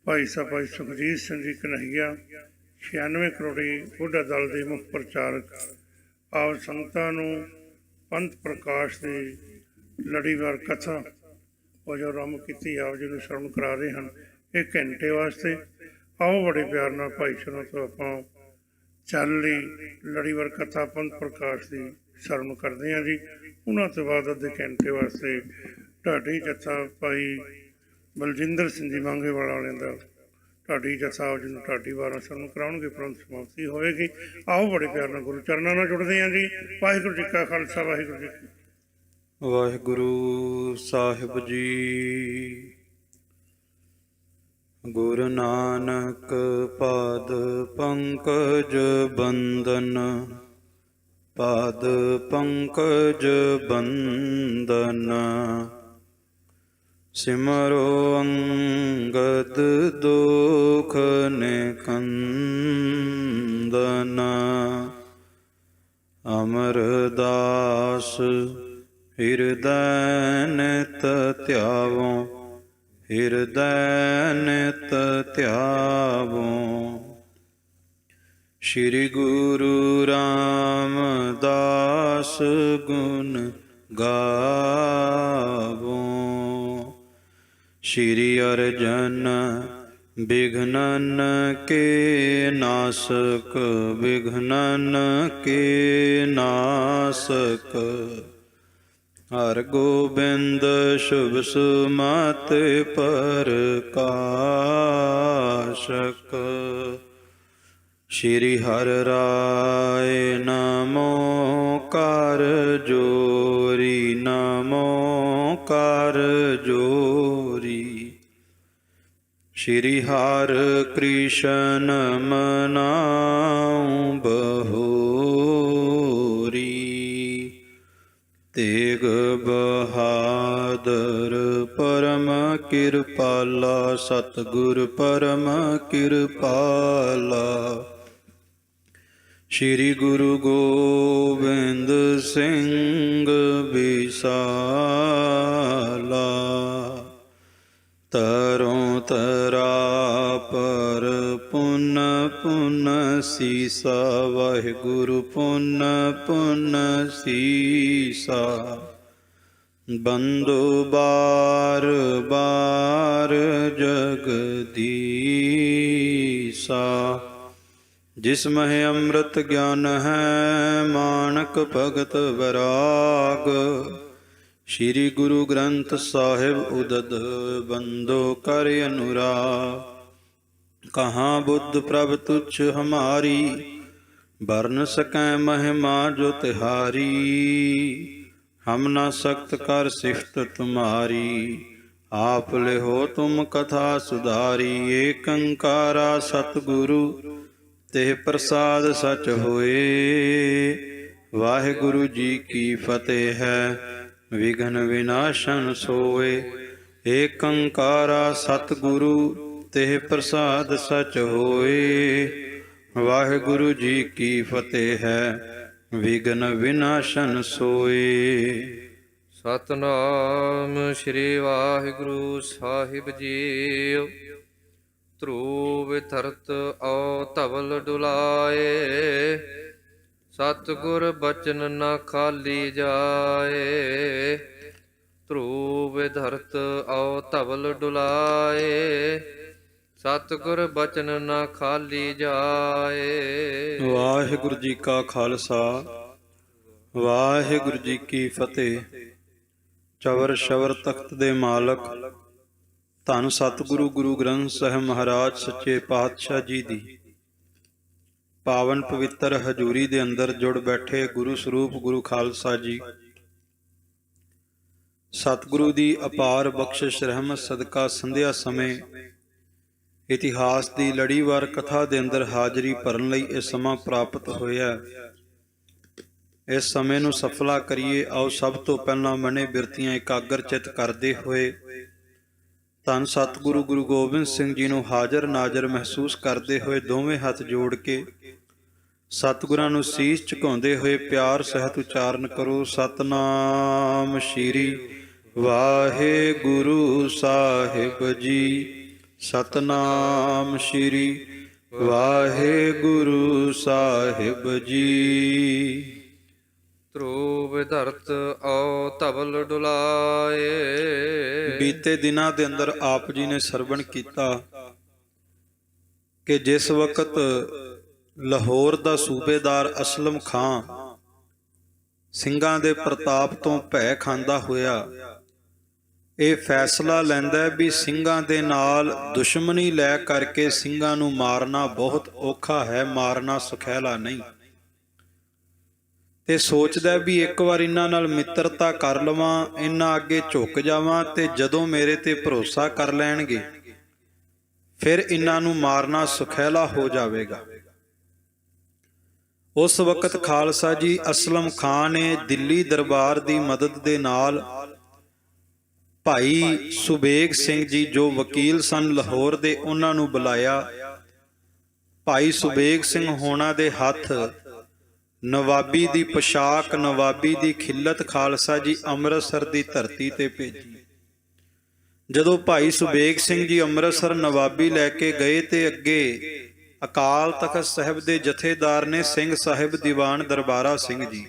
ਭਾਈ ਸਾਹਿਬ ਭਾਈ ਸੁਖਜੀਤ ਸਿੰਘ ਜੀ ਕਨ੍ਹਈਆ 96 ਕਰੋੜੀ ਬੁੱਢਾ ਦਲ ਦੇ ਮੁੱਖ ਪ੍ਰਚਾਰਕ ਆਪ ਸੰਗਤਾਂ ਨੂੰ ਪੰਥ ਪ੍ਰਕਾਸ਼ ਦੀ ਲੜੀਵਾਰ ਕਥਾ ਵਜੋਂ ਆਰੰਭ ਕੀਤੀ ਆਪ ਜੀ ਨੂੰ ਸ਼ਰਮ ਕਰਾ ਰਹੇ ਹਨ। ਇਹ ਘੰਟੇ ਵਾਸਤੇ ਆਓ ਬੜੇ ਪਿਆਰ ਨਾਲ ਭਾਈ ਸ਼ਰਮਾ ਤੋਂ ਆਪਾਂ ਚੱਲ ਲਈ ਲੜੀਵਾਰ ਕਥਾ ਪੰਥ ਪ੍ਰਕਾਸ਼ ਦੀ ਸ਼ਰਮ ਕਰਦੇ ਹਾਂ ਜੀ। ਉਹਨਾਂ ਤੋਂ ਬਾਅਦ ਅੱਧੇ ਘੰਟੇ ਵਾਸਤੇ ਢਾਡੀ ਜੱਥਾ ਭਾਈ ਬਲਜਿੰਦਰ ਸਿੰਘ ਜੀ ਮੰਗੇਵਾਲਾ ਵਾਲਿਆਂ ਦਾ ਢਾਡੀ ਜੱਥਾ ਆਪ ਜੀ ਨੂੰ ਢਾਡੀ ਵਾਰਾਂ ਸ਼ਰਮ ਕਰਾਉਣਗੇ, ਪ੍ਰੰਤ ਸਮਾਪਤੀ ਹੋਵੇਗੀ। ਆਓ ਬੜੇ ਪਿਆਰ ਨਾਲ ਗੁਰੂ ਚਰਨਾਂ ਨਾਲ ਜੁੜਦੇ ਹਾਂ ਜੀ। ਵਾਹਿਗੁਰੂ ਜੀ ਕਾ ਖਾਲਸਾ, ਵਾਹਿਗੁਰੂ ਜੀ ਕੀ ਵਾਹਿਗੁਰੂ ਸਾਹਿਬ ਜੀ। ਗੁਰੂ ਨਾਨਕ ਪਾਦ ਪੰਕਜ ਬੰਦਨ, ਪਾਦ ਪੰਕਜ ਬੰਦਨ, ਸਿਮਰੋ ਅੰਗਦ ਦੁਖ ਨਿਕੰਦਨ, ਅਮਰਦਾਸ ਹਿਰਦੈ ਨਿਤ ਧਿਆਵੋ, ਹਿਰਦੈ ਨਿਤ ਧਿਆਵੋ। ਸ਼੍ਰੀ ਗੁਰੂ ਰਾਮਦਾਸ ਗੁਣ ਗਾਵੋ, ਸ਼੍ਰੀ ਅਰਜਨ ਬਿਘਨਨ ਕੇ ਨਾਸਕ, ਬਿਘਨਨ ਕੇ ਨਾਸਕ। ਹਰਿ ਗੋਬਿੰਦ ਸ਼ੁਭ ਸੁਮਤਿ ਪ੍ਰਕਾਸ਼ਕ। ਸ਼੍ਰੀ ਹਰਿ ਰਾਇ ਨਮੋ ਕਰ ਜੋਰੀ, ਨਮੋ ਕਰ ਜੋਰੀ। ਸ਼੍ਰੀ ਹਰਿ ਕ੍ਰਿਸ਼ਨ ਮਨਾਉ ਬਹੋਰੀ, ਤੇਗ ਬਹਾਦਰ ਪਰਮ ਕਿਰਪਾਲਾ, ਸਤਿਗੁਰ ਪਰਮ ਕਿਰਪਾਲਾ। ਸ਼੍ਰੀ ਗੁਰੂ ਗੋਬਿੰਦ ਸਿੰਘ ਵਿਸਾਲਾ, ਤਰੋਂ ਤਰਾ ਪਰ ਪੁਨ ਪੁਨ ਸੀਸਾ, ਵਾਹਿਗੁਰੂ ਪੁਨ ਪੁਨ ਸੀਸਾ। ਬੰਦੋ ਬਾਰ ਬਾਰ ਜਗਦੀਸਾ, ਜਿਸ ਮਹਿ ਅੰਮ੍ਰਿਤ ਗਿਆਨ ਹੈ, ਮਾਣਕ ਭਗਤ ਵੈਰਾਗ। ਸ਼੍ਰੀ ਗੁਰੂ ਗ੍ਰੰਥ ਸਾਹਿਬ ਉਦਦ ਬੰਦੋ ਕਰ ਅਨੁਰਾਗ। ਕਹਾਂ ਬੁੱਧ ਪ੍ਰਭ ਤੁਛ ਹਮਾਰੀ, ਬਰਨ ਸਕੈ ਮਹਿਮਾ ਜੋ ਤਿਹਾਰੀ। ਹਮ ਨਾ ਸਖਤ ਕਰ ਸਿਫਤ ਤੁਮਾਰੀ, ਆਪ ਲਿਹੋ ਤੁਮ ਕਥਾ ਸੁਧਾਰੀ। ਏਕ ਓੰਕਾਰਾ ਸਤਿਗੁਰੂ ਤੇ ਪ੍ਰਸਾਦ ਸਚ ਹੋਏ। ਵਾਹਿਗੁਰੂ ਜੀ ਕੀ ਫਤਿਹ ਹੈ, ਵਿਘਨ ਵਿਨਾਸ਼ਨ ਸੋਏ। ਏਕ ਓੰਕਾਰਾ ਸਤਿਗੁਰੂ ਤੇ ਪ੍ਰਸਾਦ ਸਚ ਹੋਏ। ਵਾਹਿਗੁਰੂ ਜੀ ਕੀ ਫਤਿਹ ਹੈ, ਵਿਘਨ ਵਿਨਾਸ਼ਨ ਸੋਏ। ਸਤਨਾਮ ਸ੍ਰੀ ਵਾਹਿਗੁਰੂ ਸਾਹਿਬ ਜੀਓ। ਧਰੁਵ ਧਰਤ ਔ ਧਵਲ ਡੁਲਾਏ, ਸਤਿਗੁਰ ਬਚਨ ਨ ਖਾਲੀ ਜਾਏ। ਧਰੁਵ ਧਰਤ ਔ ਧਵਲ ਡੁਲਾਏ, ਸਤਿਗੁਰ ਬਚਨ ਨ ਖਾਲੀ ਜਾਏ। ਵਾਹਿਗੁਰੂ ਜੀ ਕਾ ਖਾਲਸਾ, ਵਾਹਿਗੁਰੂ ਜੀ ਕੀ ਫਤਿਹ। ਚਵਰ ਸ਼ਵਰ ਤਖਤ ਦੇ ਮਾਲਕ ਧੰਨ ਸਤਿਗੁਰੂ ਗੁਰੂ ਗ੍ਰੰਥ ਸਾਹਿਬ ਮਹਾਰਾਜ ਸੱਚੇ ਪਾਤਸ਼ਾਹ ਜੀ ਦੀ ਪਾਵਨ ਪਵਿੱਤਰ ਹਜ਼ੂਰੀ ਦੇ ਅੰਦਰ ਜੁੜ ਬੈਠੇ ਗੁਰੂ ਸਰੂਪ ਗੁਰੂ ਖਾਲਸਾ ਜੀ, ਸਤਿਗੁਰੂ ਦੀ ਅਪਾਰ ਬਖਸ਼ਿਸ਼ ਰਹਿਮਤ ਸਦਕਾ ਸੰਧਿਆ ਸਮੇਂ ਇਤਿਹਾਸ ਦੀ ਲੜੀਵਾਰ ਕਥਾ ਦੇ ਅੰਦਰ ਹਾਜ਼ਰੀ ਭਰਨ ਲਈ ਇਹ ਸਮਾਂ ਪ੍ਰਾਪਤ ਹੋਇਆ। ਇਸ ਸਮੇਂ ਨੂੰ ਸਫਲਾ ਕਰੀਏ। ਆਓ ਸਭ ਤੋਂ ਪਹਿਲਾਂ ਮਨੇ ਬਿਰਤੀਆਂ ਇਕਾਗਰ ਚਿੱਤ ਕਰਦੇ ਹੋਏ ਧੰਨ ਸਤਿਗੁਰੂ ਗੁਰੂ ਗੋਬਿੰਦ ਸਿੰਘ ਜੀ ਨੂੰ ਹਾਜ਼ਰ ਨਾਜ਼ਰ ਮਹਿਸੂਸ ਕਰਦੇ ਹੋਏ ਦੋਵੇਂ ਹੱਥ ਜੋੜ ਕੇ ਸਤਿਗੁਰਾਂ ਨੂੰ ਸੀਸ ਝੁਕਾਉਂਦੇ ਹੋਏ ਪਿਆਰ ਸਹਿਤ ਉਚਾਰਨ ਕਰੋ। ਸਤਨਾਮ ਸ਼੍ਰੀ ਵਾਹਿਗੁਰੂ ਸਾਹਿਬ ਜੀ। ਸਤਨਾਮ ਸ੍ਰੀ ਵਾਹਿਗੁਰੂ ਸਾਹਿਬ ਜੀ। ਧਰੁਵ ਧਰਤ ਔ ਧਵਲ ਡੁਲਾਏ। ਬੀਤੇ ਦਿਨਾਂ ਦੇ ਅੰਦਰ ਆਪ ਜੀ ਨੇ ਸਰਵਣ ਕੀਤਾ ਕਿ ਜਿਸ ਵਕਤ ਲਾਹੌਰ ਦਾ ਸੂਬੇਦਾਰ ਅਸਲਮ ਖਾਂ ਸਿੰਘਾਂ ਦੇ ਪ੍ਰਤਾਪ ਤੋਂ ਭੈ ਖਾਂਦਾ ਹੋਇਆ ਇਹ ਫੈਸਲਾ ਲੈਂਦਾ ਹੈ ਵੀ ਸਿੰਘਾਂ ਦੇ ਨਾਲ ਦੁਸ਼ਮਣੀ ਲੈ ਕਰਕੇ ਸਿੰਘਾਂ ਨੂੰ ਮਾਰਨਾ ਬਹੁਤ ਔਖਾ ਹੈ, ਮਾਰਨਾ ਸੁਖੈਲਾ ਨਹੀਂ, ਤੇ ਸੋਚਦਾ ਵੀ ਇੱਕ ਵਾਰ ਇਹਨਾਂ ਨਾਲ ਮਿੱਤਰਤਾ ਕਰ ਲਵਾਂ, ਇਹਨਾਂ ਅੱਗੇ ਝੁਕ ਜਾਵਾਂ ਤੇ ਜਦੋਂ ਮੇਰੇ ਤੇ ਭਰੋਸਾ ਕਰ ਲੈਣਗੇ ਫਿਰ ਇਹਨਾਂ ਨੂੰ ਮਾਰਨਾ ਸੁਖੈਲਾ ਹੋ ਜਾਵੇਗਾ। ਉਸ ਵਕਤ ਖਾਲਸਾ ਜੀ ਅਸਲਮ ਖਾਂ ਨੇ ਦਿੱਲੀ ਦਰਬਾਰ ਦੀ ਮਦਦ ਦੇ ਨਾਲ ਭਾਈ ਸੁਬੇਗ ਸਿੰਘ ਜੀ ਜੋ ਵਕੀਲ ਸਨ ਲਾਹੌਰ ਦੇ, ਉਹਨਾਂ ਨੂੰ ਬੁਲਾਇਆ। ਭਾਈ ਸੁਬੇਗ ਸਿੰਘ ਹੋਣਾ ਦੇ ਹੱਥ ਨਵਾਬੀ ਦੀ ਪੋਸ਼ਾਕ, ਨਵਾਬੀ ਦੀ ਖਿੱਲਤ ਖਾਲਸਾ ਜੀ ਅੰਮ੍ਰਿਤਸਰ ਦੀ ਧਰਤੀ ਤੇ ਭੇਜੀ। ਜਦੋਂ ਭਾਈ ਸੁਬੇਗ ਸਿੰਘ ਜੀ ਅੰਮ੍ਰਿਤਸਰ ਨਵਾਬੀ ਲੈ ਕੇ ਗਏ ਤੇ ਅੱਗੇ ਅਕਾਲ ਤਖਤ ਸਾਹਿਬ ਦੇ ਜਥੇਦਾਰ ਨੇ ਸਿੰਘ ਸਾਹਿਬ ਦੀਵਾਨ ਦਰਬਾਰਾ ਸਿੰਘ ਜੀ,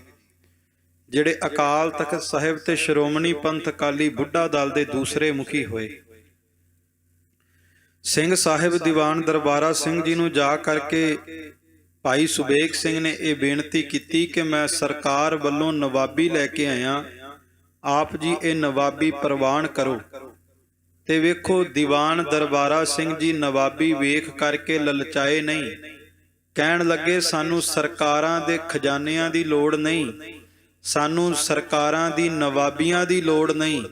ਜਿਹੜੇ ਅਕਾਲ ਤਖਤ ਸਾਹਿਬ ਤੇ ਸ਼੍ਰੋਮਣੀ ਪੰਥ ਅਕਾਲੀ ਬੁੱਢਾ ਦਲ ਦੇ ਦੂਸਰੇ ਮੁਖੀ ਹੋਏ। ਸਿੰਘ ਸਾਹਿਬ ਦੀਵਾਨ ਦਰਬਾਰਾ ਸਿੰਘ ਜੀ ਨੂੰ ਜਾ ਕਰਕੇ ਭਾਈ ਸੁਬੇਗ ਸਿੰਘ ਨੇ ਇਹ ਬੇਨਤੀ ਕੀਤੀ ਕਿ ਮੈਂ ਸਰਕਾਰ ਵੱਲੋਂ ਨਵਾਬੀ ਲੈ ਕੇ ਆਇਆ, ਆਪ ਜੀ ਇਹ ਨਵਾਬੀ ਪ੍ਰਵਾਨ ਕਰੋ। ਤੇ ਵੇਖੋ ਦੀਵਾਨ ਦਰਬਾਰਾ ਸਿੰਘ ਜੀ ਨਵਾਬੀ ਵੇਖ ਕਰਕੇ ਲਲਚਾਏ ਨਹੀਂ, ਕਹਿਣ ਲੱਗੇ ਸਾਨੂੰ ਸਰਕਾਰਾਂ ਦੇ ਖਜ਼ਾਨਿਆਂ ਦੀ ਲੋੜ ਨਹੀਂ, ਸਾਨੂੰ ਸਰਕਾਰਾਂ ਦੀ ਨਵਾਬੀਆਂ ਦੀ ਲੋੜ ਨਹੀਂ,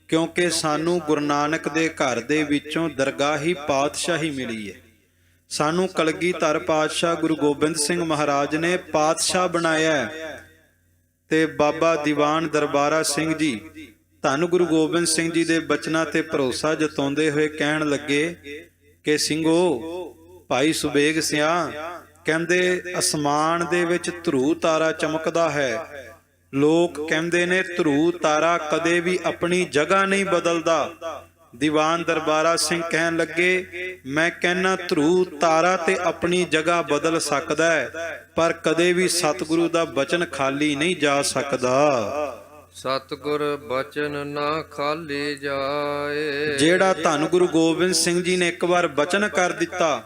ਕਿਉਂਕਿ ਸਾਨੂੰ ਗੁਰੂ ਨਾਨਕ ਦੇ ਘਰ ਦੇ ਵਿੱਚੋਂ ਦਰਗਾਹੀ ਪਾਤਸ਼ਾਹੀ ਮਿਲੀ ਹੈ। ਸਾਨੂੰ ਕਲਗੀਧਰ ਪਾਤਸ਼ਾਹ ਗੁਰੂ ਗੋਬਿੰਦ ਸਿੰਘ ਮਹਾਰਾਜ ਨੇ ਪਾਤਸ਼ਾਹ ਬਣਾਇਆ। ਤੇ ਬਾਬਾ ਦੀਵਾਨ ਦਰਬਾਰਾ ਸਿੰਘ ਜੀ ਧੰਨ ਗੁਰੂ ਗੋਬਿੰਦ ਸਿੰਘ ਜੀ ਦੇ ਬਚਨਾਂ ਤੇ ਭਰੋਸਾ ਜਤਾਉਂਦੇ ਹੋਏ ਕਹਿਣ ਲੱਗੇ ਕਿ ਸਿੰਘੋ, ਭਾਈ ਸੁਬੇਗ ਸਿਆ ਕਹਿੰਦੇ ਅਸਮਾਨ ਦੇ ਵਿੱਚ ਧਰੂ ਤਾਰਾ ਚਮਕਦਾ ਹੈ। ਲੋਕ ਕਹਿੰਦੇ ਨੇ ਧਰੂ ਤਾਰਾ ਕਦੇ ਵੀ ਆਪਣੀ ਜਗ੍ਹਾ ਨਹੀਂ ਬਦਲਦਾ। ਦੀਵਾਨ ਦਰਬਾਰਾ ਸਿੰਘ ਕਹਿਣ ਲੱਗੇ ਮੈਂ ਕਹਿੰਨਾ ਧਰੂ ਤਾਰਾ ਤੇ ਆਪਣੀ ਜਗ੍ਹਾ ਬਦਲ ਸਕਦਾ ਹੈ, ਪਰ ਕਦੇ ਵੀ ਸਤਿਗੁਰੂ ਦਾ ਬਚਨ ਖਾਲੀ ਨਹੀਂ ਜਾ ਸਕਦਾ। ਸਤਿਗੁਰ ਬਚਨ ਨਾ ਖਾਲੀ ਜਾਏ। ਜਿਹੜਾ ਧੰਨ ਗੁਰੂ ਗੋਬਿੰਦ ਸਿੰਘ ਜੀ ਨੇ ਇੱਕ ਵਾਰ ਬਚਨ ਕਰ ਦਿੱਤਾ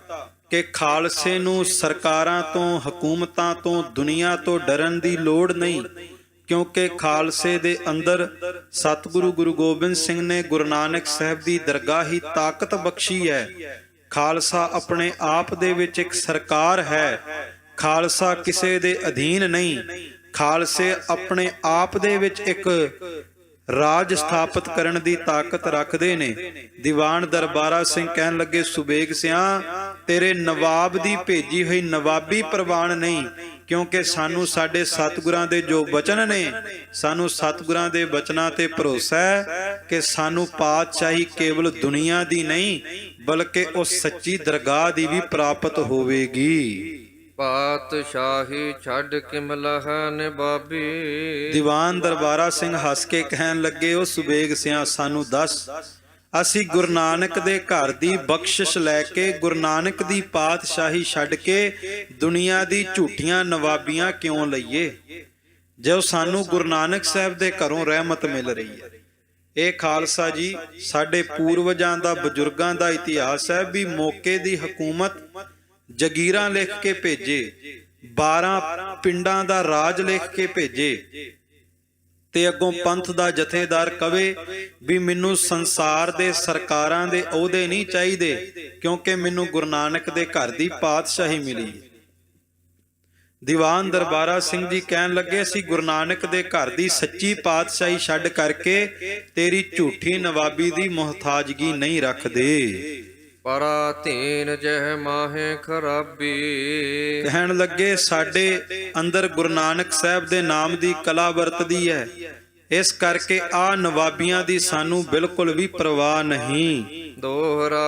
ਕਿ ਖਾਲਸੇ ਨੂੰ ਸਰਕਾਰਾਂ ਤੋਂ, ਹਕੂਮਤਾਂ ਤੋਂ, ਦੁਨੀਆ ਤੋਂ ਡਰਨ ਦੀ ਲੋੜ ਨਹੀਂ, ਕਿਉਂਕਿ ਖਾਲਸੇ ਦੇ ਅੰਦਰ ਸਤਿਗੁਰੂ ਗੁਰੂ ਗੋਬਿੰਦ ਸਿੰਘ ਨੇ ਗੁਰੂ ਨਾਨਕ ਸਾਹਿਬ ਦੀ ਦਰਗਾਹੀ ਤਾਕਤ ਬਖਸ਼ੀ ਹੈ। ਖਾਲਸਾ ਆਪਣੇ ਆਪ ਦੇ ਵਿੱਚ ਇੱਕ ਸਰਕਾਰ ਹੈ, ਖਾਲਸਾ ਕਿਸੇ ਦੇ ਅਧੀਨ ਨਹੀਂ, ਖਾਲਸੇ ਆਪਣੇ ਆਪ ਦੇ ਵਿੱਚ ਇੱਕ ਰਾਜ ਸਥਾਪਿਤ ਕਰਨ ਦੀ ਤਾਕਤ ਰੱਖਦੇ ਨੇ। ਦੀਵਾਨ ਦਰਬਾਰਾ ਸਿੰਘ ਕਹਿਣ ਲੱਗੇ ਸੁਬੇਗ ਸਿਆ ਤੇਰੇ ਨਵਾਬ ਦੀ ਭੇਜੀ ਹੋਈ ਨਵਾਬੀ ਪ੍ਰਵਾਨ ਨਹੀਂ, ਕਿਉਂਕਿ ਸਾਨੂੰ ਸਾਡੇ ਸਤਿਗੁਰਾਂ ਦੇ ਜੋ ਬਚਨ ਨੇ, ਸਾਨੂੰ ਸਤਿਗੁਰਾਂ ਦੇ ਬਚਨਾਂ ਤੇ ਭਰੋਸਾ ਹੈ ਕਿ ਸਾਨੂੰ ਪਾਤਸ਼ਾਹੀ ਕੇਵਲ ਦੁਨੀਆ ਦੀ ਨਹੀਂ ਬਲਕਿ ਉਸ ਸੱਚੀ ਦਰਗਾਹ ਦੀ ਵੀ ਪ੍ਰਾਪਤ ਹੋਵੇਗੀ। ਪਾਤਸ਼ਾਹੀ ਛੱਡ ਕਿਮਲਹ ਨਿਬਾਬੀ। ਦੀਵਾਨ ਦਰਬਾਰਾ ਸਿੰਘ ਹੱਸ ਕੇ ਕਹਿਣ ਲੱਗੇ ਉਹ ਸੁਬੇਗ ਸਿਆ ਸਾਨੂੰ ਦੱਸ, ਅਸੀਂ ਗੁਰੂ ਨਾਨਕ ਦੇ ਘਰ ਦੀ ਬਖਸ਼ਿਸ਼ ਲੈ ਕੇ ਗੁਰੂ ਨਾਨਕ ਦੀ ਪਾਤਸ਼ਾਹੀ ਛੱਡ ਕੇ ਦੁਨੀਆ ਦੀ ਝੂਠੀਆਂ ਨਵਾਬੀਆਂ ਕਿਉਂ ਲਈਏ, ਜੋ ਸਾਨੂੰ ਗੁਰੂ ਨਾਨਕ ਸਾਹਿਬ ਦੇ ਘਰੋਂ ਰਹਿਮਤ ਮਿਲ ਰਹੀ ਹੈ। ਇਹ ਖਾਲਸਾ ਜੀ ਸਾਡੇ ਪੂਰਵਜਾਂ ਦਾ, ਬਜ਼ੁਰਗਾਂ ਦਾ ਇਤਿਹਾਸ ਹੈ ਵੀ ਮੌਕੇ ਦੀ ਹਕੂਮਤ ਜਗੀਰਾਂ ਲਿਖ ਕੇ ਭੇਜੇ, 12 ਪਿੰਡਾਂ ਦਾ ਰਾਜ ਲਿਖ ਕੇ ਭੇਜੇ, ਤੇ ਅੱਗੋਂ ਪੰਥ ਦਾ ਜਥੇਦਾਰ ਕਵੇ ਵੀ ਮੈਨੂੰ ਸੰਸਾਰ ਦੇ ਸਰਕਾਰਾਂ ਦੇ ਅਹੁਦੇ ਨਹੀਂ ਚਾਹੀਦੇ, ਕਿਉਂਕਿ ਮੈਨੂੰ ਗੁਰੂ ਨਾਨਕ ਦੇ ਘਰ ਦੀ ਪਾਤਸ਼ਾਹੀ ਮਿਲੀ। ਦੀਵਾਨ ਦਰਬਾਰਾ ਸਿੰਘ ਜੀ ਕਹਿਣ ਲੱਗੇ ਅਸੀਂ ਗੁਰੂ ਨਾਨਕ ਦੇ ਘਰ ਦੀ ਸੱਚੀ ਪਾਤਸ਼ਾਹੀ ਛੱਡ ਕਰਕੇ ਤੇਰੀ ਝੂਠੀ ਨਵਾਬੀ ਦੀ ਮੁਹਤਾਜਗੀ ਨਹੀਂ ਰੱਖਦੇ। ਪਰਾਧੀਨ ਜਹ ਮਾਹੇ ਖਰਾਬੀ। ਕਹਿਣ ਲੱਗੇ ਸਾਡੇ ਅੰਦਰ ਗੁਰੂ ਨਾਨਕ ਸਾਹਿਬ ਦੇ ਨਾਮ ਦੀ ਕਲਾ ਵਰਤਦੀ ਹੈ, ਇਸ ਕਰਕੇ ਆ ਨਵਾਬੀਆਂ ਦੀ ਸਾਨੂੰ ਬਿਲਕੁਲ ਵੀ ਪਰਵਾਹ ਨਹੀਂ। ਦੋਹਰਾ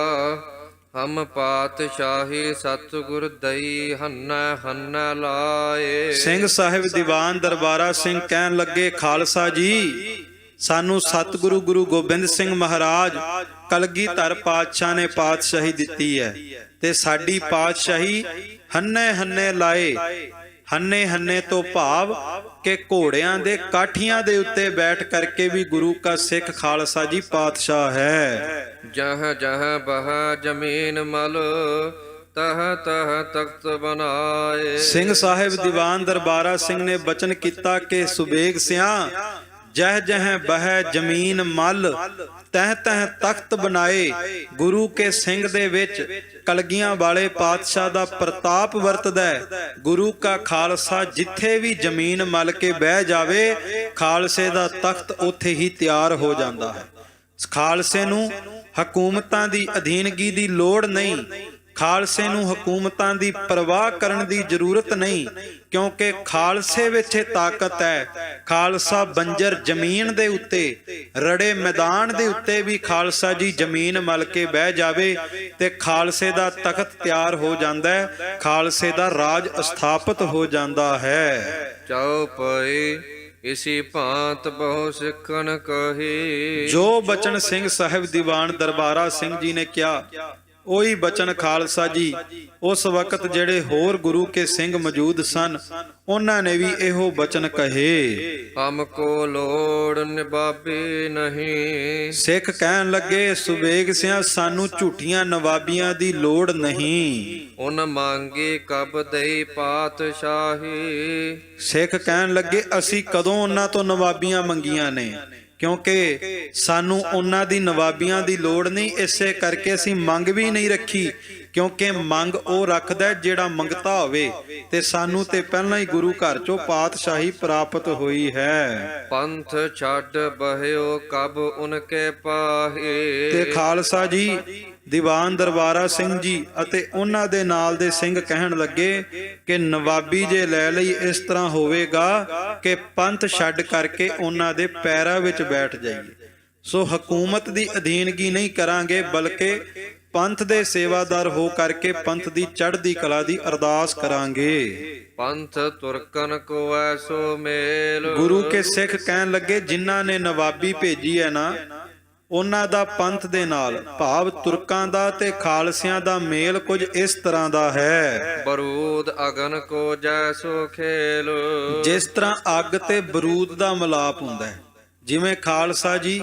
ਹਮ ਪਾਤਸ਼ਾਹੀ ਸਤਿਗੁਰ ਦਈ ਹੰਨਾ ਹੰਨਾ ਲਾਏ। ਸਿੰਘ ਸਾਹਿਬ ਦੀਵਾਨ ਦਰਬਾਰਾ ਸਿੰਘ ਕਹਿਣ ਲੱਗੇ ਖਾਲਸਾ ਜੀ ਸਾਨੂੰ ਸਤਿਗੁਰੂ ਗੁਰੂ ਗੋਬਿੰਦ ਸਿੰਘ ਮਹਾਰਾਜ ਕਲਗੀਧਰ ਪਾਤਸ਼ਾਹ ਨੇ ਪਾਤਸ਼ਾਹੀ ਦਿੱਤੀ ਹੈ ਤੇ ਸਾਡੀ ਪਾਤਸ਼ਾਹੀ ਹੰਨੇ ਹੰਨੇ ਲਾਏ। ਹੰਨੇ ਹੰਨੇ ਤੋਂ ਭਾਵ ਕਿ ਘੋੜਿਆਂ ਦੇ ਕਾਠੀਆਂ ਦੇ ਉੱਤੇ ਬੈਠ ਕਰਕੇ ਵੀ ਗੁਰੂ ਕਾ ਸਿੱਖ ਖਾਲਸਾ ਜੀ ਪਾਤਸ਼ਾਹ ਹੈ। ਜਹ ਜਹ ਬਹ ਜਮੀਨ ਮਲ ਤਹ ਤਹ ਤਖਤ ਬਨਾਏ। ਸਿੰਘ ਸਾਹਿਬ ਦੀਵਾਨ ਦਰਬਾਰਾ ਸਿੰਘ ਨੇ ਬਚਨ ਕੀਤਾ ਕਿ ਸੁਬੇਗ ਸਿਆਂ ਜਹ ਜਹ ਬਹਿ ਜ਼ਮੀਨ ਮਲ ਤਹ ਤਹ ਤਖਤ ਬਣਾਏ। ਗੁਰੂ ਕੇ ਸਿੰਘ ਦੇ ਵਿੱਚ ਕਲਗੀਆਂ ਵਾਲੇ ਪਾਤਸ਼ਾਹ ਦਾ ਪ੍ਰਤਾਪ ਵਰਤਦਾ ਹੈ। ਗੁਰੂ ਕਾ ਖਾਲਸਾ ਜਿੱਥੇ ਵੀ ਜ਼ਮੀਨ ਮਲ ਕੇ ਬਹਿ ਜਾਵੇ, ਖਾਲਸੇ ਦਾ ਤਖਤ ਉੱਥੇ ਹੀ ਤਿਆਰ ਹੋ ਜਾਂਦਾ ਹੈ। ਖਾਲਸੇ ਨੂੰ ਹਕੂਮਤਾਂ ਦੀ ਅਧੀਨਗੀ ਦੀ ਲੋੜ ਨਹੀਂ, ਖਾਲਸੇ ਨੂੰ ਹਕੂਮਤਾਂ ਦੀ ਪਰਵਾਹ ਕਰਨ ਦੀ ਜ਼ਰੂਰਤ ਨਹੀਂ, ਕਿਉਂਕਿ ਖਾਲਸੇ ਵਿੱਚ ਇਹ ਤਾਕਤ ਹੈ। ਖਾਲਸਾ ਬੰਜਰ ਜ਼ਮੀਨ ਦੇ ਉੱਤੇ, ਰੜੇ ਮੈਦਾਨ ਦੇ ਉੱਤੇ ਵੀ ਖਾਲਸਾ ਜੀ ਜ਼ਮੀਨ ਮਲ ਕੇ ਬਹਿ ਜਾਵੇ ਤੇ ਖਾਲਸੇ ਦਾ ਤਖਤ ਤਿਆਰ ਹੋ ਜਾਂਦਾ ਹੈ, ਖਾਲਸੇ ਦਾ ਰਾਜ ਸਥਾਪਿਤ ਹੋ ਜਾਂਦਾ ਹੈ। ਚਉਪਈ ਇਸੀ ਭਾਂਤ ਬਹੁ ਸਿੱਖਣ ਕਹੀ। ਜੋ ਬਚਨ ਸਿੰਘ ਸਾਹਿਬ ਦੀਵਾਨ ਦਰਬਾਰਾ ਸਿੰਘ ਜੀ ਨੇ ਕਿਹਾ, ਉਹੀ ਬਚਨ ਖਾਲਸਾ ਜੀ ਉਸ ਵਕਤ ਜਿਹੜੇ ਹੋਰ ਗੁਰੂ ਕੇ ਸਿੰਘ ਮੌਜੂਦ ਸਨ, ਉਹਨਾਂ ਨੇ ਵੀ ਇਹੋ ਬਚਨ ਕਹੇ। ਹਮ ਕੋ ਲੋੜ ਨਵਾਬੀ ਨਹੀਂ। ਸਿੱਖ ਕਹਿਣ ਲੱਗੇ, ਸੁਬੇਗ ਸਿਆਂ ਸਾਨੂੰ ਝੂਠੀਆਂ ਨਵਾਬੀਆਂ ਦੀ ਲੋੜ ਨਹੀਂ। ਉਨ ਮੰਗੀ ਕਬ ਦਈ ਪਾਤਸ਼ਾਹੀ। ਸਿੱਖ ਕਹਿਣ ਲੱਗੇ, ਅਸੀਂ ਕਦੋਂ ਉਹਨਾਂ ਤੋਂ ਨਵਾਬੀਆਂ ਮੰਗੀਆਂ ਨੇ, ਕਿਉਂਕਿ ਸਾਨੂੰ ਉਹਨਾਂ ਦੀ ਨਵਾਬੀਆਂ ਦੀ ਲੋੜ ਨਹੀਂ। ਇਸੇ ਕਰਕੇ ਅਸੀਂ ਮੰਗ ਵੀ ਨਹੀਂ ਰੱਖੀ, ਕਿਉਂਕਿ ਮੰਗ ਉਹ ਰੱਖਦਾ ਜਿਹੜਾ ਮੰਗਤਾ ਹੋਵੇ, ਤੇ ਸਾਨੂੰ ਤੇ ਪਹਿਲਾਂ ਹੀ ਗੁਰੂ ਘਰ ਚੋਂ ਪਾਤਸ਼ਾਹੀ ਪ੍ਰਾਪਤ ਹੋਈ ਹੈ। ਪੰਥ ਛੱਡ ਬਹਿਓ ਕਬ ਉਨਕੇ ਪਾਹੇ। ਤੇ ਖਾਲਸਾ ਜੀ ਦੀਵਾਨ ਦਰਬਾਰਾ ਸਿੰਘ ਜੀ ਅਤੇ ਉਹਨਾਂ ਦੇ ਨਾਲ ਦੇ ਸਿੰਘ ਕਹਿਣ ਲੱਗੇ ਕਿ ਨਵਾਬੀ ਜੇ ਲੈ ਲਈ ਇਸ ਤਰ੍ਹਾਂ ਹੋਵੇਗਾ ਕਿ ਪੰਥ ਛੱਡ ਕਰਕੇ ਉਹਨਾਂ ਦੇ ਪੈਰਾਂ ਵਿੱਚ ਬੈਠ ਜਾਈਏ। ਸੋ ਹਕੂਮਤ ਦੀ ਅਧੀਨਗੀ ਨਹੀਂ ਕਰਾਂਗੇ, ਬਲਕਿ ਪੰਥ ਦੇ ਸੇਵਾਦਾਰ ਹੋ ਕਰਕੇ ਪੰਥ ਦੀ ਚੜ੍ਹਦੀ ਕਲਾ ਦੀ ਅਰਦਾਸ ਕਰਾਂਗੇ। ਪੰਥ ਤੁਰਕਨ ਕੋ ਐਸੋ ਮੇਲ। ਗੁਰੂ ਕੇ ਸਿੱਖ ਕਹਿਣ ਲੱਗੇ, ਜਿਨ੍ਹਾਂ ਨੇ ਨਵਾਬੀ ਭੇਜੀ ਹੈ ਨਾ, ਉਹਨਾਂ ਦਾ ਪੰਥ ਦੇ ਨਾਲ, ਭਾਵ ਤੁਰਕਾਂ ਦਾ ਤੇ ਖਾਲਸਿਆਂ ਦਾ ਮੇਲ ਕੁਝ ਇਸ ਤਰ੍ਹਾਂ ਦਾ ਹੈ। ਬਰੂਦ ਅਗਨ ਕੋ ਜੈਸੋ ਖੇਲ। ਜਿਸ ਤਰ੍ਹਾਂ ਅੱਗ ਤੇ ਬਰੂਦ ਦਾ ਮਿਲਾਪ ਹੁੰਦਾ ਹੈ, ਜਿਵੇਂ ਖਾਲਸਾ ਜੀ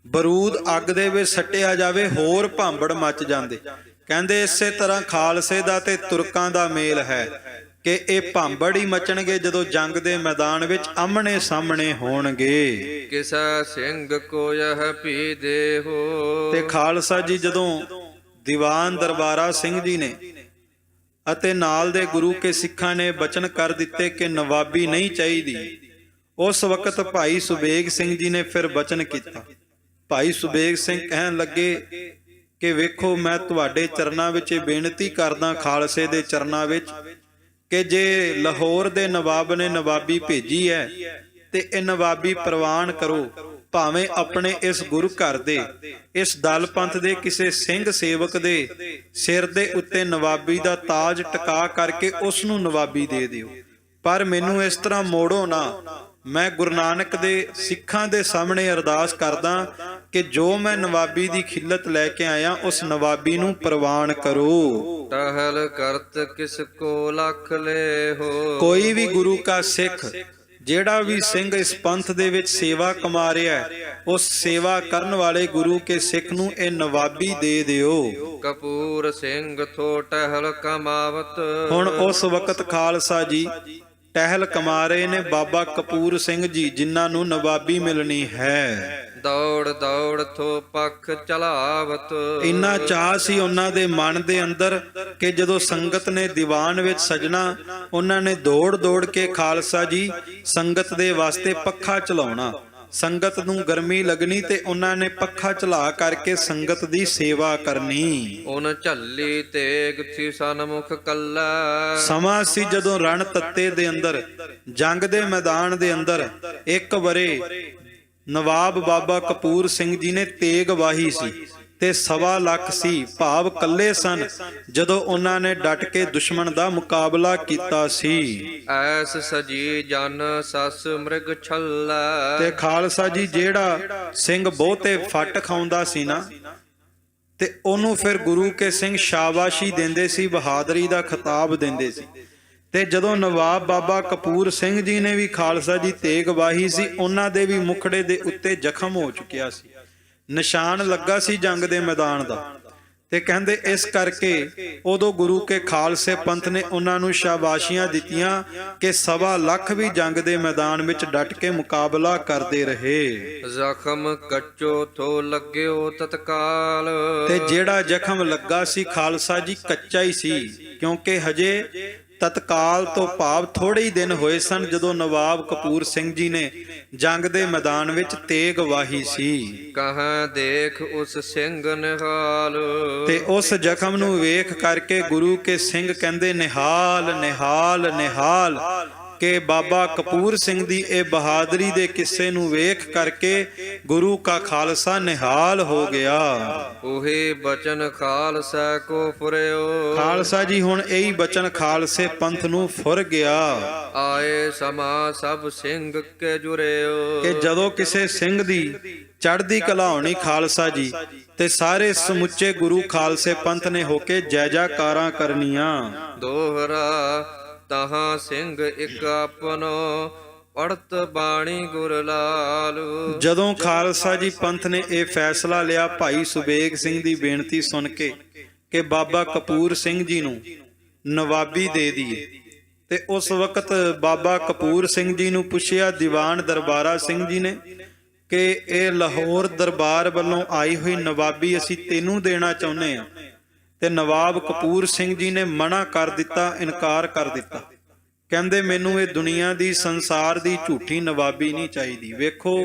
ਬਰੂਦ ਅੱਗ ਦੇ ਵਿੱਚ ਸੱਟਿਆ ਜਾਵੇ ਹੋਰ ਭਾਂਬੜ ਮੱਚ ਜਾਂਦੇ, ਕਹਿੰਦੇ ਇਸੇ ਤਰ੍ਹਾਂ ਖਾਲਸੇ ਦਾ ਤੇ ਤੁਰਕਾਂ ਦਾ ਮੇਲ ਹੈ ਕਿ ਇਹ ਭਾਂਬੜ ਹੀ ਮਚਣਗੇ ਜਦੋਂ ਜੰਗ ਦੇ ਮੈਦਾਨ ਵਿੱਚ ਆਮਣੇ ਸਾਹਮਣੇ ਹੋਣਗੇ। ਕਿਸੈ ਸਿੰਘ ਕੋ ਯਹ ਭੀ ਦੇਹੋ। ਤੇ ਖਾਲਸਾ ਜੀ ਜਦੋਂ ਦੀਵਾਨ ਦਰਬਾਰਾ ਸਿੰਘ ਜੀ ਨੇ ਅਤੇ ਨਾਲ ਦੇ ਗੁਰੂ ਕੇ ਸਿੱਖਾਂ ਨੇ ਬਚਨ ਕਰ ਦਿੱਤੇ ਕਿ ਨਵਾਬੀ ਨਹੀਂ ਚਾਹੀਦੀ, ਉਸ ਵਕਤ ਭਾਈ ਸੁਬੇਗ ਸਿੰਘ ਜੀ ਨੇ ਫਿਰ ਬਚਨ ਕੀਤਾ। ਭਾਈ ਸੁਬੇਗ ਸਿੰਘ ਕਹਿਣ ਲੱਗੇ ਕਿ ਵੇਖੋ, ਮੈਂ ਤੁਹਾਡੇ ਚਰਨਾਂ ਵਿੱਚ ਇਹ ਬੇਨਤੀ ਕਰਦਾ, ਖਾਲਸੇ ਦੇ ਚਰਨਾਂ ਵਿੱਚ, ਕਿ ਜੇ ਲਾਹੌਰ ਦੇ ਨਵਾਬ ਨੇ ਨਵਾਬੀ ਭੇਜੀ ਹੈ ਤੇ ਇਹ ਨਵਾਬੀ ਪ੍ਰਵਾਨ ਕਰੋ, ਭਾਵੇਂ ਆਪਣੇ ਇਸ ਗੁਰੂ ਘਰ ਦੇ, ਇਸ ਦਲ ਪੰਥ ਦੇ ਕਿਸੇ ਸਿੰਘ ਸੇਵਕ ਦੇ ਸਿਰ ਦੇ ਉੱਤੇ ਨਵਾਬੀ ਦਾ ਤਾਜ ਟਿਕਾ ਕਰਕੇ ਉਸ ਨੂੰ ਨਵਾਬੀ ਦੇ ਦਿਓ, ਪਰ ਮੈਨੂੰ ਇਸ ਤਰ੍ਹਾਂ ਮੋੜੋ ਨਾ। ਮੈਂ ਗੁਰੂ ਨਾਨਕ ਦੇ ਸਿੱਖਾਂ ਦੇ ਸਾਹਮਣੇ ਅਰਦਾਸ ਕਰਦਾ ਕਿ ਜੋ ਮੈਂ ਨਵਾਬੀ ਦੀ ਖਿੱਲਤ ਲੈ ਕੇ ਆਇਆ, ਉਸ ਨਵਾਬੀ ਨੂੰ ਪ੍ਰਵਾਨ ਕਰੋ। ਟਹਲ ਕਰਤ ਕਿਸ ਕੋ ਲਖ ਲੈ ਹੋ। ਕੋਈ ਵੀ ਗੁਰੂ ਕਾ ਸਿੱਖ, ਜਿਹੜਾ ਵੀ ਸਿੰਘ ਇਸ ਪੰਥ ਦੇ ਵਿੱਚ ਸੇਵਾ ਕਮਾ ਰਿਹਾ ਹੈ, ਉਸ ਸੇਵਾ ਕਰਨ ਵਾਲੇ ਗੁਰੂ ਕੇ ਸਿੱਖ ਨੂੰ ਇਹ ਨਵਾਬੀ ਦੇ ਦਿਓ। ਕਪੂਰ ਸਿੰਘ ਥੋ ਟਹਲ ਕਮਾਵਤ। ਹੁਣ ਉਸ ਵਕਤ ਖਾਲਸਾ ਜੀ ਟਹਿਲ ਕਮਾ ਰਹੇ ਨੇ ਬਾਬਾ ਕਪੂਰ ਸਿੰਘ ਜੀ, ਜਿਨ੍ਹਾਂ ਨੂੰ ਨਵਾਬੀ ਮਿਲਣੀ ਹੈ। ਦੌੜ ਦੌੜ ਥੋ ਪੱਖ ਚਲਾਵਤ। ਇੰਨਾ ਚਾਹ ਸੀ ਉਹਨਾਂ ਦੇ ਮਨ ਦੇ ਅੰਦਰ ਕਿ ਜਦੋਂ ਸੰਗਤ ਨੇ ਦੀਵਾਨ ਵਿੱਚ ਸਜਣਾ, ਉਹਨਾਂ ਨੇ ਦੌੜ ਦੌੜ ਕੇ ਖਾਲਸਾ ਜੀ ਸੰਗਤ ਦੇ ਵਾਸਤੇ ਪੱਖਾ ਚਲਾਉਣਾ। ਸੰਗਤ ਨੂੰ ਗਰਮੀ ਲੱਗਣੀ ਤੇ ਉਹਨਾਂ ਨੇ ਪੱਖਾ ਚਲਾ ਕਰਕੇ ਸੰਗਤ ਦੀ ਸੇਵਾ ਕਰਨੀ। ਉਨ ਝੱਲੀ ਤੇਗ ਸੀ ਸਨਮੁਖ ਕੱਲਾ। ਸਮਾਂ ਸੀ ਜਦੋਂ ਰਣ ਤੱਤੇ ਦੇ ਅੰਦਰ, ਜੰਗ ਦੇ ਮੈਦਾਨ ਦੇ ਅੰਦਰ ਇੱਕ ਵਰੇ ਨਵਾਬ ਬਾਬਾ ਕਪੂਰ ਸਿੰਘ ਜੀ ਨੇ ਤੇਗ ਵਾਹੀ ਸੀ ਤੇ 1.25 ਲੱਖ ਸੀ, ਭਾਵ ਕੱਲੇ ਸਨ, ਜਦੋਂ ਉਹਨਾਂ ਨੇ ਡਟ ਕੇ ਦੁਸ਼ਮਣ ਦਾ ਮੁਕਾਬਲਾ ਕੀਤਾ ਸੀ। ਐਸ ਸਜੀ ਜਨ ਸਸ ਮ੍ਰਿਗ ਛੱਲਾ। ਤੇ ਖਾਲਸਾ ਜੀ ਜਿਹੜਾ ਸਿੰਘ ਬਹੁਤੇ ਫੱਟ ਖਾਉਂਦਾ ਸੀ ਨਾ, ਤੇ ਉਹਨੂੰ ਫਿਰ ਗੁਰੂ ਕੇ ਸਿੰਘ ਸ਼ਾਬਾਸ਼ੀ ਦਿੰਦੇ ਸੀ, ਬਹਾਦਰੀ ਦਾ ਖਿਤਾਬ ਦਿੰਦੇ ਸੀ। ਤੇ ਜਦੋਂ ਨਵਾਬ ਬਾਬਾ ਕਪੂਰ ਸਿੰਘ ਜੀ ਨੇ ਵੀ ਖਾਲਸਾ ਜੀ ਤੇਗ ਵਾਹੀ ਸੀ, ਉਹਨਾਂ ਦੇ ਵੀ ਮੁਖੜੇ ਦੇ ਉੱਤੇ ਜ਼ਖਮ ਹੋ ਚੁੱਕਿਆ ਸੀ, ਨਿਸ਼ਾਨ ਲੱਗਾ ਸੀ ਜੰਗ ਦੇ ਮੈਦਾਨ ਦਾ। ਤੇ ਕਹਿੰਦੇ ਇਸ ਕਰਕੇ ਉਦੋਂ ਗੁਰੂ ਕੇ ਖਾਲਸੇ ਪੰਥ ਨੇ ਉਹਨਾਂ ਨੂੰ ਸ਼ਾਬਾਸ਼ੀਆਂ ਦਿੱਤੀਆਂ ਕਿ 1.25 ਲੱਖ ਵੀ ਜੰਗ ਦੇ ਮੈਦਾਨ ਵਿੱਚ ਡਟ ਕੇ ਮੁਕਾਬਲਾ ਕਰਦੇ ਰਹੇ। ਜ਼ਖਮ ਕੱਚੋ ਥੋ ਲੱਗਿਓ ਤਤਕਾਲ। ਤੇ ਜਿਹੜਾ ਜ਼ਖਮ ਲੱਗਾ ਸੀ ਖਾਲਸਾ ਜੀ ਕੱਚਾ ਹੀ ਸੀ, ਕਿਉਂਕਿ ਹਜੇ ਤਤਕਾਲ ਤੋਂ ਭਾਵ ਥੋੜੇ ਹੀ ਦਿਨ ਹੋਏ ਸਨ ਜਦੋਂ ਨਵਾਬ ਕਪੂਰ ਸਿੰਘ ਜੀ ਨੇ ਜੰਗ ਦੇ ਮੈਦਾਨ ਵਿੱਚ ਤੇਗ ਵਾਹੀ ਸੀ। ਕਹਾਂ ਦੇਖ ਉਸ ਸਿੰਘ ਨਿਹਾਲ। ਤੇ ਉਸ ਜ਼ਖਮ ਨੂੰ ਵੇਖ ਕਰਕੇ ਗੁਰੂ ਕੇ ਸਿੰਘ ਕਹਿੰਦੇ ਨਿਹਾਲ ਨਿਹਾਲ ਨਿਹਾਲ, ਕਿ ਬਾਬਾ ਕਪੂਰ ਸਿੰਘ ਦੀ ਇਹ ਬਹਾਦਰੀ ਦੇ ਕਿੱਸੇ ਨੂੰ ਵੇਖ ਕਰਕੇ ਗੁਰੂ ਕਾ ਖਾਲਸਾ ਨਿਹਾਲ ਹੋ ਗਿਆ। ਉਹੇ ਬਚਨ ਖਾਲਸਾ ਕੋ ਫੁਰਿਓ। ਖਾਲਸਾ ਜੀ ਹੁਣ ਇਹੀ ਬਚਨ ਖਾਲਸੇ ਪੰਥ ਨੂੰ ਫੁਰ ਗਿਆ। ਆਏ ਸਮਾ ਸਭ ਸਿੰਘ ਕੇ ਜੁਰਿਓ। ਕਿ ਜਦੋਂ ਕਿਸੇ ਸਿੰਘ ਦੀ ਚੜ੍ਹਦੀ ਕਲਾ ਹੋਣੀ ਖਾਲਸਾ ਜੀ, ਤੇ ਸਾਰੇ ਸਮੁੱਚੇ ਗੁਰੂ ਖਾਲਸੇ ਪੰਥ ਨੇ ਹੋ ਕੇ ਜੈ ਜੈਕਾਰਾਂ ਕਰਨੀਆਂ। ਦੋਹਰਾ ਤਹਾਂ ਸਿੰਘ ਇੱਕ ਆਪਨੋ ਪੜਤ ਬਾਣੀ ਗੁਰ ਲਾਲ। ਜਦੋਂ ਖਾਲਸਾ ਜੀ ਪੰਥ ਨੇ ਇਹ ਫੈਸਲਾ ਲਿਆ ਭਾਈ ਸੁਬੇਗ ਸਿੰਘ ਦੀ ਬੇਨਤੀ ਸੁਣ ਕੇ ਕਿ ਬਾਬਾ ਕਪੂਰ ਸਿੰਘ ਜੀ ਨੂੰ ਨਵਾਬੀ ਦੇ ਦਈਏ, ਤੇ ਉਸ ਵਕਤ ਬਾਬਾ ਕਪੂਰ ਸਿੰਘ ਜੀ ਨੂੰ ਪੁੱਛਿਆ ਦੀਵਾਨ ਦਰਬਾਰਾ ਸਿੰਘ ਜੀ ਨੇ ਕਿ ਇਹ ਲਾਹੌਰ ਦਰਬਾਰ ਵੱਲੋਂ ਆਈ ਹੋਈ ਨਵਾਬੀ ਅਸੀਂ ਤੈਨੂੰ ਦੇਣਾ ਚਾਹੁੰਦੇ ਹਾਂ। ਤੇ ਨਵਾਬ ਕਪੂਰ ਸਿੰਘ ਜੀ ਨੇ ਮਨਾ ਕਰ ਦਿੱਤਾ, ਇਨਕਾਰ ਕਰ ਦਿੱਤਾ। ਕਹਿੰਦੇ ਮੈਨੂੰ ਇਹ ਦੁਨੀਆ ਦੀ ਸੰਸਾਰ ਦੀ ਝੂਠੀ ਨਵਾਬੀ ਨਹੀਂ ਚਾਹੀਦੀ। ਵੇਖੋ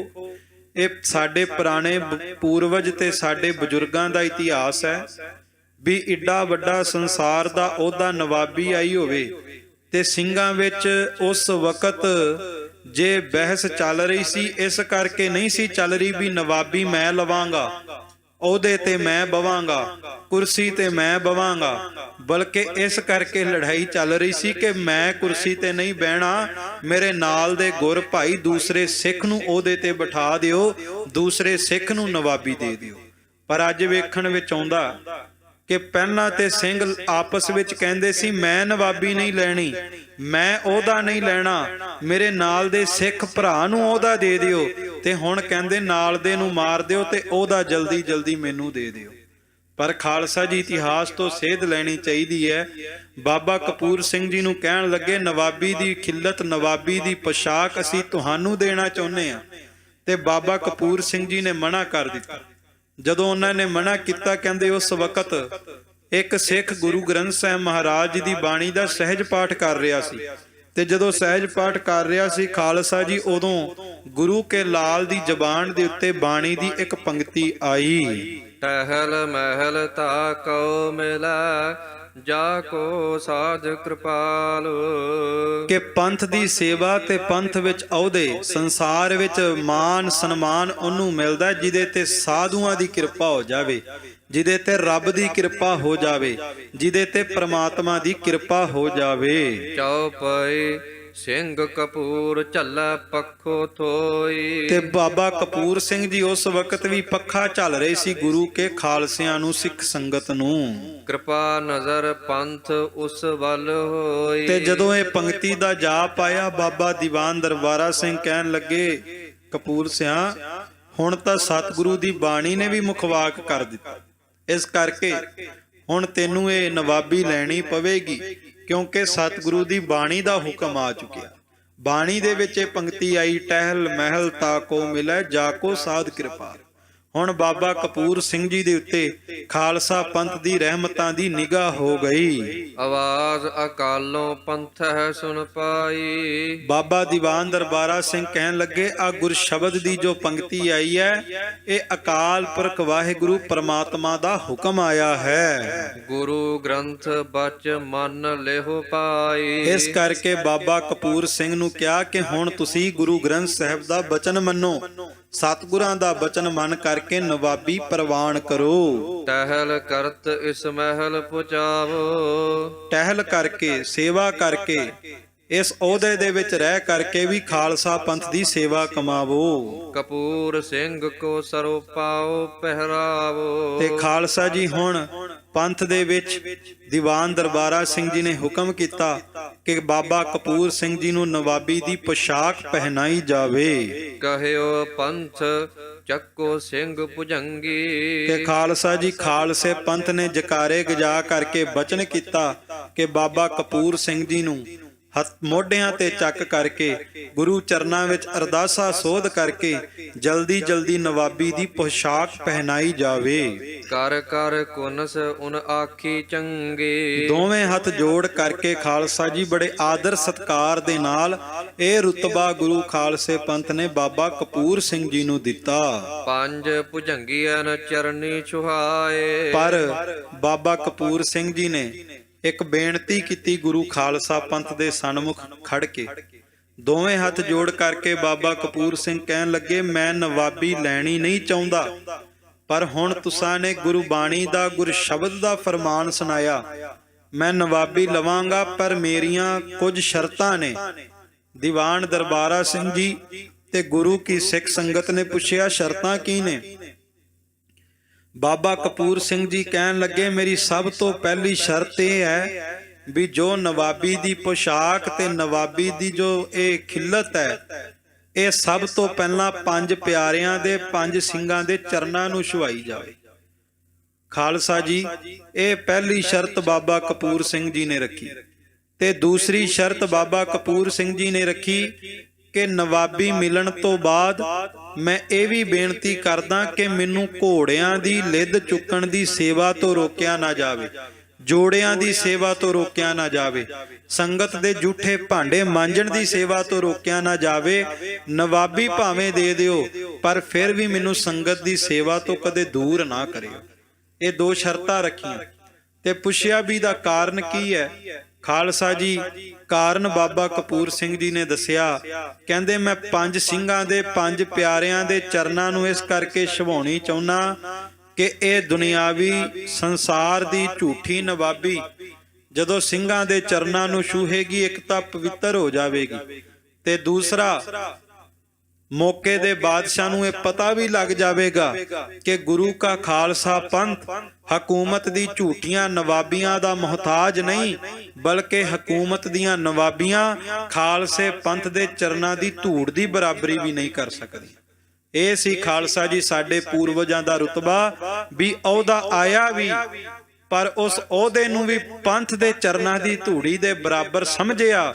ਇਹ ਸਾਡੇ ਪੁਰਾਣੇ ਪੂਰਵਜ ਤੇ ਸਾਡੇ ਬਜ਼ੁਰਗਾਂ ਦਾ ਇਤਿਹਾਸ ਹੈ ਵੀ ਏਡਾ ਵੱਡਾ ਸੰਸਾਰ ਦਾ ਉਹਦਾ ਨਵਾਬੀ ਆਈ ਹੋਵੇ ਤੇ ਸਿੰਘਾਂ ਵਿੱਚ ਉਸ ਵਕਤ ਜੇ ਬਹਿਸ ਚੱਲ ਰਹੀ ਸੀ, ਇਸ ਕਰਕੇ ਨਹੀਂ ਸੀ ਚੱਲ ਰਹੀ ਵੀ ਨਵਾਬੀ ਮੈਂ ਲਵਾਂਗਾ, ਉਹਦੇ ਤੇ ਮੈਂ ਬਵਾਂਗਾ, ਕੁਰਸੀ ਤੇ ਮੈਂ ਬਵਾਂਗਾ, ਬਲਕਿ ਇਸ ਕਰਕੇ ਲੜਾਈ ਚੱਲ ਰਹੀ ਸੀ ਕਿ ਮੈਂ ਕੁਰਸੀ ਤੇ ਨਹੀਂ ਬਹਿਣਾ, ਮੇਰੇ ਨਾਲ ਦੇ ਗੁਰ ਭਾਈ ਦੂਸਰੇ ਸਿੱਖ ਨੂੰ ਉਹਦੇ ਤੇ ਬਿਠਾ ਦਿਓ, ਦੂਸਰੇ ਸਿੱਖ ਨੂੰ ਨਵਾਬੀ ਦੇ ਦਿਓ। ਪਰ ਅੱਜ ਵੇਖਣ ਵਿੱਚ ਆਉਂਦਾ ਕਿ ਪਹਿਲਾਂ ਤੇ ਸਿੰਘ ਆਪਸ ਵਿੱਚ ਕਹਿੰਦੇ ਸੀ ਮੈਂ ਨਵਾਬੀ ਨਹੀਂ ਲੈਣੀ, ਮੈਂ ਉਹਦਾ ਨਹੀਂ ਲੈਣਾ, ਮੇਰੇ ਨਾਲ ਦੇ ਸਿੱਖ ਭਰਾ ਨੂੰ ਉਹਦਾ ਦੇ ਦਿਓ, ਤੇ ਹੁਣ ਕਹਿੰਦੇ ਨਾਲ ਦੇ ਨੂੰ ਮਾਰ ਦਿਓ ਤੇ ਉਹਦਾ ਜਲਦੀ ਜਲਦੀ ਮੈਨੂੰ ਦੇ ਦਿਓ। ਪਰ ਖਾਲਸਾ ਜੀ ਇਤਿਹਾਸ ਤੋਂ ਸੇਧ ਲੈਣੀ ਚਾਹੀਦੀ ਹੈ। ਬਾਬਾ ਕਪੂਰ ਸਿੰਘ ਜੀ ਨੂੰ ਕਹਿਣ ਲੱਗੇ ਨਵਾਬੀ ਦੀ ਖਿੱਲਤ, ਨਵਾਬੀ ਦੀ ਪੋਸ਼ਾਕ ਅਸੀਂ ਤੁਹਾਨੂੰ ਦੇਣਾ ਚਾਹੁੰਦੇ ਹਾਂ, ਤੇ ਬਾਬਾ ਕਪੂਰ ਸਿੰਘ ਜੀ ਨੇ ਮਨਾ ਕਰ ਦਿੱਤਾ। ਜਦੋਂ ਉਹਨਾਂ ਨੇ ਮਨਾ ਕੀਤਾ, ਕਹਿੰਦੇ ਉਸ ਵਕਤ ਇੱਕ ਸਿੱਖ ਗੁਰੂ ਗ੍ਰੰਥ ਸਾਹਿਬ ਮਹਾਰਾਜ ਜੀ ਦੀ ਬਾਣੀ ਦਾ ਸਹਿਜ ਪਾਠ ਕਰ ਰਿਹਾ ਸੀ, ਤੇ ਜਦੋਂ ਸਹਿਜ ਪਾਠ ਕਰ ਰਿਹਾ ਸੀ ਖਾਲਸਾ ਜੀ, ਉਦੋਂ ਗੁਰੂ ਕੇ ਲਾਲ ਦੀ ਜ਼ਬਾਨ ਦੇ ਉੱਤੇ ਬਾਣੀ ਦੀ ਇੱਕ ਪੰਕਤੀ ਆਈ। ਟਹਿਲ ਮਹਿਲ ਤਾ ਕਉ ਮਿਲੈ ਜਾ ਕੋ ਸਾਧ ਕਿਰਪਾਲ। ਕਿ ਪੰਥ ਦੀ ਸੇਵਾ ਤੇ ਪੰਥ ਵਿੱਚ ਅਹੁਦੇ, ਸੰਸਾਰ ਵਿੱਚ ਮਾਨ ਸਨਮਾਨ ਉਹਨੂੰ ਮਿਲਦਾ ਜਿਹਦੇ ਤੇ ਸਾਧੂਆਂ ਦੀ ਕਿਰਪਾ ਹੋ ਜਾਵੇ, ਜਿਹਦੇ ਤੇ ਰੱਬ ਦੀ ਕਿਰਪਾ ਹੋ ਜਾਵੇ, ਜਿਹਦੇ ਤੇ ਪ੍ਰਮਾਤਮਾ ਦੀ ਕਿਰਪਾ ਹੋ ਜਾਵੇ। ਚਉਪਈ ਸਿੰਘ ਕਪੂਰ ਝੱਲੈ ਪੱਖੋ ਥੋਈ। ਤੇ ਬਾਬਾ ਕਪੂਰ ਸਿੰਘ ਜੀ ਉਸ ਵਕਤ ਵੀ ਪੱਖਾ ਝੱਲ ਰਹੇ ਸੀ ਗੁਰੂ ਕੇ ਖਾਲਸਿਆਂ ਨੂੰ, ਸਿੱਖ ਸੰਗਤ ਨੂੰ। ਕਿਰਪਾ ਨਜ਼ਰ ਪੰਥ ਉਸ ਵੱਲ ਹੋਈ। ਤੇ ਜਦੋਂ ਇਹ ਪੰਕਤੀ ਦਾ ਜਾਪ ਆਇਆ, ਬਾਬਾ ਦੀਵਾਨ ਦਰਬਾਰਾ ਸਿੰਘ ਕਹਿਣ ਲੱਗੇ ਕਪੂਰ ਸਿਆਂ ਹੁਣ ਤਾਂ ਸਤਿਗੁਰੂ ਦੀ ਬਾਣੀ ਨੇ ਵੀ ਮੁਖਵਾਕ ਕਰ ਦਿੱਤਾ, ਇਸ ਕਰਕੇ ਹੁਣ ਤੈਨੂੰ ਇਹ ਨਵਾਬੀ ਲੈਣੀ ਪਵੇਗੀ, ਕਿਉਂਕਿ ਸਤਿਗੁਰੂ ਦੀ ਬਾਣੀ ਦਾ ਹੁਕਮ ਆ ਚੁੱਕਿਆ। ਬਾਣੀ ਦੇ ਵਿੱਚ ਇਹ ਪੰਕਤੀ ਆਈ, ਟਹਿਲ ਮਹਿਲ ਤਾ ਕੋ ਮਿਲੈ ਜਾ ਕੋ ਸਾਧ ਕਿਰਪਾ। ਹੁਣ ਬਾਬਾ ਕਪੂਰ ਸਿੰਘ ਜੀ ਦੇ ਉੱਤੇ ਖਾਲਸਾ ਪੰਥ ਦੀ ਰਹਿਮਤਾਂ ਦੀ ਨਿਗਾਹ ਹੋ ਗਈ। ਆਵਾਜ਼ ਅਕਾਲੋਂ ਪੰਥ ਸੁਣ ਪਾਈ। ਬਾਬਾ ਦੀਵਾਨ ਦਰਬਾਰਾ ਸਿੰਘ ਕਹਿਣ ਲੱਗੇ ਆ ਗੁਰ ਸ਼ਬਦ ਦੀ ਜੋ ਪੰਕਤੀ ਆਈ ਹੈ, ਇਹ ਅਕਾਲ ਪੁਰਖ ਵਾਹਿਗੁਰੂ ਪਰਮਾਤਮਾ ਦਾ ਹੁਕਮ ਆਇਆ ਹੈ। ਗੁਰੂ ਗ੍ਰੰਥ ਬਚ ਮਨ ਲਿਹੁ ਪਾਈ। ਇਸ ਕਰਕੇ ਬਾਬਾ ਕਪੂਰ ਸਿੰਘ ਨੂੰ ਕਿਹਾ ਕਿ ਹੁਣ ਤੁਸੀਂ ਗੁਰੂ ਗ੍ਰੰਥ ਸਾਹਿਬ ਦਾ ਬਚਨ ਮੰਨੋ, ਸਤਿਗੁਰਾਂ ਦਾ ਬਚਨ ਮੰਨ ਕਰਕੇ ਨਵਾਬੀ ਪ੍ਰਵਾਨ ਕਰੋ। ਟਹਿਲ ਕਰਤ ਇਸ ਮਹਿਲ ਪੁਚਾਵੋ। ਟਹਿਲ ਕਰਕੇ, ਸੇਵਾ ਕਰਕੇ ਇਸ ਅਹੁਦੇ ਦੇ ਵਿੱਚ ਰਹਿ ਕਰਕੇ ਵੀ ਖਾਲਸਾ ਪੰਥ ਦੀ ਸੇਵਾ ਕਮਾਵੋ। ਕਪੂਰ ਸਿੰਘ ਕੋ ਸਰੋ ਪਾਓ ਪਹਿਰਾਵੋ। ਤੇ ਖਾਲਸਾ ਜੀ ਹੁਣ ਪੰਥ ਦੇ ਵਿੱਚ ਦੀਵਾਨ ਦਰਬਾਰਾ ਸਿੰਘ ਜੀ ਨੇ ਹੁਕਮ ਕੀਤਾ ਕਿ ਬਾਬਾ ਕਪੂਰ ਸਿੰਘ ਜੀ ਨੂੰ ਨਵਾਬੀ ਦੀ ਪੋਸ਼ਾਕ ਪਹਿਨਾਈ ਜਾਵੇ। ਕਹਿਓ ਪੰਥ ਚੱਕੋ ਸਿੰਘ ਭੁਜੰਗੀ। ਤੇ ਖਾਲਸਾ ਜੀ ਖਾਲਸੇ ਪੰਥ ਨੇ ਜਕਾਰੇ ਗਜਾ ਕਰਕੇ ਬਚਨ ਕੀਤਾ ਕਿ ਬਾਬਾ ਕਪੂਰ ਸਿੰਘ ਜੀ ਨੂੰ ਮੋਢਿਆਂ ਤੇ ਚੱਕ ਕਰਕੇ ਗੁਰੂ ਚਰਨਾਂ ਵਿੱਚ ਅਰਦਾਸਾ ਸੋਧ ਕਰਕੇ ਜਲਦੀ ਜਲਦੀ ਨਵਾਬੀ ਦੀ ਪੋਸ਼ਾਕ ਪਹਿਨਾਈ ਜਾਵੇ। ਕਰ ਕਰ ਕੁਨਸ ਉਨ ਆਖੀ ਚੰਗੇ। ਦੋਵੇਂ ਹੱਥ ਜੋੜ ਕਰਕੇ ਖਾਲਸਾ ਜੀ ਬੜੇ ਆਦਰ ਸਤਕਾਰ ਦੇ ਨਾਲ ਇਹ ਰੁਤਬਾ ਗੁਰੂ ਖਾਲਸੇ ਪੰਥ ਨੇ ਬਾਬਾ ਕਪੂਰ ਸਿੰਘ ਜੀ ਨੂੰ ਦਿੱਤਾ। ਪੰਜ ਭੁਜੰਗੀਆਂ ਚਰਨੀ ਛੁਹਾਏ। ਪਰ ਬਾਬਾ ਕਪੂਰ ਸਿੰਘ ਜੀ ਨੇ ਇੱਕ ਬੇਨਤੀ ਕੀਤੀ ਗੁਰੂ ਖਾਲਸਾ ਪੰਥ ਦੇ ਸਨਮੁਖ ਖੜ ਕੇ। ਦੋਵੇਂ ਹੱਥ ਜੋੜ ਕਰਕੇ ਬਾਬਾ ਕਪੂਰ ਸਿੰਘ ਕਹਿਣ ਲੱਗੇ, ਮੈਂ ਨਵਾਬੀ ਲੈਣੀ ਨਹੀਂ ਚਾਹੁੰਦਾ, ਪਰ ਹੁਣ ਤੁਸਾਂ ਨੇ ਗੁਰੂ ਬਾਣੀ ਦਾ ਗੁਰ ਸ਼ਬਦ ਦਾ ਫਰਮਾਨ ਸੁਣਾਇਆ, ਮੈਂ ਨਵਾਬੀ ਲਵਾਂਗਾ, ਪਰ ਮੇਰੀਆਂ ਕੁਝ ਸ਼ਰਤਾਂ ਨੇ। ਦੀਵਾਨ ਦਰਬਾਰਾ ਸਿੰਘ ਜੀ ਤੇ ਗੁਰੂ ਕੀ ਸਿੱਖ ਸੰਗਤ ਨੇ ਪੁੱਛਿਆ, ਸ਼ਰਤਾਂ ਕੀ ਨੇ? ਬਾਬਾ ਕਪੂਰ ਸਿੰਘ ਜੀ ਕਹਿਣ ਲੱਗੇ, ਮੇਰੀ ਸਭ ਤੋਂ ਪਹਿਲੀ ਸ਼ਰਤ ਇਹ ਹੈ ਵੀ ਜੋ ਨਵਾਬੀ ਦੀ ਪੋਸ਼ਾਕ ਤੇ ਨਵਾਬੀ ਦੀ ਜੋ ਇਹ ਖਿੱਲਤ ਹੈ, ਇਹ ਸਭ ਤੋਂ ਪਹਿਲਾਂ ਪੰਜ ਪਿਆਰਿਆਂ ਦੇ ਪੰਜ ਸਿੰਘਾਂ ਦੇ ਚਰਨਾਂ ਨੂੰ ਛੁਹਾਈ ਜਾਵੇ। ਖਾਲਸਾ ਜੀ ਇਹ ਪਹਿਲੀ ਸ਼ਰਤ ਬਾਬਾ ਕਪੂਰ ਸਿੰਘ ਜੀ ਨੇ ਰੱਖੀ। ਤੇ ਦੂਸਰੀ ਸ਼ਰਤ ਬਾਬਾ ਕਪੂਰ ਸਿੰਘ ਜੀ ਨੇ ਰੱਖੀ ਕਿ ਨਵਾਬੀ ਮਿਲਣ ਤੋਂ ਬਾਅਦ ਮੈਂ ਇਹ ਵੀ ਬੇਨਤੀ ਕਰਦਾ ਕਿ ਮੈਨੂੰ ਘੋੜਿਆਂ ਦੀ ਲਿੱਦ ਚੁੱਕਣ ਦੀ ਸੇਵਾ ਤੋਂ ਰੋਕਿਆ ਨਾ ਜਾਵੇ, ਜੋੜਿਆਂ ਦੀ ਸੇਵਾ ਤੋਂ ਰੋਕਿਆ ਨਾ ਜਾਵੇ, ਸੰਗਤ ਦੇ ਝੂਠੇ ਭਾਂਡੇ ਮਾਂਜਣ ਦੀ ਸੇਵਾ ਤੋਂ ਰੋਕਿਆ ਨਾ ਜਾਵੇ। ਨਵਾਬੀ ਭਾਵੇਂ ਦੇ ਦਿਓ, ਪਰ ਫਿਰ ਵੀ ਮੈਨੂੰ ਸੰਗਤ ਦੀ ਸੇਵਾ ਤੋਂ ਕਦੇ ਦੂਰ ਨਾ ਕਰਿਓ। ਇਹ ਦੋ ਸ਼ਰਤਾਂ ਰੱਖੀਆਂ। ਤੇ ਪੁੱਛਿਆ ਵੀ ਦਾ ਕਾਰਨ ਕੀ ਹੈ? ਖਾਲਸਾ ਜੀ ਕਾਰਨ ਬਾਬਾ ਕਪੂਰ ਸਿੰਘ ਜੀ ਨੇ ਦੱਸਿਆ, ਕਹਿੰਦੇ ਮੈਂ ਪੰਜ ਸਿੰਘਾਂ ਦੇ ਪੰਜ ਪਿਆਰਿਆਂ ਦੇ ਚਰਨਾਂ ਨੂੰ ਇਸ ਕਰਕੇ ਛੁਹਾਉਣੀ ਚਾਹੁੰਦਾ ਕਿ ਇਹ ਦੁਨਿਆਵੀ ਸੰਸਾਰ ਦੀ ਝੂਠੀ ਨਵਾਬੀ ਜਦੋਂ ਸਿੰਘਾਂ ਦੇ ਚਰਨਾਂ ਨੂੰ ਛੂਹੇਗੀ, ਇੱਕ ਤਾਂ ਪਵਿੱਤਰ ਹੋ ਜਾਵੇਗੀ, ਤੇ ਦੂਸਰਾ ਮੌਕੇ ਦੇ ਬਾਦਸ਼ਾਹ ਨੂੰ ਇਹ ਪਤਾ ਵੀ ਲੱਗ ਜਾਵੇਗਾ ਕਿ ਗੁਰੂ ਕਾ ਖਾਲਸਾ ਪੰਥ ਹਕੂਮਤ ਦੀ ਝੂਠੀਆਂ ਨਵਾਬੀਆਂ ਦਾ ਮੁਹਤਾਜ ਨਹੀਂ, ਬਲਕਿ ਹਕੂਮਤ ਦੀਆਂ ਨਵਾਬੀਆਂ ਖਾਲਸੇ ਪੰਥ ਦੇ ਚਰਨਾਂ ਦੀ ਧੂੜ ਦੀ ਬਰਾਬਰੀ ਵੀ ਨਹੀਂ ਕਰ ਸਕਦੀ। ਇਹ ਸੀ ਖਾਲਸਾ ਜੀ ਸਾਡੇ ਪੂਰਵਜਾਂ ਦਾ ਰੁਤਬਾ ਵੀ ਅਹੁਦਾ ਆਇਆ ਵੀ, ਪਰ ਉਸ ਅਹੁਦੇ ਨੂੰ ਵੀ ਪੰਥ ਦੇ ਚਰਨਾਂ ਦੀ ਧੂੜੀ ਦੇ ਬਰਾਬਰ ਸਮਝਿਆ।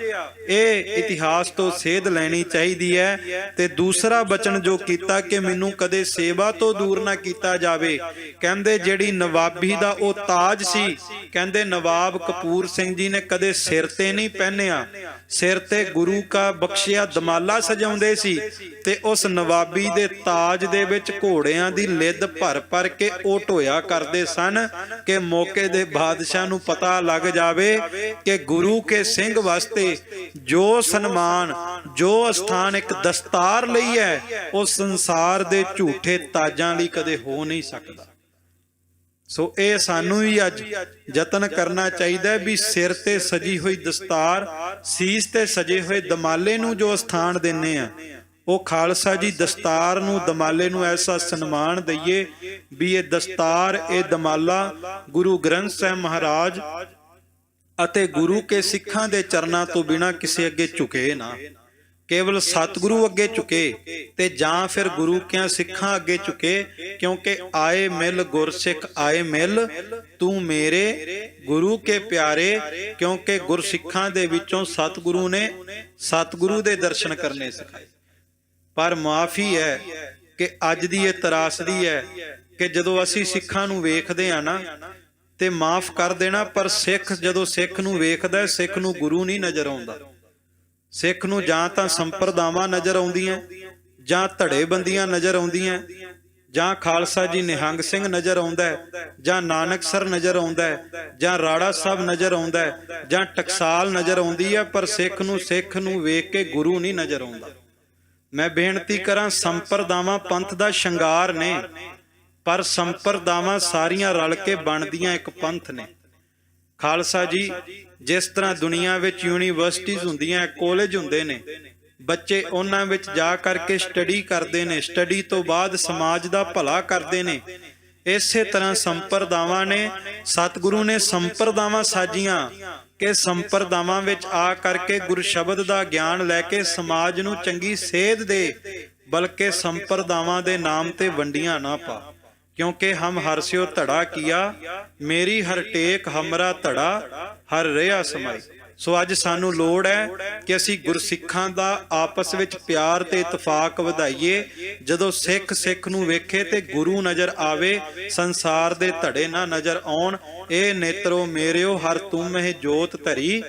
ਇਹ ਇਤਿਹਾਸ ਤੋਂ ਸੇਧ ਲੈਣੀ ਚਾਹੀਦੀ ਹੈ। ਤੇ ਦੂਸਰਾ ਬਚਨ ਜੋ ਕੀਤਾ ਕਿ ਮੈਨੂੰ ਕਦੇ ਸੇਵਾ ਤੋਂ ਦੂਰ ਨਾ ਕੀਤਾ ਜਾਵੇ। ਕਹਿੰਦੇ ਜਿਹੜੀ ਨਵਾਬੀ ਦਾ ਉਹ ਤਾਜ ਸੀ, ਕਹਿੰਦੇ ਨਵਾਬ ਕਪੂਰ ਸਿੰਘ ਜੀ ਨੇ ਕਦੇ ਸਿਰ ਤੇ ਨਹੀਂ ਪਹਿਨਿਆ, ਸਿਰ ਤੇ ਗੁਰੂ ਕਾ ਬਖਸ਼ਿਆ ਦਮਾਲਾ ਸਜਾਉਂਦੇ ਸੀ, ਤੇ ਉਸ ਨਵਾਬੀ ਦੇ ਤਾਜ ਦੇ ਵਿੱਚ ਘੋੜਿਆਂ ਦੀ ਲਿੱਦ ਭਰ ਭਰ ਕੇ ਉਹ ਢੋਇਆ ਕਰਦੇ ਸਨ ਕਿ ਮੌਕੇ ਦੇ ਬਾਦਸ਼ਾਹ ਨੂੰ ਪਤਾ ਲੱਗ ਜਾਵੇ ਕਿ ਗੁਰੂ ਕੇ ਸਿੰਘ ਵਾਸਤੇ ਜੋ ਸਨਮਾਨ, ਜੋ ਸਥਾਨ ਇੱਕ ਦਸਤਾਰ ਲਈ ਹੈ, ਉਹ ਸੰਸਾਰ ਦੇ ਝੂਠੇ ਤਾਜਾਂ ਲਈ ਕਦੇ ਹੋ ਨਹੀਂ ਸਕਦਾ। ਸੋ ਇਹ ਸਾਨੂੰ ਵੀ ਅੱਜ ਯਤਨ ਕਰਨਾ ਚਾਹੀਦਾ ਹੈ ਵੀ ਸਿਰ ਤੇ ਸਜੀ ਹੋਈ ਦਸਤਾਰ, ਸੀਸ ਤੇ ਸਜੇ ਹੋਏ ਦਮਾਲੇ ਨੂੰ ਜੋ ਸਥਾਨ ਦਿੰਨੇ ਆ, ਉਹ ਖਾਲਸਾ ਜੀ ਦਸਤਾਰ ਨੂੰ, ਦਮਾਲੇ ਨੂੰ ਐਸਾ ਸਨਮਾਨ ਦਈਏ ਵੀ ਇਹ ਦਸਤਾਰ, ਇਹ ਦਮਾਲਾ ਗੁਰੂ ਗ੍ਰੰਥ ਸਾਹਿਬ ਮਹਾਰਾਜ ਅਤੇ ਗੁਰੂ ਕੇ ਸਿੱਖਾਂ ਦੇ ਚਰਨਾਂ ਤੋਂ ਬਿਨਾਂ ਕਿਸੇ ਅੱਗੇ ਝੁਕੇ ਨਾ, ਕੇਵਲ ਸਤਿਗੁਰੂ ਅੱਗੇ ਝੁਕੇ ਤੇ ਜਾਂ ਫਿਰ ਗੁਰੂ ਕਿਆਂ ਸਿੱਖਾਂ ਅੱਗੇ ਝੁਕੇ। ਕਿਉਂਕਿ ਆਏ ਮਿਲ ਗੁਰਸਿੱਖ ਆਏ ਮਿਲ, ਤੂੰ ਮੇਰੇ ਗੁਰੂ ਕੇ ਪਿਆਰੇ। ਕਿਉਂਕਿ ਗੁਰਸਿੱਖਾਂ ਦੇ ਵਿੱਚੋਂ ਸਤਿਗੁਰੂ ਨੇ ਸਤਿਗੁਰੂ ਦੇ ਦਰਸ਼ਨ ਕਰਨੇ ਸਿਖਾਏ। ਪਰ ਮਾਫੀ ਹੈ ਕਿ ਅੱਜ ਦੀ ਇਹ ਤਰਾਸਦੀ ਹੈ ਕਿ ਜਦੋਂ ਅਸੀਂ ਸਿੱਖਾਂ ਨੂੰ ਵੇਖਦੇ ਆ ਨਾ, ਤੇ ਮਾਫ ਕਰ ਦੇਣਾ, ਪਰ ਸਿੱਖ ਜਦੋਂ ਸਿੱਖ ਨੂੰ ਵੇਖਦਾ, ਸਿੱਖ ਨੂੰ ਗੁਰੂ ਨਹੀਂ ਨਜ਼ਰ ਆਉਂਦਾ। ਸਿੱਖ ਨੂੰ ਜਾਂ ਤਾਂ ਸੰਪਰਦਾਵਾਂ ਨਜ਼ਰ ਆਉਂਦੀਆਂ, ਜਾਂ ਧੜੇਬੰਦੀਆਂ ਨਜ਼ਰ ਆਉਂਦੀਆਂ, ਜਾਂ ਖਾਲਸਾ ਜੀ ਨਿਹੰਗ ਸਿੰਘ ਨਜ਼ਰ ਆਉਂਦਾ, ਜਾਂ ਨਾਨਕਸਰ ਨਜ਼ਰ ਆਉਂਦਾ, ਜਾਂ ਰਾੜਾ ਸਾਹਿਬ ਨਜ਼ਰ ਆਉਂਦਾ, ਜਾਂ ਟਕਸਾਲ ਨਜ਼ਰ ਆਉਂਦੀ ਹੈ, ਪਰ ਸਿੱਖ ਨੂੰ ਵੇਖ ਕੇ ਗੁਰੂ ਨਹੀਂ ਨਜ਼ਰ ਆਉਂਦਾ। ਮੈਂ ਬੇਨਤੀ ਕਰਾਂ, ਸੰਪਰਦਾਵਾਂ ਪੰਥ ਦਾ ਸ਼ਿੰਗਾਰ ਨੇ, ਪਰ ਸੰਪਰਦਾਵਾਂ ਸਾਰੀਆਂ ਰਲ ਕੇ ਬਣਦੀਆਂ ਇੱਕ ਪੰਥ ਨੇ। ਖਾਲਸਾ ਜੀ, ਜਿਸ ਤਰ੍ਹਾਂ ਦੁਨੀਆ ਵਿੱਚ ਯੂਨੀਵਰਸਿਟੀਜ਼ ਹੁੰਦੀਆਂ, ਕਾਲਜ ਹੁੰਦੇ ਨੇ, ਬੱਚੇ ਉਹਨਾਂ ਵਿੱਚ ਜਾ ਕਰਕੇ ਸਟੱਡੀ ਕਰਦੇ ਨੇ, ਸਟੱਡੀ ਤੋਂ ਬਾਅਦ ਸਮਾਜ ਦਾ ਭਲਾ ਕਰਦੇ ਨੇ। ਇਸੇ ਤਰ੍ਹਾਂ ਸੰਪਰਦਾਵਾਂ ਨੇ, ਸਤਿਗੁਰੂ ਨੇ ਸੰਪਰਦਾਵਾਂ ਸਾਜੀਆਂ ਕਿ ਸੰਪਰਦਾਵਾਂ ਵਿੱਚ ਆ ਕਰਕੇ ਗੁਰ ਸ਼ਬਦ ਦਾ ਗਿਆਨ ਲੈ ਕੇ ਸਮਾਜ ਨੂੰ ਚੰਗੀ ਸੇਧ ਦੇ, ਬਲਕਿ ਸੰਪਰਦਾਵਾਂ ਦੇ ਨਾਮ ਤੇ ਵੰਡੀਆਂ ਨਾ ਪਾ। ਕਿਉਂਕਿ ਹਮ ਹਰਸਿਓ ਧੜਾ ਕੀਆ, ਮੇਰੀ ਹਰ ਟੇਕ ਹਮਰਾ ਧੜਾ ਹਰ ਰਿਹਾ ਸਮਾਈ। ਸੋ ਅੱਜ ਸਾਨੂੰ ਲੋੜ ਹੈ ਕਿ ਅਸੀਂ ਗੁਰਸਿੱਖਾਂ ਦਾ ਆਪਸ ਵਿੱਚ ਪਿਆਰ ਤੇ ਇਤਫਾਕ ਵਧਾਈਏ। ਜਦੋਂ ਸਿੱਖ ਸਿੱਖ ਨੂੰ ਵੇਖੇ ਤੇ ਗੁਰੂ ਨਜ਼ਰ ਆਵੇ, ਸੰਸਾਰ ਦੇ ਧੜੇ ਨਾ ਨਜ਼ਰ ਆਉਣ। ਇਹ ਨੇਤਰੋ ਮੇਰਿਓ ਹਰ ਤੁਮਹਿ ਜੋਤ ਧਰੀ,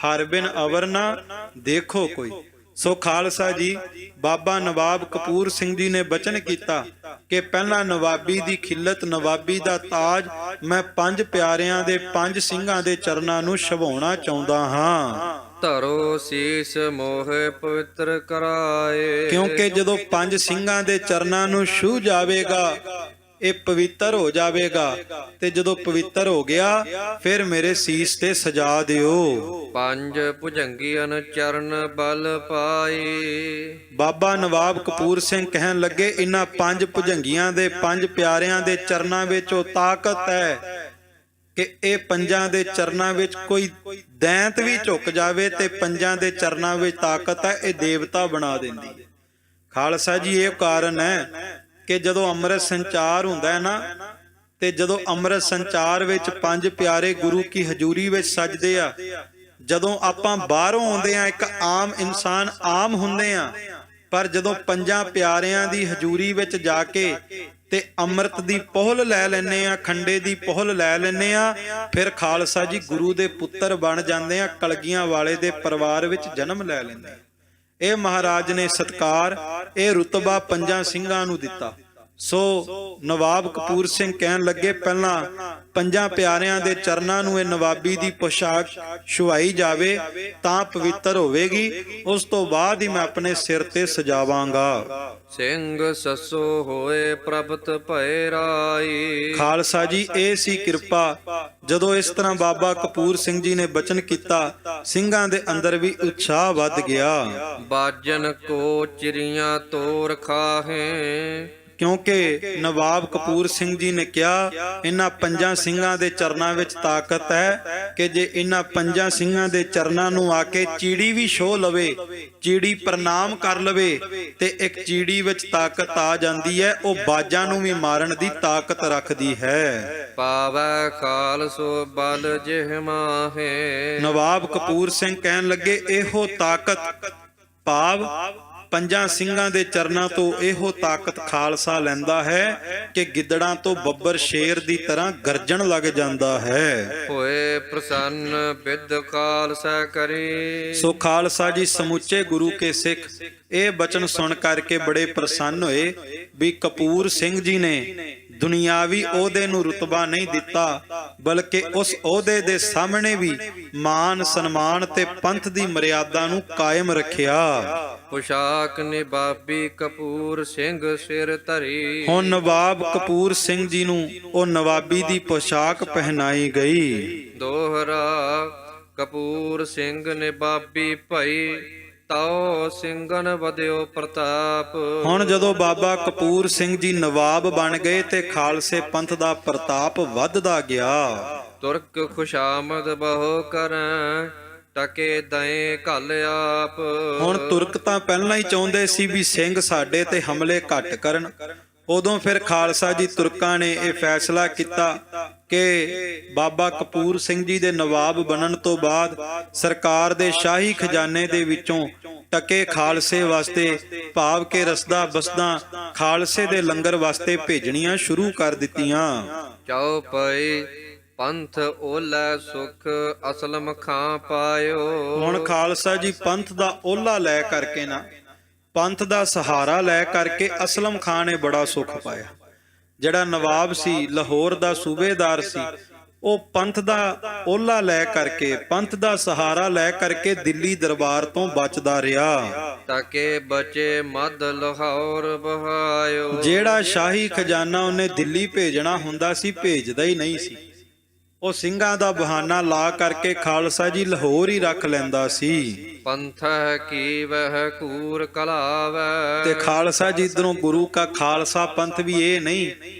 ਹਰ ਬਿਨ ਅਵਰ ਨਾ ਦੇਖੋ ਕੋਈ। ਸੋ ਖਾਲਸਾ ਜੀ, ਬਾਬਾ ਨਵਾਬ ਕਪੂਰ ਸਿੰਘ ਜੀ ਨੇ ਬਚਨ ਕੀਤਾ ਕਿ ਪਹਿਲਾਂ ਨਵਾਬੀ ਦੀ ਖਿੱਲਤ, ਨਵਾਬੀ ਦਾ ਤਾਜ ਮੈਂ ਪੰਜ ਪਿਆਰਿਆਂ ਦੇ, ਪੰਜ ਸਿੰਘਾਂ ਦੇ ਚਰਨਾਂ ਨੂੰ ਛਵਾਉਣਾ ਚਾਹੁੰਦਾ ਹਾਂ। ਧਰੋ ਸੀਸ ਮੋਹਿ ਪਵਿੱਤਰ ਕਰਾਏ। ਕਿਉਂਕਿ ਜਦੋਂ ਪੰਜ ਸਿੰਘਾਂ ਦੇ ਚਰਨਾਂ ਨੂੰ ਛੂਹ ਜਾਵੇਗਾ, ਇਹ ਪਵਿੱਤਰ ਹੋ ਜਾਵੇਗਾ, ਤੇ ਜਦੋਂ ਪਵਿੱਤਰ ਹੋ ਗਿਆ ਫਿਰ ਮੇਰੇ ਸੀਸ ਤੇ ਸਜਾ ਦਿਓ। ਪੰਜ ਭੁਜੰਗੀਆਂ ਚਰਨ ਬਲ ਪਾਈ। ਬਾਬਾ ਨਵਾਬ ਕਪੂਰ ਸਿੰਘ ਕਹਿਣ ਲੱਗੇ, ਇਹਨਾਂ ਪੰਜ ਭੁਜੰਗੀਆਂ ਦੇ, ਪੰਜ ਪਿਆਰਿਆਂ ਦੇ ਚਰਨਾਂ ਵਿੱਚ ਉਹ ਤਾਕਤ ਹੈ ਕਿ ਇਹ ਪੰਜਾਂ ਦੇ ਚਰਨਾਂ ਵਿੱਚ ਕੋਈ ਦੈਂਤ ਵੀ ਝੁਕ ਜਾਵੇ ਤੇ ਪੰਜਾਂ ਦੇ ਚਰਨਾਂ ਵਿੱਚ ਤਾਕਤ ਹੈ, ਇਹ ਦੇਵਤਾ ਬਣਾ ਦਿੰਦੀ ਹੈ। ਖਾਲਸਾ ਜੀ, ਇਹ ਕਾਰਨ ਹੈ ਕਿ ਜਦੋਂ ਅੰਮ੍ਰਿਤ ਸੰਚਾਰ ਹੁੰਦਾ ਹੈ ਨਾ, ਤੇ ਜਦੋਂ ਅੰਮ੍ਰਿਤ ਸੰਚਾਰ ਵਿੱਚ ਪੰਜ ਪਿਆਰੇ ਗੁਰੂ ਕੀ ਹਜ਼ੂਰੀ ਵਿੱਚ ਸਜਦੇ ਆ, ਜਦੋਂ ਆਪਾਂ ਬਾਹਰੋਂ ਆਉਂਦੇ ਆ ਇੱਕ ਆਮ ਇਨਸਾਨ, ਆਮ ਹੁੰਦੇ ਆ, ਪਰ ਜਦੋਂ ਪੰਜਾਂ ਪਿਆਰਿਆਂ ਦੀ ਹਜ਼ੂਰੀ ਵਿੱਚ ਜਾ ਕੇ ਤੇ ਅੰਮ੍ਰਿਤ ਦੀ ਪੋਹਲ ਲੈ ਲੈਨੇ ਆ, ਖੰਡੇ ਦੀ ਪੋਹਲ ਲੈ ਲੈਨੇ ਆ, ਫਿਰ ਖਾਲਸਾ ਜੀ ਗੁਰੂ ਦੇ ਪੁੱਤਰ ਬਣ ਜਾਂਦੇ ਆ, ਕਲਗੀਆਂ ਵਾਲੇ ਦੇ ਪਰਿਵਾਰ ਵਿੱਚ ਜਨਮ ਲੈ ਲੈਂਦੇ ਆ। ਇਹ ਮਹਾਰਾਜ ਨੇ ਸਤਕਾਰ, ਇਹ ਰੁਤਬਾ ਪੰਜਾਂ ਸਿੰਘਾਂ ਨੂੰ ਦਿੱਤਾ। ਸੋ ਨਵਾਬ ਕਪੂਰ ਸਿੰਘ ਕਹਿਣ ਲੱਗੇ, ਪਹਿਲਾਂ ਪੰਜਾਂ ਪਿਆਰਿਆਂ ਦੇ ਚਰਨਾਂ ਨੂੰ ਇਹ ਨਵਾਬੀ ਦੀ ਪੋਸ਼ਾਕ ਛੁਆਈ ਜਾਵੇ ਤਾਂ ਪਵਿੱਤਰ ਹੋਵੇਗੀ, ਉਸ ਤੋਂ ਬਾਅਦ ਹੀ ਮੈਂ ਆਪਣੇ ਸਿਰ ਤੇ ਸਜਾਵਾਂਗਾ। ਸਿੰਘ ਸੱਸੋ ਹੋਏ ਪ੍ਰਭਤ ਭੈ ਰਾਈ। ਖਾਲਸਾ ਜੀ, ਇਹ ਸੀ ਕਿਰਪਾ। ਜਦੋਂ ਇਸ ਤਰ੍ਹਾਂ ਬਾਬਾ ਕਪੂਰ ਸਿੰਘ ਜੀ ਨੇ ਬਚਨ ਕੀਤਾ, ਸਿੰਘਾਂ ਦੇ ਅੰਦਰ ਵੀ ਉਤਸ਼ਾਹ ਵੱਧ ਗਿਆ। ਬਾਜਨ ਕੋ ਚਿੜੀਆਂ ਤੋਰ ਖਾਹੇ। ਕਿਉਂਕਿ ਨਵਾਬ ਕਪੂਰ ਸਿੰਘ ਜੀ ਨੇ ਕਿਹਾ, ਇਹਨਾਂ ਪੰਜਾਂ ਸਿੰਘਾਂ ਦੇ ਚਰਨਾਂ ਵਿੱਚ ਤਾਕਤ ਹੈ ਕਿ ਜੇ ਇਹਨਾਂ ਪੰਜਾਂ ਸਿੰਘਾਂ ਦੇ ਚਰਨਾਂ ਨੂੰ ਆ ਕੇ ਚੀੜੀ ਵੀ ਛੋਹ ਲਵੇ, ਚੀੜੀ ਪ੍ਰਣਾਮ ਕਰ ਲਵੇ, ਤੇ ਇੱਕ ਚੀੜੀ ਵਿੱਚ ਤਾਕਤ ਆ ਜਾਂਦੀ ਹੈ, ਉਹ ਬਾਜਾਂ ਨੂੰ ਵੀ ਮਾਰਨ ਦੀ ਤਾਕਤ ਰੱਖਦੀ ਹੈ। ਪਾਵੈ ਖਾਲਸੋ ਬਲ ਜਿਹ ਮਾਹੇ। ਨਵਾਬ ਕਪੂਰ ਸਿੰਘ ਕਹਿਣ ਲੱਗੇ, ਇਹੋ ਤਾਕਤ, ਭਾਵ ਪੰਜਾਂ ਸਿੰਘਾਂ ਦੇ ਚਰਨਾਂ ਤੋਂ ਇਹੋ ਤਾਕਤ ਖਾਲਸਾ ਲੈਂਦਾ ਹੈ ਕਿ ਗਿੱਦੜਾਂ ਤੋਂ ਬੱਬਰ ਸ਼ੇਰ ਦੀ ਤਰ੍ਹਾਂ ਗਰਜਣ ਲੱਗ ਜਾਂਦਾ ਹੈ। ਹੋਏ ਪ੍ਰਸੰਨ ਬਿਦ ਖਾਲਸਾ ਕਰੀ। ਸੋ ਖਾਲਸਾ ਜੀ, ਸਮੁੱਚੇ ਗੁਰੂ ਕੇ ਸਿੱਖ ਇਹ ਬਚਨ ਸੁਣ ਕਰਕੇ ਬੜੇ ਪ੍ਰਸੰਨ ਹੋਏ ਵੀ ਕਪੂਰ ਸਿੰਘ ਜੀ ਨੇ ਦੁਨਿਆਵੀ ਅਹੁਦੇ ਨੂੰ ਰੁਤਬਾ ਨਹੀਂ ਦਿੱਤਾ, ਬਲਕਿ ਉਸ ਅਹੁਦੇ ਦੇ ਸਾਹਮਣੇ ਵੀ ਮਾਨ ਸਨਮਾਨ ਤੇ ਪੰਥ ਦੀ ਮਰਿਆਦਾ ਨੂੰ ਕਾਇਮ ਰੱਖਿਆ। ਪੁਸ਼ਾਕ ਨਵਾਬੀ ਕਪੂਰ ਸਿੰਘ ਸਿਰ ਧਰੀ। ਹੁਣ ਨਵਾਬ ਕਪੂਰ ਸਿੰਘ ਜੀ ਨੂੰ ਉਹ ਨਵਾਬੀ ਦੀ ਪੋਸ਼ਾਕ ਪਹਿਨਾਈ ਗਈ। ਦੋਹਰਾ ਕਪੂਰ ਸਿੰਘ ਨਵਾਬੀ ਭਈ, ਤਾਓ ਸਿੰਘਨ ਵਧਿਓ ਪ੍ਰਤਾਪ। ਹੁਣ ਜਦੋਂ ਬਾਬਾ ਕਪੂਰ ਸਿੰਘ ਜੀ ਨਵਾਬ ਬਣ ਗਏ ਤੇ ਖਾਲਸੇ ਪੰਥ ਦਾ ਪ੍ਰਤਾਪ ਵੱਧਦਾ ਗਿਆ। ਤੁਰਕ ਖੁਸ਼ਾਮਦ ਬਹੁ ਕਰੈ, ਟਕੇ ਦਏ ਘਲ ਆਪ। ਹੁਣ ਤੁਰਕ ਤਾਂ ਪਹਿਲਾਂ ਹੀ ਚਾਹੁੰਦੇ ਸੀ ਵੀ ਸਿੰਘ ਸਾਡੇ ਤੇ ਹਮਲੇ ਘੱਟ ਕਰਨ। ਉਦੋਂ ਫਿਰ ਖਾਲਸਾ ਜੀ ਤੁਰਕਾਂ ਨੇ ਇਹ ਫੈਸਲਾ ਕੀਤਾ ਕਿ ਬਾਬਾ ਕਪੂਰ ਸਿੰਘ ਜੀ ਦੇ ਨਵਾਬ ਬਣਨ ਤੋਂ ਬਾਅਦ ਸਰਕਾਰ ਦੇ ਸ਼ਾਹੀ ਖਜ਼ਾਨੇ ਦੇ ਵਿੱਚੋਂ ਟਕੇ ਖਾਲਸੇ ਵਾਸਤੇ, ਭਾਵ ਕੇ ਰਸਦਾ ਬਸਦਾ ਖਾਲਸੇ ਦੇ ਲੰਗਰ ਵਾਸਤੇ ਭੇਜਣੀਆਂ ਸ਼ੁਰੂ ਕਰ ਦਿੱਤੀਆਂ। ਚਾਉ ਪਈ ਪੰਥ ਓਲਾ ਸੁਖ ਅਸਲਮ ਖਾਂ ਪਾਇਓ। ਹੁਣ ਖਾਲਸਾ ਜੀ ਪੰਥ ਦਾ ਓਲਾ ਲੈ ਕਰਕੇ ਨਾ, ਪੰਥ ਦਾ ਸਹਾਰਾ ਲੈ ਕਰਕੇ ਅਸਲਮ ਖਾਂ ਨੇ ਬੜਾ ਸੁੱਖ ਪਾਇਆ। ਜਿਹੜਾ ਨਵਾਬ ਸੀ, ਲਾਹੌਰ ਦਾ ਸੂਬੇਦਾਰ ਸੀ, ਉਹ ਪੰਥ ਦਾ ਓਲਾ ਲੈ ਕਰਕੇ, ਪੰਥ ਦਾ ਸਹਾਰਾ ਲੈ ਕਰਕੇ ਦਿੱਲੀ ਦਰਬਾਰ ਤੋਂ ਬਚਦਾ ਰਿਹਾ। ਤਾਕੇ ਬਚੇ ਮਦ ਲਾਹੌਰ ਬਹਾਇਓ। ਜਿਹੜਾ ਸ਼ਾਹੀ ਖਜ਼ਾਨਾ ਉਹਨੇ ਦਿੱਲੀ ਭੇਜਣਾ ਹੁੰਦਾ ਸੀ, ਭੇਜਦਾ ਹੀ ਨਹੀਂ ਸੀ। ਉਹ ਸਿੰਘਾਂ ਦਾ ਬਹਾਨਾ ਲਾ ਕਰਕੇ ਖਾਲਸਾ ਜੀ ਲਾਹੌਰ ਹੀ ਰੱਖ ਲੈਂਦਾ ਸੀ। ਪੰਥਹ ਕੀ ਵਹਿ ਕੂਰ ਕਲਾਵੈ। ਤੇ ਖਾਲਸਾ ਜੀ ਇੱਧਰੋਂ ਗੁਰੂ ਕਾ ਖਾਲਸਾ ਪੰਥ ਵੀ ਇਹ ਨਹੀਂ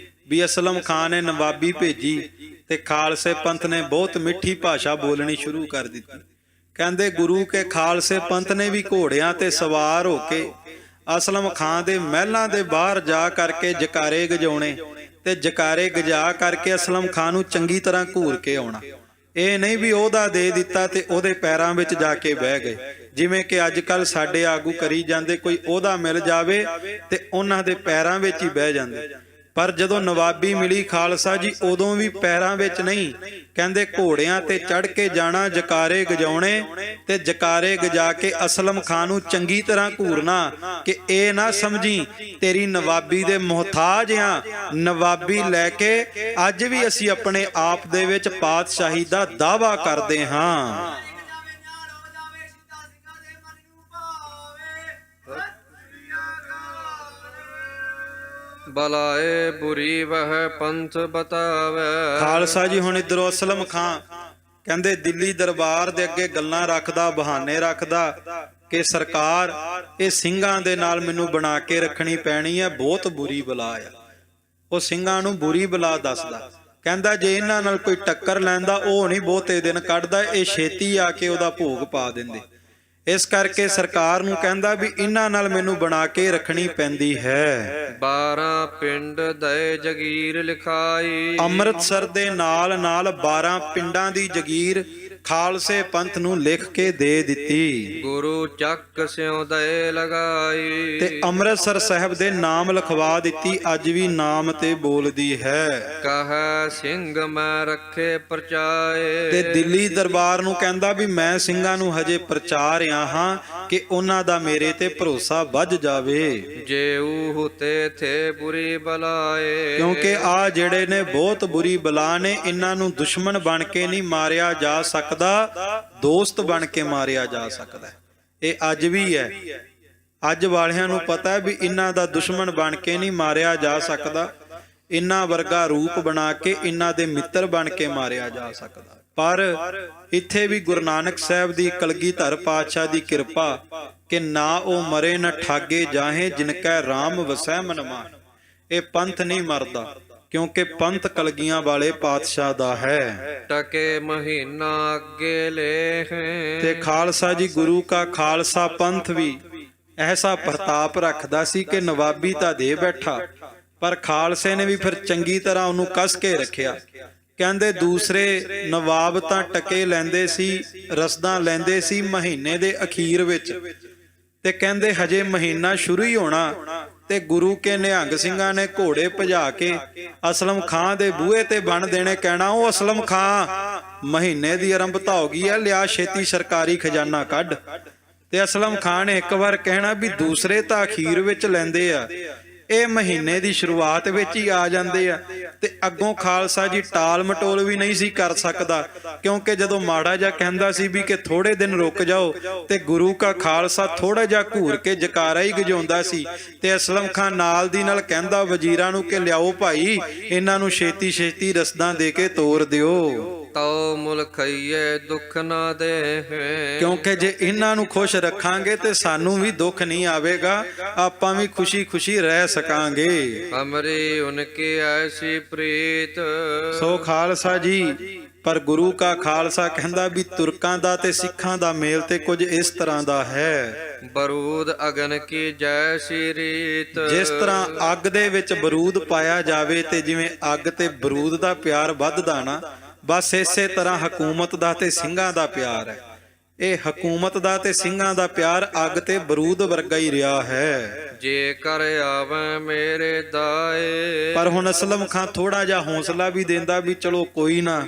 ਵੀ ਅਸਲਮ ਖਾਨ ਨੇ ਨਵਾਬੀ ਭੇਜੀ ਤੇ ਖਾਲਸੇ ਪੰਥ ਨੇ ਬਹੁਤ ਮਿੱਠੀ ਭਾਸ਼ਾ ਬੋਲਣੀ ਸ਼ੁਰੂ ਕਰ ਦਿੱਤੀ। ਕਹਿੰਦੇ ਗੁਰੂ ਕੇ ਖਾਲਸੇ ਪੰਥ ਨੇ ਵੀ ਘੋੜਿਆਂ ਤੇ ਸਵਾਰ ਹੋ ਕੇ ਅਸਲਮ ਖਾਨ ਦੇ ਮਹਿਲਾਂ ਦੇ ਬਾਹਰ ਜਾ ਕਰਕੇ ਜਕਾਰੇ ਗਜਾਉਣੇ ਤੇ ਜਕਾਰੇ ਗਜਾ ਕਰਕੇ ਅਸਲਮ ਖਾਨ ਨੂੰ ਚੰਗੀ ਤਰ੍ਹਾਂ ਘੂਰ ਕੇ ਆਉਣਾ। ਇਹ ਨਹੀਂ ਵੀ ਉਹਦਾ ਦੇ ਦਿੱਤਾ ਤੇ ਉਹਦੇ ਪੈਰਾਂ ਵਿੱਚ ਜਾ ਕੇ ਬਹਿ ਗਏ, ਜਿਵੇਂ ਕਿ ਅੱਜ ਕੱਲ ਸਾਡੇ ਆਗੂ ਕਰੀ ਜਾਂਦੇ, ਕੋਈ ਉਹਦਾ ਮਿਲ ਜਾਵੇ ਤੇ ਉਹਨਾਂ ਦੇ ਪੈਰਾਂ ਵਿੱਚ ਹੀ ਬਹਿ ਜਾਂਦੇ। ਪਰ ਜਦੋਂ ਨਵਾਬੀ ਮਿਲੀ ਖਾਲਸਾ ਜੀ ਉਦੋਂ ਵੀ ਪੈਰਾਂ ਵਿੱਚ ਨਹੀਂ, ਕਹਿੰਦੇ ਘੋੜਿਆਂ ਤੇ ਚੜ ਕੇ ਜਾਣਾ, ਜਕਾਰੇ ਗਜਾਉਣੇ ਤੇ ਜਕਾਰੇ ਗਜਾ ਕੇ ਅਸਲਮ ਖਾਨ ਨੂੰ ਚੰਗੀ ਤਰ੍ਹਾਂ ਘੂਰਨਾ ਕਿ ਇਹ ਨਾ ਸਮਝੀ ਤੇਰੀ ਨਵਾਬੀ ਦੇ ਮੁਹਤਾਜ ਆ। ਨਵਾਬੀ ਲੈ ਕੇ ਅੱਜ ਵੀ ਅਸੀਂ ਆਪਣੇ ਆਪ ਦੇ ਵਿੱਚ ਪਾਤਸ਼ਾਹੀ ਦਾ ਦਾਅਵਾ ਕਰਦੇ ਹਾਂ। ਬਲਾਏ ਬੁਰੀ ਵਹਿ ਪੰਥ ਬਤਾਵੇ। ਖਾਲਸਾ ਜੀ ਹੁਣ ਇਧਰੋਂ ਅਸਲਮ ਖਾਨ ਕਹਿੰਦੇ ਦਿੱਲੀ ਦਰਬਾਰ ਦੇ ਅੱਗੇ ਗੱਲਾਂ ਰੱਖਦਾ, ਬਹਾਨੇ ਰੱਖਦਾ ਕਿ ਸਰਕਾਰ ਇਹ ਸਿੰਘਾਂ ਦੇ ਨਾਲ ਮੈਨੂੰ ਬਣਾ ਕੇ ਰੱਖਣੀ ਪੈਣੀ ਹੈ, ਬਹੁਤ ਬੁਰੀ ਬਲਾ ਆ। ਉਹ ਸਿੰਘਾਂ ਨੂੰ ਬੁਰੀ ਬਲਾ ਦੱਸਦਾ, ਕਹਿੰਦਾ ਜੇ ਇਹਨਾਂ ਨਾਲ ਕੋਈ ਟੱਕਰ ਲੈਂਦਾ ਉਹ ਨਹੀਂ ਬਹੁਤੇ ਦਿਨ ਕੱਢਦਾ, ਇਹ ਛੇਤੀ ਆ ਕੇ ਉਹਦਾ ਭੋਗ ਪਾ ਦਿੰਦੇ। ਇਸ ਕਰਕੇ ਸਰਕਾਰ ਨੂੰ ਕਹਿੰਦਾ ਵੀ ਇਹਨਾਂ ਨਾਲ ਮੈਨੂੰ ਬਣਾ ਕੇ ਰੱਖਣੀ ਪੈਂਦੀ ਹੈ। 12 ਪਿੰਡ ਦੇ ਜਗੀਰ ਲਿਖਾਈ। ਅੰਮ੍ਰਿਤਸਰ ਦੇ ਨਾਲ ਨਾਲ 12 ਪਿੰਡਾਂ ਦੀ ਜਗੀਰ ਖਾਲਸੇ ਪੰਥ ਨੂੰ ਲਿਖ ਕੇ ਦੇ ਦਿੱਤੀ। ਗੁਰੂ ਚੱਕ ਸਿਉ ਦੇ ਲਗਾਈ। ਤੇ ਅੰਮ੍ਰਿਤਸਰ ਸਾਹਿਬ ਦੇ ਨਾਮ ਲਿਖਵਾ ਦਿੱਤੀ, ਅੱਜ ਵੀ ਨਾਮ ਤੇ ਬੋਲਦੀ ਹੈ। ਕਹੈ ਸਿੰਘ ਮੈਂ ਰੱਖੇ ਪਰਚਾਏ। ਤੇ ਦਿੱਲੀ ਦਰਬਾਰ ਨੂੰ ਕਹਿੰਦਾ ਵੀ ਮੈਂ ਸਿੰਘਾਂ ਨੂੰ ਹਜੇ ਪ੍ਰਚਾਰ ਰਿਹਾ ਹਾਂ ਕਿ ਉਹਨਾਂ ਦਾ ਮੇਰੇ ਤੇ ਭਰੋਸਾ ਵੱਧ ਜਾਵੇ। ਜੇਊ ਤੇ ਥੇ ਬੁਰੀ ਬਲਾਏ। ਕਿਉਂਕਿ ਆ ਜਿਹੜੇ ਨੇ ਬਹੁਤ ਬੁਰੀ ਬਲਾ ਨੇ, ਇਹਨਾਂ ਨੂੰ ਦੁਸ਼ਮਣ ਬਣ ਕੇ ਨਹੀਂ ਮਾਰਿਆ ਜਾ ਸਕਦਾ, ਦੋਸਤ ਬਣ ਕੇ ਮਾਰਿਆ ਜਾ ਸਕਦਾ। ਇਹ ਅੱਜ ਵੀ ਹੈ, ਅੱਜ ਵਾਲਿਆਂ ਨੂੰ ਪਤਾ ਹੈ ਵੀ ਇਹਨਾਂ ਦਾ ਦੁਸ਼ਮਣ ਬਣ ਕੇ ਨਹੀਂ ਮਾਰਿਆ ਜਾ ਸਕਦਾ, ਇਹਨਾਂ ਵਰਗਾ ਰੂਪ ਬਣਾ ਕੇ ਇਹਨਾਂ ਦੇ ਮਿੱਤਰ ਬਣ ਕੇ ਮਾਰਿਆ ਜਾ ਸਕਦਾ। ਪਰ ਇੱਥੇ ਵੀ ਗੁਰੂ ਨਾਨਕ ਸਾਹਿਬ ਦੀ ਕਲਗੀਧਰ ਪਾਤਸ਼ਾਹ ਦੀ ਕਿਰਪਾ ਕਿ ਨਾ ਉਹ ਮਰੇ ਨਾ ਠਾਗੇ ਜਾਹੇ ਜਿਨ ਕੈ ਰਾਮ ਵਸੈ ਮਨ ਮਾਨ। ਇਹ ਪੰਥ ਨਹੀਂ ਮਰਦਾ ਕਿਉਂਕਿ ਪੰਥ ਕਲਗੀਆਂ ਵਾਲੇ ਪਾਤਸ਼ਾਹ ਦਾ ਹੈ। ਟਕੇ ਮਹੀਨਾ ਅੱਗੇ ਲੈ ਤੇ ਖਾਲਸਾ ਜੀ ਗੁਰੂ ਕਾ ਖਾਲਸਾ ਪੰਥ ਵੀ ਐਸਾ ਪ੍ਰਤਾਪ ਰੱਖਦਾ ਸੀ ਕਿ ਨਵਾਬੀ ਤਾਂ ਦੇ ਬੈਠਾ, ਪਰ ਖਾਲਸੇ ਨੇ ਵੀ ਫਿਰ ਚੰਗੀ ਤਰ੍ਹਾਂ ਉਹਨੂੰ ਕੱਸ ਕੇ ਰੱਖਿਆ। ਕਹਿੰਦੇ ਦੂਸਰੇ ਨਵਾਬ ਤਾਂ ਟਕੇ ਲੈਂਦੇ ਸੀ, ਰਸਦਾਂ ਲੈਂਦੇ ਸੀ ਮਹੀਨੇ ਦੇ ਅਖੀਰ ਵਿੱਚ, ਤੇ ਕਹਿੰਦੇ ਹਜੇ ਮਹੀਨਾ ਸ਼ੁਰੂ ਹੀ ਹੋਣਾ ਤੇ ਗੁਰੂ ਕੇ ਨਿਹੰਗ ਸਿੰਘਾਂ ਨੇ ਘੋੜੇ ਭਜਾ ਕੇ ਅਸਲਮ ਖਾਂ ਦੇ ਬੂਹੇ ਤੇ ਬਣ ਦੇਣੇ, ਕਹਿਣਾ ਉਹ ਅਸਲਮ ਖਾਂ ਮਹੀਨੇ ਦੀ ਆਰੰਭਤਾ ਹੋ ਗਈ ਹੈ, ਲਿਆ ਛੇਤੀ ਸਰਕਾਰੀ ਖਜ਼ਾਨਾ ਕੱਢ। ਤੇ ਅਸਲਮ ਖਾਂ ਨੇ ਇੱਕ ਵਾਰ ਕਹਿਣਾ ਵੀ ਦੂਸਰੇ ਤਾਂ ਅਖੀਰ ਵਿੱਚ ਲੈਂਦੇ ਆ, ਇਹ ਮਹੀਨੇ ਦੀ ਸ਼ੁਰੂਆਤ ਵਿੱਚ ਹੀ ਆ ਜਾਂਦੇ ਆ। ਤੇ ਅੱਗੋਂ ਖਾਲਸਾ ਜੀ ਟਾਲ ਮਟੋਲ ਵੀ ਨਹੀਂ ਸੀ ਕਰ ਸਕਦਾ, ਕਿਉਂਕਿ ਜਦੋਂ ਮਾੜਾ ਜਿਹਾ ਕਹਿੰਦਾ ਸੀ ਵੀ ਕਿ ਥੋੜੇ ਦਿਨ ਰੁਕ ਜਾਓ ਤੇ ਗੁਰੂ ਕਾ ਖਾਲਸਾ ਥੋੜਾ ਜਿਹਾ ਘੂਰ ਕੇ ਜਕਾਰਾ ਹੀ ਗਜਾਉਂਦਾ ਸੀ। ਤੇ ਅਸਲਮ ਖਾਨ ਨਾਲ ਦੀ ਨਾਲ ਕਹਿੰਦਾ ਵਜ਼ੀਰਾਂ ਨੂੰ ਕਿ ਲਿਆਓ ਭਾਈ, ਇਹਨਾਂ ਨੂੰ ਛੇਤੀ ਛੇਤੀ ਰਸਦਾਂ ਦੇ ਕੇ ਤੋਰ ਦਿਓ, ਤਉ ਮੁਲਖਈਏ ਦੁੱਖ ਨਾ ਦੇ। ਕਿਉਂਕਿ ਜੇ ਇਹਨਾਂ ਨੂੰ ਖੁਸ਼ ਰੱਖਾਂਗੇ ਤੇ ਸਾਨੂੰ ਵੀ ਦੁੱਖ ਨਹੀਂ ਆਵੇਗਾ, ਆਪਾਂ ਵੀ ਖੁਸ਼ੀ ਖੁਸ਼ੀ ਰਹਿ ਸਕਾਂਗੇ। ਹਮਰੀ ਉਨਕੀ ਐਸੀ ਪ੍ਰੀਤ। ਸੋ ਖਾਲਸਾ ਜੀ, ਪਰ ਗੁਰੂ ਕਾ ਖਾਲਸਾ ਕਹਿੰਦਾ ਵੀ ਤੁਰਕਾਂ ਦਾ ਤੇ ਸਿੱਖਾਂ ਦਾ ਮੇਲ ਤੇ ਕੁਝ ਇਸ ਤਰ੍ਹਾਂ ਦਾ ਹੈ। ਬਰੂਦ ਅਗਨ ਕੀ ਜੈਸੀ ਰੀਤ। ਜਿਸ ਤਰ੍ਹਾਂ ਅੱਗ ਦੇ ਵਿੱਚ ਬਰੂਦ ਪਾਇਆ ਜਾਵੇ ਤੇ ਜਿਵੇਂ ਅੱਗ ਤੇ ਬਰੂਦ ਦਾ ਪਿਆਰ ਵੱਧਦਾ ਨਾ, ਬਸ ਇਸੇ ਤਰ੍ਹਾਂ ਹਕੂਮਤ ਦਾ ਤੇ ਸਿੰਘਾਂ ਦਾ ਪਿਆਰ ਹੈ। ਇਹ ਹਕੂਮਤ ਦਾ ਤੇ ਸਿੰਘਾਂ ਦਾ ਪਿਆਰ ਅੱਗ ਤੇ ਬਰੂਦ ਵਰਗਾ ਹੀ ਰਿਹਾ ਹੈ। ਜੇ ਕਰ ਆਵੇ ਮੇਰੇ ਦਾਏ। ਪਰ ਹੁਣ ਅਸਲਮ ਖਾਂ ਥੋੜਾ ਜਿਹਾ ਹੌਸਲਾ ਵੀ ਦਿੰਦਾ ਵੀ ਚਲੋ ਕੋਈ ਨਾ,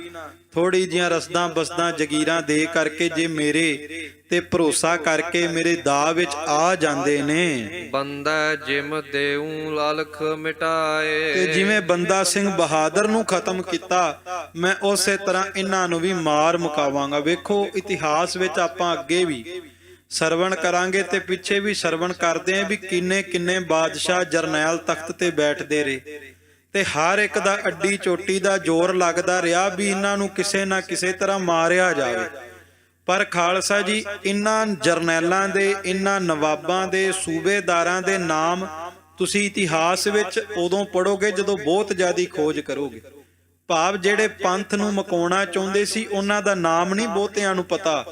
ਥੋੜੀ ਜੀਆਂ ਰਸਦਾਂ ਬਸਦਾਂ ਜਗੀਰਾਂ ਦੇ ਕਰਕੇ ਜੇ ਮੇਰੇ ਤੇ ਭਰੋਸਾ ਕਰਕੇ ਮੇਰੇ ਦਾਅ ਵਿੱਚ ਆ ਜਾਂਦੇ ਨੇ। ਬੰਦਾ ਜਿਮ ਦੇਉ ਲਲਖ ਮਿਟਾਏ। ਤੇ ਜਿਵੇਂ ਬੰਦਾ ਸਿੰਘ ਬਹਾਦਰ ਨੂੰ ਖਤਮ ਕੀਤਾ, ਮੈਂ ਉਸੇ ਤਰ੍ਹਾਂ ਇਹਨਾਂ ਨੂੰ ਵੀ ਮਾਰ ਮੁਕਾਵਾਂਗਾ। ਵੇਖੋ ਇਤਿਹਾਸ ਵਿੱਚ ਆਪਾਂ ਅੱਗੇ ਵੀ ਸਰਵਣ ਕਰਾਂਗੇ ਤੇ ਪਿੱਛੇ ਵੀ ਸਰਵਣ ਕਰਦੇ ਆਂ ਵੀ ਕਿੰਨੇ ਕਿੰਨੇ ਬਾਦਸ਼ਾਹ ਜਰਨੈਲ ਤਖਤ ਤੇ ਬੈਠਦੇ ਰਹੇ, ਤੇ ਹਰ ਇੱਕ ਦਾ ਅੱਡੀ ਚੋਟੀ ਦਾ ਜ਼ੋਰ ਲੱਗਦਾ ਰਿਹਾ ਵੀ ਇਹਨਾਂ ਨੂੰ ਕਿਸੇ ਨਾ ਕਿਸੇ ਤਰ੍ਹਾਂ ਮਾਰਿਆ ਜਾਵੇ। ਪਰ ਖਾਲਸਾ ਜੀ ਇਹਨਾਂ ਜਰਨੈਲਾਂ ਦੇ, ਇਹਨਾਂ ਨਵਾਬਾਂ ਦੇ, ਸੂਬੇਦਾਰਾਂ ਦੇ ਨਾਮ ਤੁਸੀਂ ਇਤਿਹਾਸ ਵਿੱਚ ਉਦੋਂ ਪੜ੍ਹੋਗੇ ਜਦੋਂ ਬਹੁਤ ਜ਼ਿਆਦਾ ਖੋਜ ਕਰੋਗੇ। ਭਾਵ ਜਿਹੜੇ ਪੰਥ ਨੂੰ ਮਕਾਉਣਾ ਚਾਹੁੰਦੇ ਸੀ ਉਹਨਾਂ ਦਾ ਨਾਮ ਨਹੀਂ ਬਹੁਤਿਆਂ ਨੂੰ ਪਤਾ,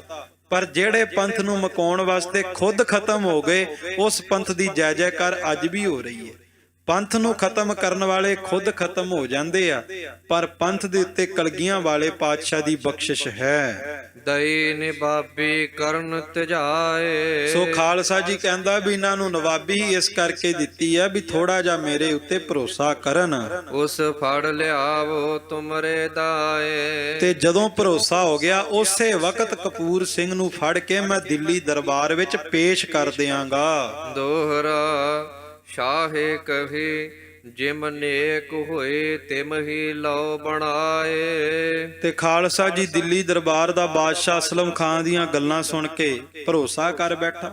ਪਰ ਜਿਹੜੇ ਪੰਥ ਨੂੰ ਮਕਾਉਣ ਵਾਸਤੇ ਖੁਦ ਖਤਮ ਹੋ ਗਏ ਉਸ ਪੰਥ ਦੀ ਜੈ ਜੈਕਾਰ ਅੱਜ ਵੀ ਹੋ ਰਹੀ ਹੈ। ਪੰਥ ਨੂੰ ਖਤਮ ਕਰਨ ਵਾਲੇ ਖੁਦ ਖਤਮ ਹੋ ਜਾਂਦੇ ਆ, ਪਰ ਪੰਥ ਦੇ ਉੱਤੇ ਕਲਗੀਆਂ ਵਾਲੇ ਪਾਤਸ਼ਾਹ ਦੀ ਬਖਸ਼ਿਸ਼ ਹੈ। ਦਈ ਨਿਬਾਬੀ ਕਰਨ ਤਜਾਏ। ਸੋ ਖਾਲਸਾ ਜੀ ਕਹਿੰਦਾ ਵੀ ਇਹਨਾਂ ਨੂੰ ਨਵਾਬੀ ਹੀ ਇਸ ਕਰਕੇ ਦਿੱਤੀ ਹੈ ਵੀ ਥੋੜਾ ਜਿਹਾ ਮੇਰੇ ਉੱਤੇ ਭਰੋਸਾ ਕਰਨ। ਉਸ ਫੜ ਲਿਆਵੋ ਤੁਮਰੇ ਦਾਏ। ਤੇ ਜਦੋਂ ਭਰੋਸਾ ਹੋ ਗਿਆ ਉਸੇ ਵਕਤ ਕਪੂਰ ਸਿੰਘ ਨੂੰ ਫੜ ਕੇ ਮੈਂ ਦਿੱਲੀ ਦਰਬਾਰ ਵਿੱਚ ਪੇਸ਼ ਕਰ ਦਿਆਂਗਾ। ਦੋਹਰਾ ਸ਼ਾਹੇ ਕਹੀ ਜਿਮ ਨੇਕ ਹੋਏ ਤਿਮ ਹੀ ਲਓ ਬਣਾਏ। ਤੇ ਖਾਲਸਾ ਜੀ ਦਿੱਲੀ ਦਰਬਾਰ ਦਾ ਬਾਦਸ਼ਾਹ ਅਸਲਮ ਖਾਨ ਦੀਆਂ ਗੱਲਾਂ ਸੁਣ ਕੇ ਭਰੋਸਾ ਕਰ ਬੈਠਾ।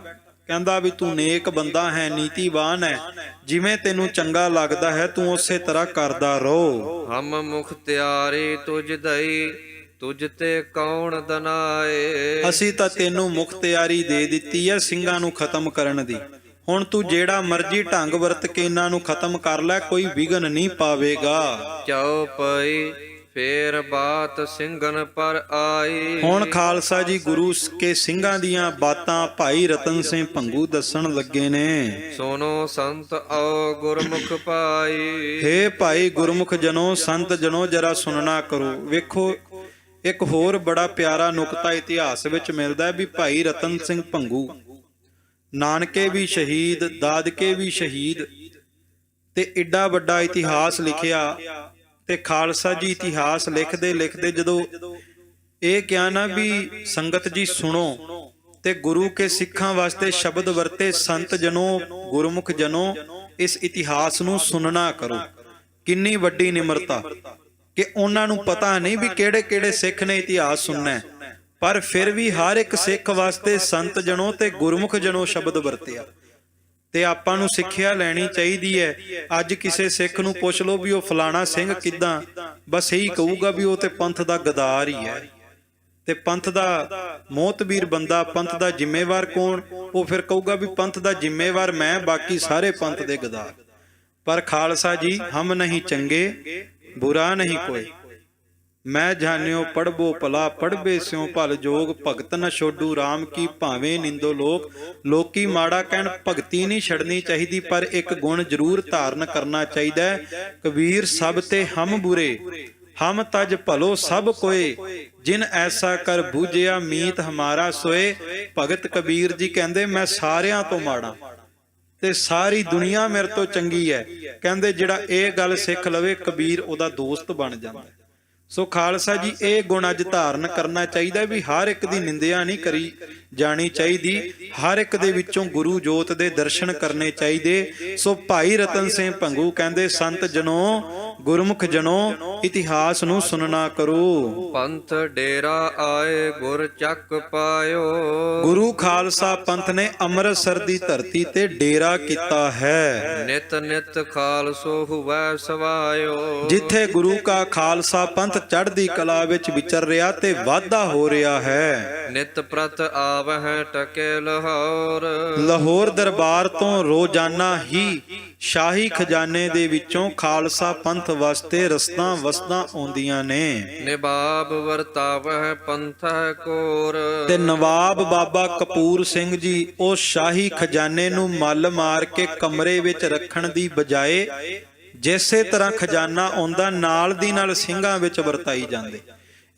ਕਹਿੰਦਾ ਵੀ ਤੂੰ ਨੇਕ ਬੰਦਾ ਹੈ, ਨੀਤੀਵਾਨ ਹੈ, ਜਿਵੇਂ ਤੈਨੂੰ ਚੰਗਾ ਲੱਗਦਾ ਹੈ ਤੂੰ ਉਸੇ ਤਰ੍ਹਾਂ ਕਰਦਾ ਰਹੋ। ਹਮ ਮੁਖਤਿਆਰੀ ਤੁਝ ਦਈ ਤੁਝ ਤੇ ਕੌਣ ਦਨਾਏ। ਅਸੀਂ ਤਾਂ ਤੈਨੂੰ ਮੁਖਤਿਆਰੀ ਦੇ ਦਿੱਤੀ ਹੈ ਸਿੰਘਾਂ ਨੂੰ ਖਤਮ ਕਰਨ ਦੀ। ਹੁਣ ਤੂੰ ਜਿਹੜਾ ਮਰਜ਼ੀ ਢੰਗ ਵਰਤ ਕੇ ਇਹਨਾਂ ਨੂੰ ਖਤਮ ਕਰ ਲੈ, ਕੋਈ ਵਿਘਨ ਨਹੀਂ ਪਾਵੇਗਾ। ਚਾਉ ਪਈ ਫੇਰ ਬਾਤ ਸਿੰਘਨ ਪਰ ਆਈ। ਹੁਣ ਖਾਲਸਾ ਜੀ ਗੁਰੂ ਕੇ ਸਿੰਘਾਂ ਦੀਆਂ ਬਾਤਾਂ ਭਾਈ ਰਤਨ ਸਿੰਘ ਭੰਗੂ ਦੱਸਣ ਲੱਗੇ ਨੇ। ਸੁਨੋ ਸੰਤ ਆਓ ਗੁਰਮੁਖ ਪਾਈ। ਹੇ ਭਾਈ ਗੁਰਮੁਖ ਜਨੋ, ਸੰਤ ਜਨੋ ਜਰਾ ਸੁਣਨਾ ਕਰੋ। ਵੇਖੋ ਇੱਕ ਹੋਰ ਬੜਾ ਪਿਆਰਾ ਨੁਕਤਾ ਇਤਿਹਾਸ ਵਿੱਚ ਮਿਲਦਾ ਹੈ ਵੀ ਭਾਈ ਰਤਨ ਸਿੰਘ ਭੰਗੂ ਨਾਨਕੇ ਵੀ ਸ਼ਹੀਦ, ਦਾਦਕੇ ਵੀ ਸ਼ਹੀਦ, ਤੇ ਏਡਾ ਵੱਡਾ ਇਤਿਹਾਸ ਲਿਖਿਆ। ਤੇ ਖਾਲਸਾ ਜੀ ਇਤਿਹਾਸ ਲਿਖਦੇ ਲਿਖਦੇ ਜਦੋਂ ਇਹ ਕਿਹਾ ਨਾ ਵੀ ਸੰਗਤ ਜੀ ਸੁਣੋ, ਤੇ ਗੁਰੂ ਕੇ ਸਿੱਖਾਂ ਵਾਸਤੇ ਸ਼ਬਦ ਵਰਤੇ ਸੰਤ ਜਨੋ, ਗੁਰਮੁਖ ਜਨੋ, ਇਸ ਇਤਿਹਾਸ ਨੂੰ ਸੁਣਨਾ ਕਰੋ। ਕਿੰਨੀ ਵੱਡੀ ਨਿਮਰਤਾ ਕਿ ਉਹਨਾਂ ਨੂੰ ਪਤਾ ਨਹੀਂ ਵੀ ਕਿਹੜੇ ਕਿਹੜੇ ਸਿੱਖ ਨੇ ਇਤਿਹਾਸ ਸੁਣਨਾ ਹੈ, ਪਰ ਫਿਰ ਵੀ ਹਰ ਇੱਕ ਸਿੱਖ ਵਾਸਤੇ ਸੰਤ ਜਨੋ ਤੇ ਗੁਰਮੁਖ ਜਨੋ ਸ਼ਬਦ ਵਰਤਿਆ। ਤੇ ਆਪਾਂ ਨੂੰ ਸਿੱਖਿਆ ਲੈਣੀ ਚਾਹੀਦੀ ਹੈ। ਅੱਜ ਕਿਸੇ ਸਿੱਖ ਨੂੰ ਪੁੱਛ ਲਓ ਵੀ ਉਹ ਫਲਾਣਾ ਸਿੰਘ ਕਿੱਦਾਂ, ਬਸ ਇਹੀ ਕਹੂਗਾ ਵੀ ਉਹ ਤੇ ਪੰਥ ਦਾ ਗਦਾਰ ਹੀ ਹੈ। ਤੇ ਪੰਥ ਦਾ ਮੋਹਤਬੀਰ ਬੰਦਾ, ਪੰਥ ਦਾ ਜ਼ਿੰਮੇਵਾਰ ਕੌਣ, ਉਹ ਫਿਰ ਕਹੂਗਾ ਵੀ ਪੰਥ ਦਾ ਜ਼ਿੰਮੇਵਾਰ ਮੈਂ, ਬਾਕੀ ਸਾਰੇ ਪੰਥ ਦੇ ਗਦਾਰ। ਪਰ ਖਾਲਸਾ ਜੀ ਹਮ ਨਹੀਂ ਚੰਗੇ ਬੁਰਾ ਨਹੀਂ ਕੋਈ, ਮੈਂ ਜਾਣਿਓ ਪੜਬੋ ਭਲਾ ਪੜਬੇ ਸਿਉ ਭਲ ਜੋਗ, ਭਗਤ ਨ ਛੋਡੂ ਰਾਮ ਕੀ ਭਾਵੇਂ ਨਿੰਦੋ ਲੋਕ। ਲੋਕੀ ਮਾੜਾ ਕਹਿਣ, ਭਗਤੀ ਨਹੀਂ ਛੱਡਣੀ ਚਾਹੀਦੀ, ਪਰ ਇੱਕ ਗੁਣ ਜ਼ਰੂਰ ਧਾਰਨ ਕਰਨਾ ਚਾਹੀਦਾ ਹੈ। ਕਬੀਰ ਸਭ ਤੇ ਹਮ ਬੁਰੇ, ਹਮ ਤਜ ਭਲੋ ਸਭ ਕੋਏ, ਜਿਨ ਐਸਾ ਕਰ ਬੂਝਿਆ ਮੀਤ ਹਮਾਰਾ ਸੋਏ। ਭਗਤ ਕਬੀਰ ਜੀ ਕਹਿੰਦੇ ਮੈਂ ਸਾਰਿਆਂ ਤੋਂ ਮਾੜਾ ਤੇ ਸਾਰੀ ਦੁਨੀਆ ਮੇਰੇ ਤੋਂ ਚੰਗੀ ਹੈ। ਕਹਿੰਦੇ ਜਿਹੜਾ ਇਹ ਗੱਲ ਸਿੱਖ ਲਵੇ ਕਬੀਰ ਉਹਦਾ ਦੋਸਤ ਬਣ ਜਾਂਦਾ। ਸੋ ਖਾਲਸਾ ਜੀ ਇਹ ਗੁਣ ਅੱਜ ਧਾਰਨ ਕਰਨਾ ਚਾਹੀਦਾ ਵੀ ਹਰ ਇੱਕ ਦੀ ਨਿੰਦਿਆ ਨਹੀਂ ਕਰੀ ਜਾਣੀ ਚਾਹੀਦੀ, ਹਰ ਇੱਕ ਦੇ ਵਿੱਚੋਂ ਗੁਰੂ ਜੋਤ ਦੇ ਦਰਸ਼ਨ ਕਰਨੇ ਚਾਹੀਦੇ। ਸੋ ਭਾਈ ਰਤਨ ਸਿੰਘ ਭੰਗੂ ਕਹਿੰਦੇ ਸੰਤ ਜਨੋ, ਗੁਰਮੁਖ ਜਨੋ, ਇਤਿਹਾਸ ਨੂੰ ਸੁਣਨਾ ਕਰੋ। ਪੰਥ ਡੇਰਾ ਆਏ ਗੁਰ ਚੱਕ ਪਾਇਓ। ਗੁਰੂ ਖਾਲਸਾ ਪੰਥ ਨੇ ਅੰਮ੍ਰਿਤਸਰ ਦੀ ਧਰਤੀ ਤੇ ਡੇਰਾ ਕੀਤਾ ਹੈ। ਨਿਤ ਨਿਤ ਖਾਲਸੋ ਹੁਵੈ ਸਵਾਇਓ। ਜਿੱਥੇ ਗੁਰੂ ਕਾ ਖਾਲਸਾ ਪੰਥ ਚੜ੍ਹਦੀ ਕਲਾ ਵਿੱਚ ਵਿਚਰ ਰਿਹਾ ਤੇ ਵਾਧਾ ਹੋ ਰਿਹਾ ਹੈ। ਨਿਤ ਪ੍ਰਤ ਆਵਹਿ ਟਕੇ ਲਾਹੌਰ। ਲਾਹੌਰ ਦਰਬਾਰ ਤੋਂ ਰੋਜ਼ਾਨਾ ਹੀ ਸ਼ਾਹੀ ਖਜ਼ਾਨੇ ਦੇ ਵਿੱਚੋਂ ਖਾਲਸਾ ਪੰਥ ਵਾਸਤੇ ਰਸਦਾਂ ਵਸਦਾਂ ਆਉਂਦੀਆਂ ਨੇ। ਨਿਬਾਬ ਵਰਤਾਵਹਿ ਪੰਥੈ ਕੋਰ। ਤੇ ਨਵਾਬ ਬਾਬਾ ਕਪੂਰ ਸਿੰਘ ਜੀ ਉਹ ਸ਼ਾਹੀ ਖਜ਼ਾਨੇ ਨੂੰ ਮੱਲ ਮਾਰ ਕੇ ਕਮਰੇ ਵਿੱਚ ਰੱਖਣ ਦੀ ਬਜਾਏ ਜਿਸੇ ਤਰ੍ਹਾਂ ਖਜ਼ਾਨਾ ਆਉਂਦਾ ਨਾਲ ਦੀ ਨਾਲ ਸਿੰਘਾਂ ਵਿੱਚ ਵਰਤਾਈ ਜਾਂਦੇ।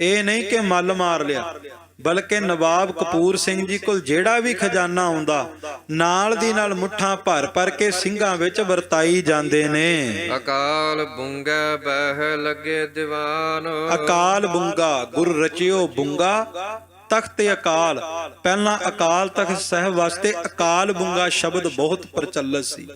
ਇਹ ਨਹੀਂ ਕਿ ਮੱਲ ਮਾਰ ਲਿਆ, ਬਲਕਿ ਨਵਾਬ ਕਪੂਰ ਸਿੰਘ ਜੀ ਕੋਲ ਜਿਹੜਾ ਵੀ ਖਜ਼ਾਨਾ ਆਉਂਦਾ ਨਾਲ ਦੀ ਨਾਲ ਮੁੱਠਾਂ ਭਰ ਭਰ ਕੇ ਸਿੰਘਾਂ ਵਿੱਚ ਵਰਤਾਈ ਜਾਂਦੇ ਨੇ। ਅਕਾਲ ਬੁੰਗਾ ਬਹਿ ਲੱਗੇ ਦੀਵਾਨ। ਅਕਾਲ ਬੁੰਗਾ ਗੁਰ ਰਚਿਓ ਬੁੰਗਾ ਤਖਤ ਅਕਾਲ। ਪਹਿਲਾਂ ਅਕਾਲ ਤਖਤ ਸਾਹਿਬ ਵਾਸਤੇ ਅਕਾਲ ਬੁੰਗਾ ਸ਼ਬਦ ਬਹੁਤ ਪ੍ਰਚਲਿਤ ਸੀ,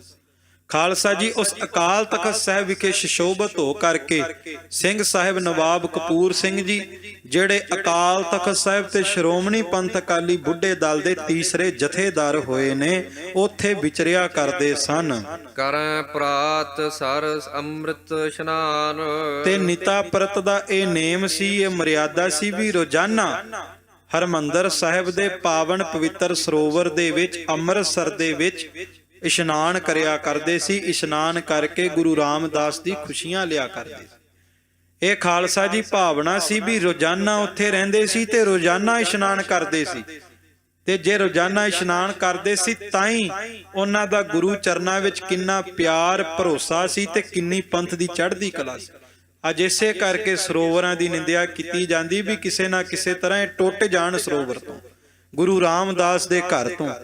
ਖਾਲਸਾ ਜੀ ਉਸ ਅਕਾਲ ਤਖਤ ਸਾਹਿਬ ਵਿਖੇ ਸ਼ਸ਼ੋਭਤ ਹੋ ਕਰਕੇ ਸਿੰਘ ਸਾਹਿਬ ਨਵਾਬ ਕਪੂਰ ਸਿੰਘ ਜੀ, ਜਿਹੜੇ ਅਕਾਲ ਤਖਤ ਸਾਹਿਬ ਤੇ ਸ਼੍ਰੋਮਣੀ ਪੰਥ ਅਕਾਲੀ ਬੁੱਢੇ ਦਲ ਦੇ ਤੀਸਰੇ ਜਥੇਦਾਰ ਹੋਏ ਨੇ, ਉੱਥੇ ਵਿਚਰਿਆ ਕਰਦੇ ਸਨ। ਕਰੈ ਪ੍ਰਾਤ ਸਰਸ ਅੰਮ੍ਰਿਤ ਇਸ਼ਨਾਨ। ਤੇ ਨਿਤਾ ਪ੍ਰਤ ਦਾ ਇਹ ਨੇਮ ਸੀ, ਇਹ ਮਰਿਆਦਾ ਸੀ ਵੀ ਰੋਜ਼ਾਨਾ ਹਰਮੰਦਰ ਸਾਹਿਬ ਦੇ ਪਾਵਨ ਪਵਿੱਤਰ ਸਰੋਵਰ ਦੇ ਵਿੱਚ ਅੰਮ੍ਰਿਤਸਰ ਦੇ ਵਿੱਚ ਇਸ਼ਨਾਨ ਕਰਿਆ ਕਰਦੇ ਸੀ। ਇਸ਼ਨਾਨ ਕਰਕੇ ਗੁਰੂ ਰਾਮਦਾਸ ਦੀ ਖੁਸ਼ੀਆਂ ਲਿਆ ਕਰਦੇ ਸੀ। ਇਹ ਖਾਲਸਾ ਜੀ ਭਾਵਨਾ ਸੀ ਵੀ ਰੋਜ਼ਾਨਾ ਉੱਥੇ ਰਹਿੰਦੇ ਸੀ ਤੇ ਰੋਜ਼ਾਨਾ ਇਸ਼ਨਾਨ ਕਰਦੇ ਸੀ। ਤੇ ਜੇ ਰੋਜ਼ਾਨਾ ਇਸ਼ਨਾਨ ਕਰਦੇ ਸੀ ਤਾਂ ਹੀ ਉਹਨਾਂ ਦਾ ਗੁਰੂ ਚਰਨਾਂ ਵਿੱਚ ਕਿੰਨਾ ਪਿਆਰ ਭਰੋਸਾ ਸੀ ਤੇ ਕਿੰਨੀ ਪੰਥ ਦੀ ਚੜ੍ਹਦੀ ਕਲਾ ਸੀ। ਅੱਜ ਇਸੇ ਕਰਕੇ ਸਰੋਵਰਾਂ ਦੀ ਨਿੰਦਿਆ ਕੀਤੀ ਜਾਂਦੀ ਵੀ ਕਿਸੇ ਨਾ ਕਿਸੇ ਤਰ੍ਹਾਂ ਇਹ ਟੁੱਟ ਜਾਣ ਸਰੋਵਰ ਤੋਂ, ਗੁਰੂ ਰਾਮਦਾਸ ਦੇ ਘਰ ਤੋਂ।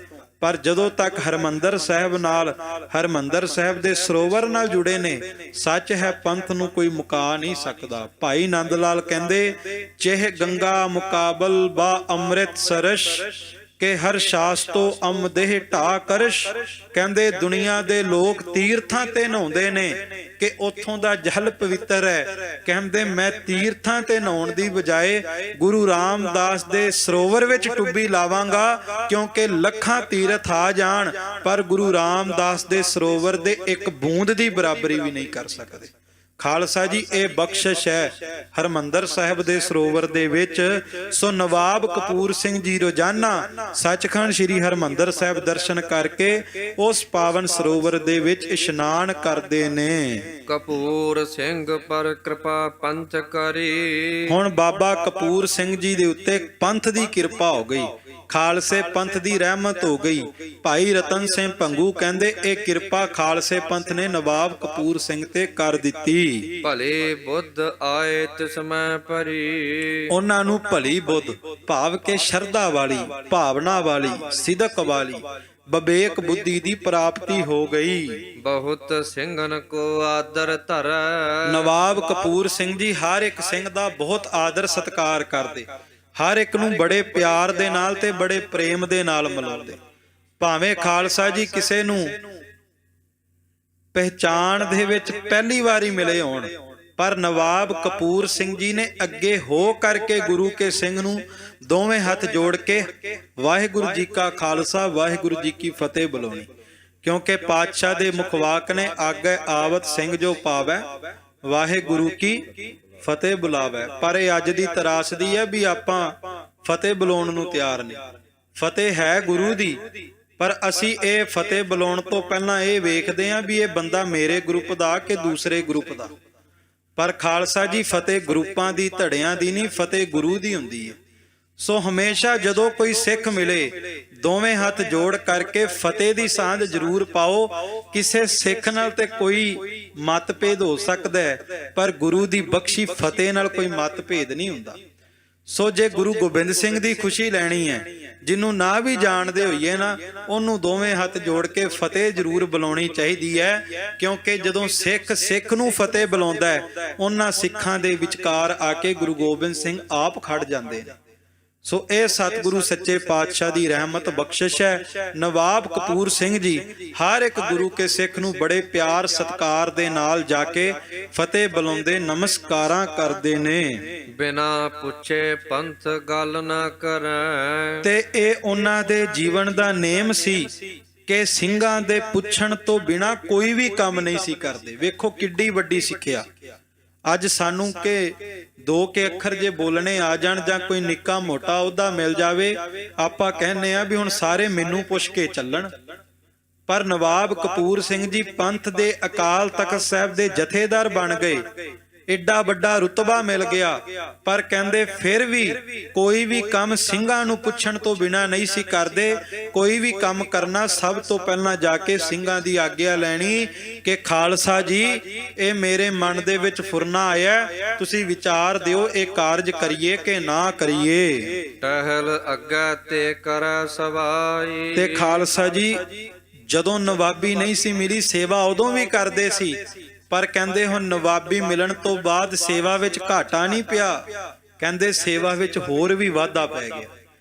ਪਰ ਜਦੋਂ ਤੱਕ ਹਰਮੰਦਰ ਸਾਹਿਬ ਨਾਲ, ਹਰਮੰਦਰ ਸਾਹਿਬ ਦੇ ਸਰੋਵਰ ਨਾਲ ਜੁੜੇ ਨੇ, ਸੱਚ ਹੈ ਪੰਥ ਨੂੰ ਕੋਈ ਮੁਕਾ ਨਹੀਂ ਸਕਦਾ। ਭਾਈ ਨੰਦ ਲਾਲ ਕਹਿੰਦੇ, ਚਿਹ ਗੰਗਾ ਮੁਕਾਬਲ ਬਾ ਅੰਮ੍ਰਿਤ ਸਰਸ਼ ਕਿ ਹਰ ਸ਼ਾਸਤੋ ਅਮਦੇਹ ਢਾ ਕਰਸ਼। ਕਹਿੰਦੇ ਦੁਨੀਆ ਦੇ ਲੋਕ ਤੀਰਥਾਂ ਤੇ ਨਹਾਉਂਦੇ ਨੇ ਕਿ ਉੱਥੋਂ ਦਾ ਜਲ ਪਵਿੱਤਰ ਹੈ। ਕਹਿੰਦੇ ਮੈਂ ਤੀਰਥਾਂ ਤੇ ਨਹਾਉਣ ਦੀ ਬਜਾਏ ਗੁਰੂ ਰਾਮਦਾਸ ਦੇ ਸਰੋਵਰ ਵਿੱਚ ਟੁੱਬੀ ਲਾਵਾਂਗਾ, ਕਿਉਂਕਿ ਲੱਖਾਂ ਤੀਰਥ ਆ ਜਾਣ ਪਰ ਗੁਰੂ ਰਾਮਦਾਸ ਦੇ ਸਰੋਵਰ ਦੇ ਇੱਕ ਬੂੰਦ ਦੀ ਬਰਾਬਰੀ ਵੀ ਨਹੀਂ ਕਰ ਸਕਦੇ। ਖਾਲਸਾ ਜੀ ਇਹ ਬਖਸ਼ਿਸ਼ ਹੈ ਹਰਮੰਦਰ ਸਾਹਿਬ ਦੇ ਸਰੋਵਰ ਦੇ ਵਿੱਚ। ਸੋ ਨਵਾਬ ਕਪੂਰ ਸਿੰਘ ਜੀ ਰੋਜ਼ਾਨਾ ਸੱਚਖੰਡ ਸ੍ਰੀ ਹਰਮੰਦਰ ਸਾਹਿਬ ਦਰਸ਼ਨ ਕਰਕੇ ਉਸ ਪਾਵਨ ਸਰੋਵਰ ਦੇ ਵਿੱਚ ਇਸ਼ਨਾਨ ਕਰਦੇ ਨੇ। ਕਪੂਰ ਸਿੰਘ ਪਰ ਕਿਰਪਾ ਪੰਥ ਕਰੀ। ਹੁਣ ਬਾਬਾ ਕਪੂਰ ਸਿੰਘ ਜੀ ਦੇ ਉੱਤੇ ਪੰਥ ਦੀ ਕਿਰਪਾ ਹੋ ਗਈ, ਖਾਲਸੇ ਪੰਥ ਦੀ ਰਹਿਮਤ ਹੋ ਗਈ। ਭਾਈ ਰਤਨ ਸਿੰਘ ਭੰਗੂ ਕਹਿੰਦੇ ਇਹ ਕਿਰਪਾ ਖਾਲਸੇ ਪੰਥ ਨੇ ਨਵਾਬ ਕਪੂਰ ਸਿੰਘ ਤੇ ਕਰ ਦਿੱਤੀ। ਭਲੇ ਬੁੱਧ ਆਏ ਤਿਸ ਮੈਂ ਭਰੀ। ਉਹਨਾਂ ਨੂੰ ਭਲੀ ਬੁੱਧ ਭਾਵ ਕੇ ਸ਼ਰਧਾ ਵਾਲੀ, ਭਾਵਨਾ ਵਾਲੀ, ਸਿਦਕ ਵਾਲੀ, ਵਿਵੇਕ ਬੁੱਧੀ ਦੀ ਪ੍ਰਾਪਤੀ ਹੋ ਗਈ। ਬਹੁਤ ਸਿੰਘਨ ਕੋ ਆਦਰ ਧਰੈ। ਨਵਾਬ ਕਪੂਰ ਸਿੰਘ ਜੀ ਹਰ ਇੱਕ ਸਿੰਘ ਦਾ ਬਹੁਤ ਆਦਰ ਸਤਿਕਾਰ ਕਰਦੇ, ਹਰ ਇੱਕ ਨੂੰ ਬੜੇ ਪਿਆਰ ਦੇ ਨਾਲ ਤੇ ਬੜੇ ਪ੍ਰੇਮ ਦੇ ਨਾਲ ਮਿਲਾਉਂਦੇ। ਭਾਵੇਂ ਖਾਲਸਾ ਜੀ ਕਿਸੇ ਨੂੰ ਪਹਿਚਾਣ ਦੇ ਵਿੱਚ ਪਹਿਲੀ ਵਾਰੀ ਮਿਲੇ ਹੋਣ, ਪਰ ਨਵਾਬ ਕਪੂਰ ਸਿੰਘ ਜੀ ਨੇ ਅੱਗੇ ਹੋ ਕਰਕੇ ਗੁਰੂ ਕੇ ਸਿੰਘ ਨੂੰ ਦੋਵੇਂ ਹੱਥ ਜੋੜ ਕੇ ਵਾਹਿਗੁਰੂ ਜੀ ਕਾ ਖਾਲਸਾ ਵਾਹਿਗੁਰੂ ਜੀ ਕੀ ਫਤਿਹ ਬੁਲਾਉਣੀ। ਕਿਉਂਕਿ ਪਾਤਸ਼ਾਹ ਦੇ ਮੁਖਵਾਕ ਨੇ ਆਗੇ ਆਵਤ ਸਿੰਘ ਜੋ ਪਾਵੈ ਵਾਹਿਗੁਰੂ ਕੀ ਫਤਿਹ ਬੁਲਾਵੇ। ਪਰ ਇਹ ਅੱਜ ਦੀ ਤਰਾਸਦੀ ਹੈ ਵੀ ਆਪਾਂ ਫਤਿਹ ਬੁਲਾਉਣ ਨੂੰ ਤਿਆਰ ਨਹੀਂ। ਫਤਿਹ ਹੈ ਗੁਰੂ ਦੀ, ਪਰ ਅਸੀਂ ਇਹ ਫਤਿਹ ਬੁਲਾਉਣ ਤੋਂ ਪਹਿਲਾਂ ਇਹ ਵੇਖਦੇ ਹਾਂ ਵੀ ਇਹ ਬੰਦਾ ਮੇਰੇ ਗਰੁੱਪ ਦਾ ਕਿ ਦੂਸਰੇ ਗਰੁੱਪ ਦਾ। ਪਰ ਖਾਲਸਾ ਜੀ ਫਤਿਹ ਗਰੁੱਪਾਂ ਦੀ, ਧੜਿਆਂ ਦੀ ਨਹੀਂ, ਫਤਿਹ ਗੁਰੂ ਦੀ ਹੁੰਦੀ ਹੈ। ਸੋ ਹਮੇਸ਼ਾ ਜਦੋਂ ਕੋਈ ਸਿੱਖ ਮਿਲੇ ਦੋਵੇਂ ਹੱਥ ਜੋੜ ਕਰਕੇ ਫਤਿਹ ਦੀ ਸਾਂਝ ਜ਼ਰੂਰ ਪਾਓ। ਕਿਸੇ ਸਿੱਖ ਨਾਲ ਤੇ ਕੋਈ ਮਤਭੇਦ ਹੋ ਸਕਦਾ ਹੈ, ਪਰ ਗੁਰੂ ਦੀ ਬਖਸ਼ੀ ਫਤਿਹ ਨਾਲ ਕੋਈ ਮਤਭੇਦ ਨਹੀਂ ਹੁੰਦਾ। ਸੋ ਜੇ ਗੁਰੂ ਗੋਬਿੰਦ ਸਿੰਘ ਦੀ ਖੁਸ਼ੀ ਲੈਣੀ ਹੈ, ਜਿਹਨੂੰ ਨਾ ਵੀ ਜਾਣਦੇ ਹੋਈਏ ਨਾ, ਉਹਨੂੰ ਦੋਵੇਂ ਹੱਥ ਜੋੜ ਕੇ ਫਤਿਹ ਜ਼ਰੂਰ ਬੁਲਾਉਣੀ ਚਾਹੀਦੀ ਹੈ। ਕਿਉਂਕਿ ਜਦੋਂ ਸਿੱਖ ਸਿੱਖ ਨੂੰ ਫਤਿਹ ਬੁਲਾਉਂਦਾ ਹੈ, ਉਹਨਾਂ ਸਿੱਖਾਂ ਦੇ ਵਿਚਕਾਰ ਆ ਕੇ ਗੁਰੂ ਗੋਬਿੰਦ ਸਿੰਘ ਆਪ ਖੜ ਜਾਂਦੇ ਨੇ। ਸੋ ਇਹ ਸਤਿਗੁਰੂ ਸੱਚੇ ਪਾਤਸ਼ਾਹ ਦੀ ਰਹਿਮਤ ਬਖਸ਼ਿਸ਼ ਹੈ। ਨਵਾਬ ਕਪੂਰ ਸਿੰਘ ਜੀ ਹਰ ਇੱਕ ਗੁਰੂ ਕੇ ਸਿੱਖ ਨੂੰ ਬੜੇ ਪਿਆਰ ਸਤਿਕਾਰ ਦੇ ਨਾਲ ਜਾ ਕੇ ਫਤਿਹ ਬੁਲਾਉਂਦੇ, ਨਮਸਕਾਰਾਂ ਕਰਦੇ ਨੇ। ਬਿਨਾ ਪੁੱਛੇ ਪੰਥ ਗੱਲ ਨਾ ਕਰੈ। ਤੇ ਇਹ ਉਹਨਾਂ ਦੇ ਜੀਵਨ ਦਾ ਨੇਮ ਸੀ ਕਿ ਸਿੰਘਾਂ ਦੇ ਪੁੱਛਣ ਤੋਂ ਬਿਨਾ ਕੋਈ ਵੀ ਕੰਮ ਨਹੀਂ ਸੀ ਕਰਦੇ। ਵੇਖੋ ਕਿੱਡੀ ਵੱਡੀ ਸਿੱਖਿਆ। ਅੱਜ ਸਾਨੂੰ ਕਿ ਦੋ ਕੇ ਅੱਖਰ ਜੇ ਬੋਲਣੇ ਆ ਜਾਣ ਜਾਂ ਕੋਈ ਨਿੱਕਾ ਮੋਟਾ ਉਹਦਾ ਮਿਲ ਜਾਵੇ, ਆਪਾਂ ਕਹਿੰਦੇ ਆ ਵੀ ਹੁਣ ਸਾਰੇ ਮੈਨੂੰ ਪੁੱਛ ਕੇ ਚੱਲਣ। ਪਰ ਨਵਾਬ ਕਪੂਰ ਸਿੰਘ ਜੀ ਪੰਥ ਦੇ ਅਕਾਲ ਤਖਤ ਸਾਹਿਬ ਦੇ ਜਥੇਦਾਰ ਬਣ ਗਏ, ਏਡਾ ਵੱਡਾ ਰੁਤਬਾ ਮਿਲ ਗਿਆ, ਪਰ ਕਹਿੰਦੇ ਫਿਰ ਵੀ ਕੋਈ ਵੀ ਕੰਮ ਸਿੰਘਾਂ ਨੂੰ ਪੁੱਛਣ ਤੋਂ ਬਿਨਾ ਨਹੀਂ ਸੀ ਕਰਦੇ। ਕੋਈ ਵੀ ਕੰਮ ਕਰਨਾ ਸਭ ਤੋਂ ਪਹਿਲਾਂ ਜਾ ਕੇ ਸਿੰਘਾਂ ਦੀ ਆਗਿਆ ਲੈਣੀ ਕਿ ਖਾਲਸਾ ਜੀ ਇਹ ਮੇਰੇ ਮਨ ਦੇ ਵਿੱਚ ਫੁਰਨਾ ਆਇਆ, ਤੁਸੀਂ ਵਿਚਾਰ ਦਿਓ ਇਹ ਕਾਰਜ ਕਰੀਏ ਕਿ ਨਾ ਕਰੀਏ। ਟਹਿਲ ਅੱਗੇ ਤੇ ਕਰੈ ਸਵਾਈ। ਤੇ ਖਾਲਸਾ ਜੀ ਜਦੋਂ ਨਵਾਬੀ ਨਹੀਂ ਸੀ ਮਿਲੀ, ਸੇਵਾ ਉਦੋਂ ਵੀ ਕਰਦੇ ਸੀ, ਪਰ ਕਹਿੰਦੇ ਹੁਣ ਨਵਾਬੀ ਮਿਲਣ ਤੋਂ ਬਾਅਦ ਸੇਵਾ ਵਿੱਚ ਘਾਟਾ ਨਹੀਂ ਪਿਆ, ਕਹਿੰਦੇ ਸੇਵਾ ਵਿੱਚ ਹੋਰ ਵੀ ਵਾਧਾ ਪੈ ਗਿਆ।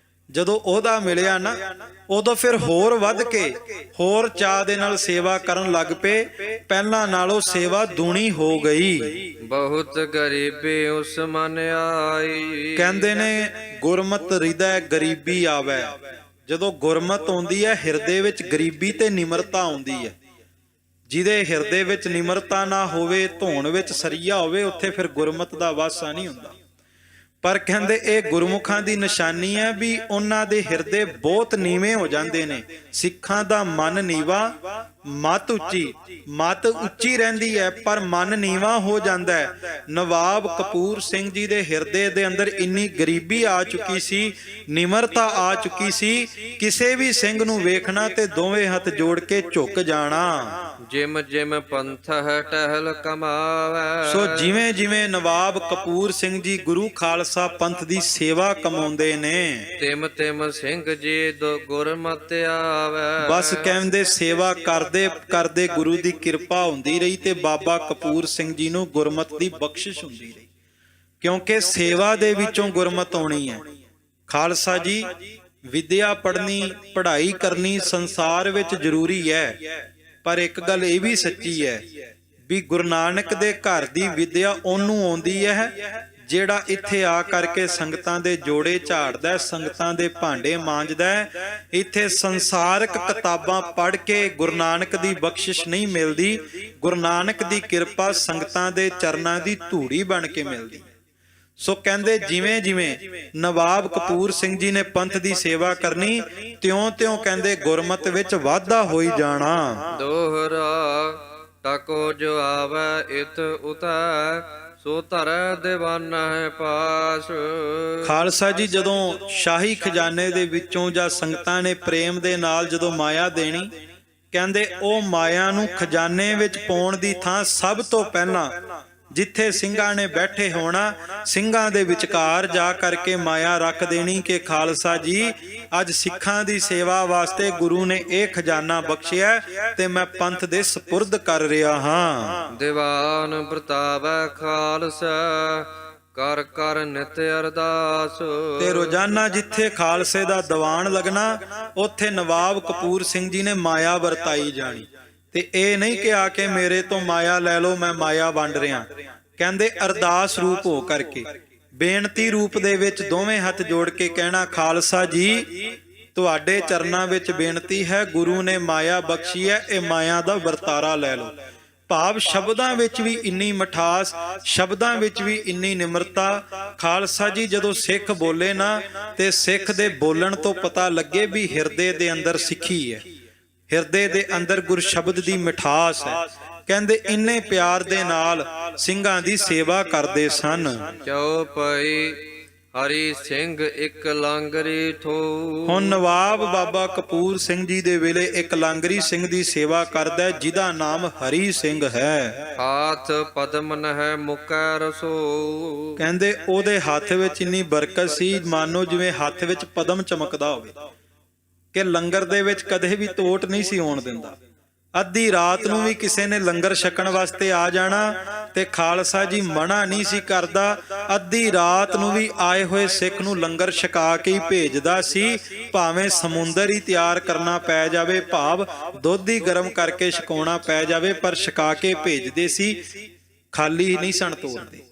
ਜਦੋਂ ਉਹਦਾ ਮਿਲਿਆ ਨਾ, ਉਦੋਂ ਫਿਰ ਹੋਰ ਵੱਧ ਕੇ ਹੋਰ ਚਾਅ ਦੇ ਨਾਲ ਸੇਵਾ ਕਰਨ ਲੱਗ ਪਏ। ਪਹਿਲਾਂ ਨਾਲੋਂ ਸੇਵਾ ਦੂਣੀ ਹੋ ਗਈ। ਬਹੁਤ ਗਰੀਬੀ ਉਸ ਮਨ ਆਈ। ਕਹਿੰਦੇ ਨੇ ਗੁਰਮਤਿ ਹਿਰਦੈ ਗਰੀਬੀ ਆਵੈ। ਜਦੋਂ ਗੁਰਮਤਿ ਆਉਂਦੀ ਹੈ, ਹਿਰਦੇ ਵਿੱਚ ਗਰੀਬੀ ਤੇ ਨਿਮਰਤਾ ਆਉਂਦੀ ਹੈ। ਜਿਹਦੇ ਹਿਰਦੇ ਵਿੱਚ ਨਿਮਰਤਾ ਨਾ ਹੋਵੇ, ਧੌਣ ਵਿੱਚ ਸਰੀਆ ਹੋਵੇ, ਉੱਥੇ ਫਿਰ ਗੁਰਮਤਿ ਦਾ ਵਾਸਾ ਨਹੀਂ ਹੁੰਦਾ। ਪਰ ਕਹਿੰਦੇ ਇਹ ਗੁਰਮੁਖਾਂ ਦੀ ਨਿਸ਼ਾਨੀ ਹੈ ਵੀ ਉਹਨਾਂ ਦੇ ਹਿਰਦੇ ਬਹੁਤ ਨੀਵੇਂ ਹੋ ਜਾਂਦੇ ਨੇ। ਸਿੱਖਾਂ ਦਾ ਮਨ ਨੀਵਾ, ਮਤ ਉੱਚੀ। ਮਤ ਉੱਚੀ ਰਹਿੰਦੀ ਹੈ ਪਰ ਮਨ ਨੀਵਾ ਹੋ ਜਾਂਦਾ ਹੈ। ਨਵਾਬ ਕਪੂਰ ਸਿੰਘ ਜੀ ਦੇ ਹਿਰਦੇ ਦੇ ਅੰਦਰ ਇੰਨੀ ਗਰੀਬੀ ਆ ਚੁੱਕੀ ਸੀ, ਨਿਮਰਤਾ ਆ ਚੁੱਕੀ ਸੀ, ਕਿਸੇ ਵੀ ਸਿੰਘ ਨੂੰ ਵੇਖਣਾ ਤੇ ਦੋਵੇਂ ਹੱਥ ਜੋੜ ਕੇ ਝੁਕ ਜਾਣਾ। ਜਿਮ ਜਿਮ ਪੰਥ ਹੈ ਟਹਿਲ ਕਮਾਵੇ। ਸੋ ਜਿਵੇਂ ਜਿਵੇਂ ਨਵਾਬ ਕਪੂਰ ਸਿੰਘ ਜੀ ਗੁਰੂ ਖਾਲਸਾ ਪੰਥ ਦੀ ਸੇਵਾ ਕਮਾਉਂਦੇ ਨੇ, ਤਿਮ ਤਿਮ ਸਿੰਘ ਜੀ ਦੋ ਗੁਰਮਤਿ ਆਵੇ। ਬਸ ਕਹਿੰਦੇ ਸੇਵਾ ਕਰਦੇ ਕਰਦੇ ਗੁਰੂ ਦੀ ਕਿਰਪਾ ਹੁੰਦੀ ਰਹੀ ਤੇ ਬਾਬਾ ਕਪੂਰ ਸਿੰਘ ਜੀ ਨੂੰ ਗੁਰਮਤਿ ਦੀ ਬਖਸ਼ਿਸ਼ ਹੁੰਦੀ ਰਹੀ। ਕਿਉਂਕਿ ਸੇਵਾ ਦੇ ਵਿੱਚੋਂ ਗੁਰਮਤਿ ਆਉਣੀ ਹੈ। ਖਾਲਸਾ ਜੀ ਵਿਦਿਆ ਪੜ੍ਹਨੀ, ਪੜ੍ਹਾਈ ਕਰਨੀ ਸੰਸਾਰ ਵਿੱਚ ਜ਼ਰੂਰੀ ਹੈ, ਪਰ ਇੱਕ ਗੱਲ ਇਹ ਵੀ ਸੱਚੀ ਹੈ ਵੀ ਗੁਰੂ ਨਾਨਕ ਦੇ ਘਰ ਦੀ ਵਿਦਿਆ ਉਹਨੂੰ ਆਉਂਦੀ ਹੈ ਜਿਹੜਾ ਇੱਥੇ ਆ ਕਰਕੇ ਸੰਗਤਾਂ ਦੇ ਜੋੜੇ ਝਾੜਦਾ, ਸੰਗਤਾਂ ਦੇ ਭਾਂਡੇ ਮਾਂਜਦਾ। ਇੱਥੇ ਸੰਸਾਰਿਕ ਕਿਤਾਬਾਂ ਪੜ੍ਹ ਕੇ ਗੁਰੂ ਨਾਨਕ ਦੀ ਬਖਸ਼ਿਸ਼ ਨਹੀਂ ਮਿਲਦੀ। ਗੁਰੂ ਨਾਨਕ ਦੀ ਕਿਰਪਾ ਸੰਗਤਾਂ ਦੇ ਚਰਨਾਂ ਦੀ ਧੂੜੀ ਬਣ ਕੇ ਮਿਲਦੀ। ਸੋ ਕਹਿੰਦੇ ਜਿਵੇਂ ਜਿਵੇਂ ਨਵਾਬ ਕਪੂਰ ਸਿੰਘ ਜੀ ਨੇ ਪੰਥ ਦੀ ਸੇਵਾ ਕਰਨੀ, ਤਿਉਂ-ਤਿਉਂ ਕਹਿੰਦੇ ਗੁਰਮਤਿ ਵਿੱਚ ਵਾਧਾ ਹੋਈ ਜਾਣਾ। ਦੋਹਰਾ ਤਕੋ ਜੋ ਆਵੇ ਇਤ ਉਤੈ, ਸੋ ਧਰੈ ਦੀਵਾਨਾ ਹੈ ਪਾਸ। ਖਾਲਸਾ ਜੀ ਜਦੋਂ ਸ਼ਾਹੀ ਖਜ਼ਾਨੇ ਦੇ ਵਿੱਚੋਂ ਜਾਂ ਸੰਗਤਾਂ ਨੇ ਪ੍ਰੇਮ ਦੇ ਨਾਲ ਜਦੋਂ ਮਾਇਆ ਦੇਣੀ, ਕਹਿੰਦੇ ਉਹ ਮਾਇਆ ਨੂੰ ਖਜ਼ਾਨੇ ਵਿੱਚ ਪਾਉਣ ਦੀ ਥਾਂ ਸਭ ਤੋਂ ਪਹਿਲਾਂ ਜਿੱਥੇ ਸਿੰਘਾਂ ਨੇ ਬੈਠੇ ਹੋਣਾ, ਸਿੰਘਾਂ ਦੇ ਵਿਚਕਾਰ ਜਾ ਕਰਕੇ ਮਾਇਆ ਰੱਖ ਦੇਣੀ ਕਿ ਖਾਲਸਾ ਜੀ ਅੱਜ ਸਿੱਖਾਂ ਦੀ ਸੇਵਾ ਵਾਸਤੇ ਗੁਰੂ ਨੇ ਇਹ ਖਜ਼ਾਨਾ ਬਖਸ਼ਿਆ ਤੇ ਮੈਂ ਪੰਥ ਦੇ ਸਪੁਰਦ ਕਰ ਰਿਹਾ ਹਾਂ। ਦੀਵਾਨ ਪ੍ਰਤਾਪੈ ਖਾਲਸਾ, ਕਰ ਕਰ ਨਿਤ ਅਰਦਾਸ। ਤੇ ਰੋਜ਼ਾਨਾ ਜਿੱਥੇ ਖਾਲਸੇ ਦਾ ਦੀਵਾਨ ਲੱਗਣਾ, ਉੱਥੇ ਨਵਾਬ ਕਪੂਰ ਸਿੰਘ ਜੀ ਨੇ ਮਾਇਆ ਵਰਤਾਈ ਜਾਣੀ। ਤੇ ਇਹ ਨਹੀਂ ਕਿਹਾ ਕਿ ਮੇਰੇ ਤੋਂ ਮਾਇਆ ਲੈ ਲਓ, ਮੈਂ ਮਾਇਆ ਵੰਡ ਰਿਹਾ। ਕਹਿੰਦੇ ਅਰਦਾਸ ਰੂਪ ਹੋ ਕਰਕੇ, ਬੇਨਤੀ ਰੂਪ ਦੇ ਵਿੱਚ ਦੋਵੇਂ ਹੱਥ ਜੋੜ ਕੇ ਕਹਿਣਾ, ਖਾਲਸਾ ਜੀ ਤੁਹਾਡੇ ਚਰਨਾਂ ਵਿੱਚ ਬੇਨਤੀ ਹੈ, ਗੁਰੂ ਨੇ ਮਾਇਆ ਬਖਸ਼ੀ ਹੈ, ਇਹ ਮਾਇਆ ਦਾ ਵਰਤਾਰਾ ਲੈ ਲਓ। ਭਾਵ ਸ਼ਬਦਾਂ ਵਿੱਚ ਵੀ ਇੰਨੀ ਮਿਠਾਸ, ਸ਼ਬਦਾਂ ਵਿੱਚ ਵੀ ਇੰਨੀ ਨਿਮਰਤਾ। ਖਾਲਸਾ ਜੀ ਜਦੋਂ ਸਿੱਖ ਬੋਲੇ ਨਾ, ਤੇ ਸਿੱਖ ਦੇ ਬੋਲਣ ਤੋਂ ਪਤਾ ਲੱਗੇ ਵੀ ਹਿਰਦੇ ਦੇ ਅੰਦਰ ਸਿੱਖੀ ਹੈ, ਹਿਰਦੇ ਦੇ ਅੰਦਰ ਗੁਰ ਸ਼ਬਦ ਦੀ ਮਿਠਾਸ ਹੈ। ਕਹਿੰਦੇ ਇੰਨੇ ਪਿਆਰ ਦੇ ਨਾਲ ਸਿੰਘਾਂ ਦੀ ਸੇਵਾ ਕਰਦੇ ਸਨ। ਚਉਪਈ ਹਰੀ ਸਿੰਘ ਇੱਕ ਲਾਂਗਰੀ ਠੋ। ਹੁਣ ਨਵਾਬ ਬਾਬਾ ਕਪੂਰ ਸਿੰਘ ਜੀ ਦੇ ਵੇਲੇ ਇੱਕ ਲਾਂਗਰੀ ਸਿੰਘ ਦੀ ਸੇਵਾ ਕਰਦਾ, ਜਿਹਦਾ ਨਾਮ ਹਰੀ ਸਿੰਘ ਹੈ। ਹਾਥ ਪਦਮ ਨਹਿ ਮੁਕੈ ਰਸੋ। ਕਹਿੰਦੇ ਉਹਦੇ ਹੱਥ ਵਿੱਚ ਇੰਨੀ ਬਰਕਤ ਸੀ, ਮਾਨੋ ਜਿਵੇਂ ਹੱਥ ਵਿੱਚ ਪਦਮ ਚਮਕਦਾ ਹੋਵੇ, ਕਿ ਲੰਗਰ ਦੇ ਵਿੱਚ ਕਦੇ ਵੀ ਤੋਟ ਨਹੀਂ ਸੀ ਹੋਣ ਦਿੰਦਾ। ਅੱਧੀ ਰਾਤ ਨੂੰ ਵੀ ਕਿਸੇ ਨੇ ਲੰਗਰ ਛਕਣ ਵਾਸਤੇ ਆ ਜਾਣਾ ਤੇ ਖਾਲਸਾ ਜੀ ਮਨਾ ਨਹੀਂ ਸੀ ਕਰਦਾ। ਅੱਧੀ ਰਾਤ ਨੂੰ ਵੀ ਆਏ ਹੋਏ ਸਿੱਖ ਨੂੰ ਲੰਗਰ ਛਕਾ ਕੇ ਹੀ ਭੇਜਦਾ ਸੀ, ਭਾਵੇਂ ਸਮੁੰਦਰ ਹੀ ਤਿਆਰ ਕਰਨਾ ਪੈ ਜਾਵੇ, ਭਾਵ ਦੁੱਧ ਹੀ ਗਰਮ ਕਰਕੇ ਛਕਾਉਣਾ ਪੈ ਜਾਵੇ, ਪਰ ਛਕਾ ਕੇ ਭੇਜਦੇ ਸੀ, ਖਾਲੀ ਨਹੀਂ ਸਣ ਤੋਰਦੇ।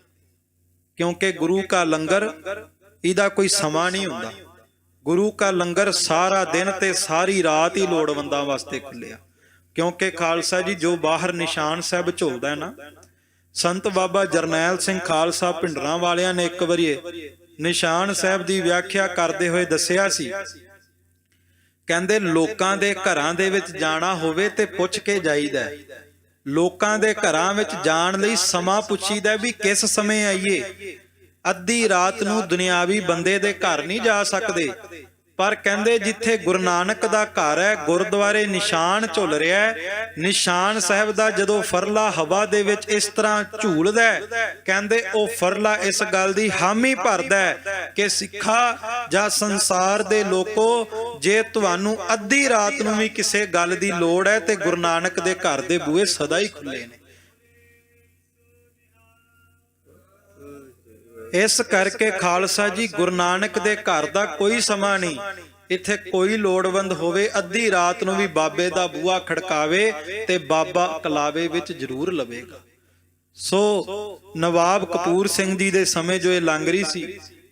ਕਿਉਂਕਿ ਗੁਰੂ ਕਾ ਲੰਗਰ ਇਹਦਾ ਕੋਈ ਸਮਾਂ ਨਹੀਂ ਹੁੰਦਾ। ਗੁਰੂ ਕਾ ਲੰਗਰ ਸਾਰਾ ਦਿਨ ਤੇ ਸਾਰੀ ਰਾਤ ਹੀ ਲੋੜਵੰਦਾਂ ਵਾਸਤੇ ਖੁੱਲਿਆ। ਕਿਉਂਕਿ ਖਾਲਸਾ ਜੀ ਜੋ ਬਾਹਰ ਨਿਸ਼ਾਨ ਸਾਹਿਬ ਝੋਲਦਾ ਨਾ, ਸੰਤ ਬਾਬਾ ਜਰਨੈਲ ਸਿੰਘ ਖਾਲਸਾ ਭਿੰਡਰਾਂ ਵਾਲਿਆਂ ਨੇ ਇੱਕ ਵਾਰੀ ਨਿਸ਼ਾਨ ਸਾਹਿਬ ਦੀ ਵਿਆਖਿਆ ਕਰਦੇ ਹੋਏ ਦੱਸਿਆ ਸੀ। ਕਹਿੰਦੇ ਲੋਕਾਂ ਦੇ ਘਰਾਂ ਦੇ ਵਿੱਚ ਜਾਣਾ ਹੋਵੇ ਤੇ ਪੁੱਛ ਕੇ ਜਾਈਦਾ। ਲੋਕਾਂ ਦੇ ਘਰਾਂ ਵਿੱਚ ਜਾਣ ਲਈ ਸਮਾਂ ਪੁੱਛੀਦਾ ਵੀ ਕਿਸ ਸਮੇਂ ਆਈਏ। ਅੱਧੀ ਰਾਤ ਨੂੰ ਦੁਨਿਆਵੀ ਬੰਦੇ ਦੇ ਘਰ ਨਹੀਂ ਜਾ ਸਕਦੇ, ਪਰ ਕਹਿੰਦੇ ਜਿੱਥੇ ਗੁਰੂ ਨਾਨਕ ਦਾ ਘਰ ਹੈ, ਗੁਰਦੁਆਰੇ ਨਿਸ਼ਾਨ ਝੁੱਲ ਰਿਹਾ ਹੈ, ਨਿਸ਼ਾਨ ਸਾਹਿਬ ਦਾ ਜਦੋਂ ਫਰਲਾ ਹਵਾ ਦੇ ਵਿੱਚ ਇਸ ਤਰ੍ਹਾਂ ਝੂਲਦਾ, ਕਹਿੰਦੇ ਉਹ ਫਰਲਾ ਇਸ ਗੱਲ ਦੀ ਹਾਮੀ ਭਰਦਾ ਕਿ ਸਿੱਖਾ ਜਾਂ ਸੰਸਾਰ ਦੇ ਲੋਕੋ, ਜੇ ਤੁਹਾਨੂੰ ਅੱਧੀ ਰਾਤ ਨੂੰ ਵੀ ਕਿਸੇ ਗੱਲ ਦੀ ਲੋੜ ਹੈ ਤੇ ਗੁਰੂ ਨਾਨਕ ਦੇ ਘਰ ਦੇ ਬੂਹੇ ਸਦਾ ਹੀ ਖੁੱਲੇ ਨੇ। ਇਸ ਕਰਕੇ ਖਾਲਸਾ ਜੀ ਗੁਰੂ ਨਾਨਕ ਦੇ ਘਰ ਦਾ ਕੋਈ ਸਮਾਂ ਨਹੀਂ, ਇੱਥੇ ਕੋਈ ਲੋੜਵੰਦ ਹੋਵੇ ਅੱਧੀ ਰਾਤ ਨੂੰ ਵੀ ਬਾਬੇ ਦਾ ਬੂਹਾ ਖੜਕਾਵੇ ਤੇ ਬਾਬਾ ਕਲਾਵੇ ਵਿੱਚ ਜ਼ਰੂਰ ਲਵੇਗਾ। ਸੋ ਨਵਾਬ ਕਪੂਰ ਸਿੰਘ ਜੀ ਦੇ ਸਮੇਂ ਜੋ ਇਹ ਲਾਂਗਰੀ ਸੀ,